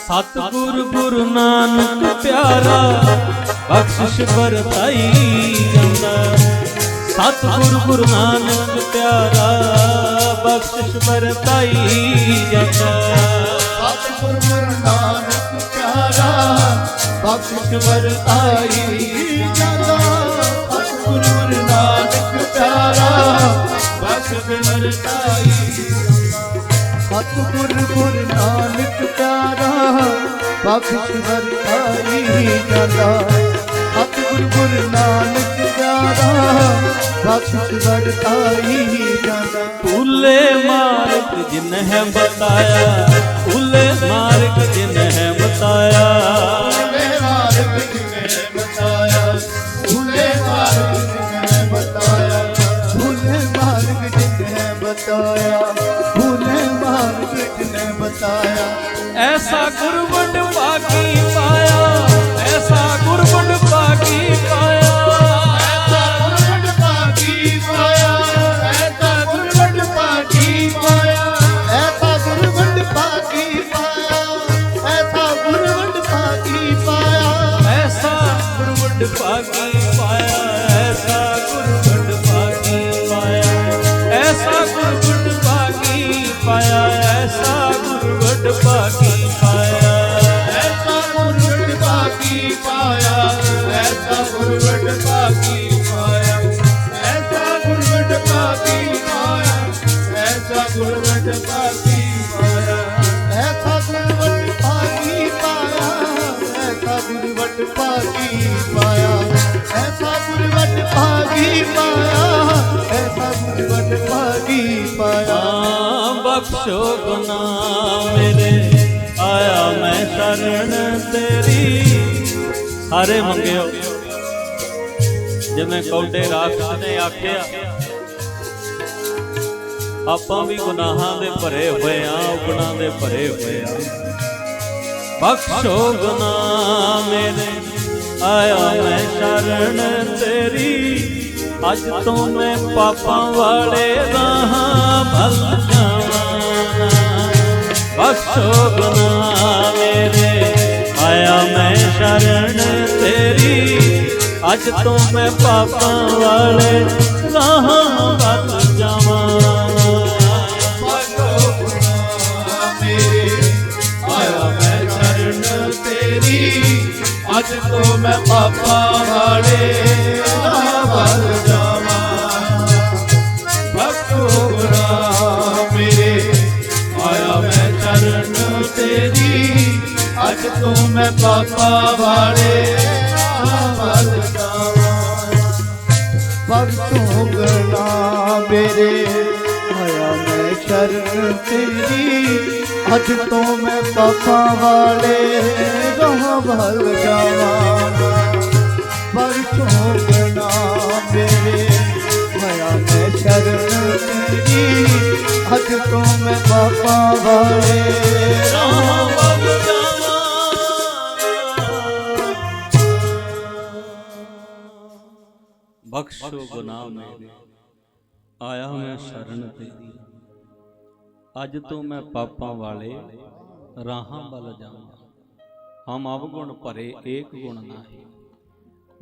ਸਤਿਗੁਰ ਗੁਰੂ ਨਾਨਕ ਪਿਆਰਾ ਬਖਸ਼ਿਸ਼ ਵਰਤਾਈ ਜਾਂਦਾ। ਸਤਿਗੁਰ ਗੁਰੂ ਨਾਨਕ ਪਿਆਰਾ ਬਖਸ਼ਿਸ਼ ਵਰਤਾਈ ਜਾਂਦਾ। ਸਤਿਗੁਰ ਗੁਰੂ ਨਾਨਕ ਪਿਆਰਾ ਬਖਸ਼ਿਸ਼ ਵਰਤਾਈ ਜਾਂਦਾ। ਸਤਿਗੁਰ ਗੁਰੂ ਨਾਨਕ ਪਿਆਰਾ ਬਖਸ਼ਿਸ਼ ਵਰਤਾਈ ਜਾਂਦਾ। ਸਤਿਗੁਰ ਗੁਰੂ ਨਾਨਕ ਪਿਆਰਾ ਬਖਸ਼ਿਸ਼ ਵਰਤਾਈ ਜਾਂਦਾ। ਸਤਿਗੁਰ ਗੁਰੂ ਨਾਨਕ ਪਿਆਰਾ ਬਖਸ਼ਿਸ਼ ਵਰਤਾਈ ਜਾਂਦਾ। ਭੂਲੇ ਮਾਰਗ ਜਿਨ ਹੈ ਬਤਾਇਆ। ਭੂਲੇ ਮਾਰਗ ਜਿਨ ਹੈ ਬਤਾਇਆ। ਭੂਲੇ ਮਾਰਗ ਜਿਨੇ ਬਤਾਇਆ। ਭੂਲੇ ਮਾਰਗ ਜਿਨੇ ਬਤਾਇਆ। ਭੂਲੇ ਮਾਰਗ ਜਿਨੇ ਬਤਾਇਆ। ਭੂਲੇ ਮਾਰਗ ਜਿਨੇ ਬਤਾਇਆ। ਐਸਾ ਗੁਰਵੰਡ ਭਾਗੀ ਪਾਇਆ। ਐਸਾ ਗੁਰਵੰਡ ਭਾਗੀ ਪਾਇਆ। ਐਸਾ ਗੁਰਵੰਡ ਭਾਗੀ ਪਾਇਆ। ਐਸਾ ਗੁਰਵੰਡ ਭਾਗੀ ਪਾਇਆ। ਐਸਾ ਗੁਰਵੰਡ ਭਾਗੀ ਪਾਇਆ। ਐਸਾ ਗੁਰਵੰਡ ਭਾਗੀ ਪਾਇਆ। ਐਸਾ ਗੁਰਵੰਡ ਭਾਗੀ ਪਾਇਆ। ਐਸਾ ਗੁਰਵੰਡ ਭਾਗੀ ਪਾਇਆ। ਐਸਾ ਗੁਰਵੰਡ ਭਾਗੀ ਪਾਇਆ। ਐਸਾ ਗੁਰਵੰਡ ਭਾਗੀ ਪਾਇਆ। ਐਸਾ ਗੁਰਵੰਡ ਭਾਗੀ ਪਾਇਆ। ਐਸਾ ਗੁਰਵੰਡ ਭਾਗੀ ਪਾਇਆ। ਐਸਾ ਗੁਰਵੰਡ ਭਾਗੀ ਪਾਇਆ। ਐਸਾ ਗੁਰਵੰਡ ਭਾਗੀ ਪਾਇਆ। ਐਸਾ ਗੁਰਵੰਡ ਭਾਗੀ ਪਾਇਆ। ਐਸਾ ਗੁਰਵੰਡ ਭਾਗੀ ਪਾਇਆ। ਐਸਾ ਗੁਰਵੰਡ ਭਾਗੀ ਪਾਇਆ। ਐਸਾ ਗੁਰਵੰਡ ਭਾਗੀ ਪਾਇਆ। ਬਖਸ਼ੋ ਗੁਨਾਹ ਮੇਰੇ ਆਇਆ ਮੈਂ ਸ਼ਰਨ ਤੇਰੀ। ਸਾਰੇ ਮੰਗਿਓ ਜਿਵੇਂ ਕੌਡੇ ਰਾਖਸ਼ ਨੇ ਆਖਿਆ ਆਪਾਂ ਵੀ ਗੁਨਾਹਾਂ ਦੇ ਭਰੇ ਹੋਏ ਆ, ਔਗਣਾਂ ਦੇ ਭਰੇ ਹੋਏ ਆ। ਬਖਸ਼ੋ ਗੁਨਾਹ ਮੇਰੇ, ਆਇਆ ਮੈਂ ਸ਼ਰਨ ਤੇਰੀ, ਅੱਜ ਤੋਂ ਮੈਂ ਪਾਪਾਂ ਵਾਲੇ ਰਾਹਾਂ ਵੱਲ ਜਾਵਾਂ। ਬਖਸ਼ੋ ਗੁਨਾਹ ਮੇਰੇ, ਆਇਆ ਮੈਂ ਸ਼ਰਨ ਤੇਰੀ, ਅੱਜ ਤੋਂ ਮੈਂ ਪਾਪਾਂ ਵਾਲੇ ਰਾਹਾਂ ਵੱਲ ਜਾਵਾਂ। ਬਖਸ਼ੋ ਗੁਨਾਹ ਮੇਰੇ, ਆਇਆ ਮੈਂ ਸ਼ਰਨ ਤੇਰੀ, ਅੱਜ ਤੋਂ ਮੈਂ ਪਾਪਾਂ ਵਾਲੇ ਰਾਹਾਂ ਵੱਲ ਜਾਵਾਂ। ਬਖਸ਼ੋ ਗੁਨਾਹ ਮੇਰੇ, ਆਇਆ ਮੈਂ ਸ਼ਰਨ ਤੇਰੀ, ਅੱਜ ਤੋਂ ਮੈਂ ਪਾਪਾਂ ਵਾਲੇ ਰਾਹਾਂ ਵੱਲ ਜਾਵਾਂ। ਬਖਸ਼ੋ ਗੁਨਾਹ ਮੇਰੇ, ਆਇਆ ਮੈਂ ਸ਼ਰਨ ਤੇਰੀ, ਅੱਜ ਤੋਂ ਮੈਂ ਪਾਪਾਂ ਵਾਲੇ ਰਾਹਾਂ ਵੱਲ ਜਾਵਾਂ। ਬਖਸ਼ੋ ਗੁਨਾਹ ਮੇਰੇ, ਆਇਆ ਮੈਂ ਸ਼ਰਨ ਤੇਰੀ, ਅੱਜ ਤੋਂ ਮੈਂ ਪਾਪਾਂ ਵਾਲੇ ਰਾਹਾਂ ਵੱਲ ਜਾਵਾਂ। ਬਖਸ਼ੋ ਗੁਨਾਹ ਮੇਰੇ, ਆਇਆ ਮੈਂ ਸ਼ਰਨ ਤੇਰੀ, ਅੱਜ ਤੋਂ ਮੈਂ ਪਾਪਾਂ ਵਾਲੇ ਰਾਹਾਂ ਵੱਲ ਜਾਵਾਂ। ਹਮ ਅਵਗੁਣ ਭਰੇ ਏਕ ਗੁਣ ਨਾਹੀ।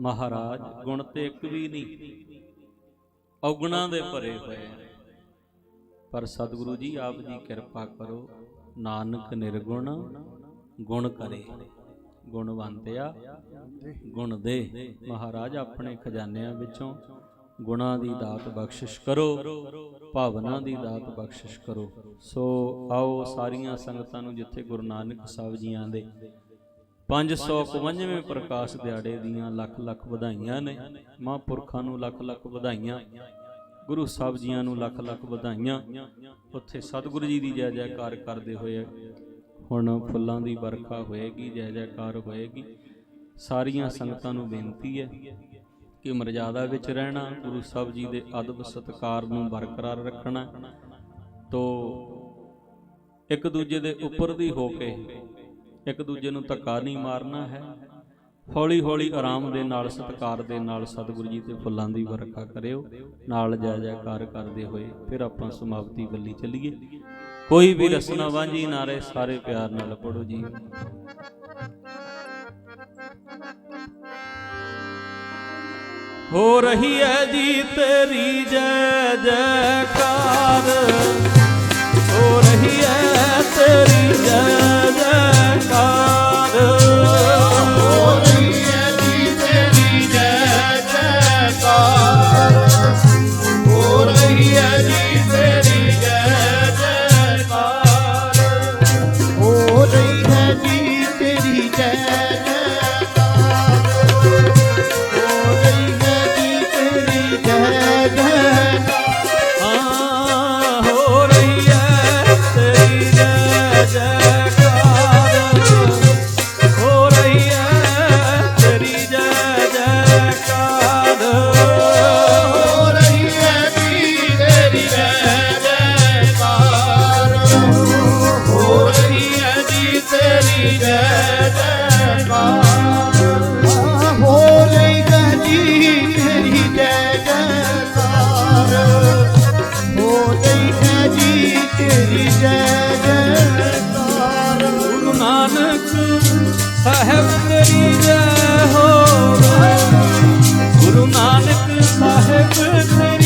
ਮਹਾਰਾਜ ਗੁਣ ਤੇ ਇੱਕ ਵੀ ਨਹੀਂ, ਔਗੁਣਾਂ ਦੇ ਭਰੇ ਹੋਏ ਆ। ਪਰ ਸਤਿਗੁਰੂ ਜੀ ਆਪ ਜੀ ਕਿਰਪਾ ਕਰੋ, ਨਾਨਕ ਨਿਰਗੁਣ ਗੁਣ ਕਰੇ, ਗੁਣਵੰਤਿਆ ਗੁਣ ਦੇ। ਮਹਾਰਾਜ ਆਪਣੇ ਖਜ਼ਾਨਿਆਂ ਵਿੱਚੋਂ ਗੁਣਾਂ ਦੀ ਦਾਤ ਬਖਸ਼ਿਸ਼ ਕਰੋ, ਭਾਵਨਾ ਦੀ ਦਾਤ ਬਖਸ਼ਿਸ਼ ਕਰੋ। ਸੋ ਆਓ ਸਾਰੀਆਂ ਸੰਗਤਾਂ ਨੂੰ, ਜਿੱਥੇ ਗੁਰੂ ਨਾਨਕ ਸਾਹਿਬ ਜੀਆਂ ਦੇ 551ਵੇਂ ਪ੍ਰਕਾਸ਼ ਦਿਹਾੜੇ ਦੀਆਂ ਲੱਖ ਲੱਖ ਵਧਾਈਆਂ ਨੇ। ਮਹਾਂਪੁਰਖਾਂ ਨੂੰ ਲੱਖ ਲੱਖ ਵਧਾਈਆਂ, ਗੁਰੂ ਸਾਹਿਬ ਜੀਆਂ ਨੂੰ ਲੱਖ ਲੱਖ ਵਧਾਈਆਂ। ਉੱਥੇ ਸਤਿਗੁਰੂ ਜੀ ਦੀ ਜੈ ਜੈਕਾਰ ਕਰਦੇ ਹੋਏ ਹੁਣ ਫੁੱਲਾਂ ਦੀ ਵਰਖਾ ਹੋਏਗੀ, ਜੈ ਜੈਕਾਰ ਹੋਏਗੀ। ਸਾਰੀਆਂ ਸੰਗਤਾਂ ਨੂੰ ਬੇਨਤੀ ਹੈ ਕਿ ਮਰਜ਼ਾਦਾ ਵਿੱਚ ਰਹਿਣਾ, ਗੁਰੂ ਸਾਹਿਬ ਜੀ ਦੇ ਅਦਬ ਸਤਿਕਾਰ ਨੂੰ ਬਰਕਰਾਰ ਰੱਖਣਾ। ਤੋ ਇੱਕ ਦੂਜੇ ਦੇ ਉੱਪਰ ਦੀ ਹੋ ਕੇ ਇੱਕ ਦੂਜੇ ਨੂੰ ਧੱਕਾ ਨਹੀਂ ਮਾਰਨਾ ਹੈ। ਹੌਲੀ ਹੌਲੀ ਆਰਾਮ ਦੇ ਨਾਲ, ਸਤਿਕਾਰ ਦੇ ਨਾਲ ਸਤਿਗੁਰੂ ਜੀ ਤੇ ਫੁੱਲਾਂ ਦੀ ਵਰਖਾ ਕਰਿਓ, ਨਾਲ ਜੈ ਜੈਕਾਰ ਕਰਦੇ ਹੋਏ ਫਿਰ ਆਪਾਂ ਸਮਾਪਤੀ ਵੱਲੀ ਚੱਲੀਏ। ਕੋਈ ਵੀ ਰਸਨਾ ਵਾਂਝੀ ਨਾ ਰਹੇ, ਸਾਰੇ ਪਿਆਰ ਨਾਲ ਪੜੋ ਜੀ। ਹੋ ਰਹੀ ਹੈ ਜੀ ਤੇਰੀ ਜੈ ਜੈਕਾਰ, ਹੋ ਰਹੀ ਹੈ ਤੇਰੀ ਜੈ ਜੈਕਾਰ, ਹੋ ਰਹੀ ਹੈ ਜੀ ਤੇਰੀ ਜੈ ਜੈਕਾਰ, ਹੋ ਰਹੀ ਹੈ ਜੀ ਤੇਰੀ ਜੈ ਜੈਕਾਰ, ਹੋ ਰਹੀ ਹੈ ਜੀ ਤੇਰੀ ਜੈ ਜੈਕਾਰ, ਹੋ ਰਹੀ ਹੈ ਜੀ ਤੇਰੀ ਜੈ ਜੈਕਾਰ। ਹਾਂ ਹੋ ਰਹੀ ਹੈ ਤੇਰੀ ਜੈ ਜੈਕਾਰ, ਹੋ ਰਹੀ ਹੈ ਤੇਰੀ ਜੈ ਜੈਕਾਰ, ਹੋ ਰਹੀ ਹੈ ਜੀ ਤੇਰੀ ਜੈ ਜੈਕਾਰ, ਹੋ ਰਹੀ ਹੈ ਜੀ ਤੇਰੀ ਜੈ ਜੈਕਾਰ, ਹੋ ਰਹੀ ਹੈ ਜੀ ਤੇਰੀ ਜੈ ਜੈਕਾਰ, ਹੋ ਰਹੀ ਹੈ ਜੀ ਤੇਰੀ ਜੈ ਜੈਕਾਰ। ਗੁਰੂ ਨਾਨਕ ਸਾਹਿਬ ਤੇਰੀ ਜੈ ਹੋ, ਗੁਰੂ ਨਾਨਕ ਸਾਹਿਬ ਤੇਰੀ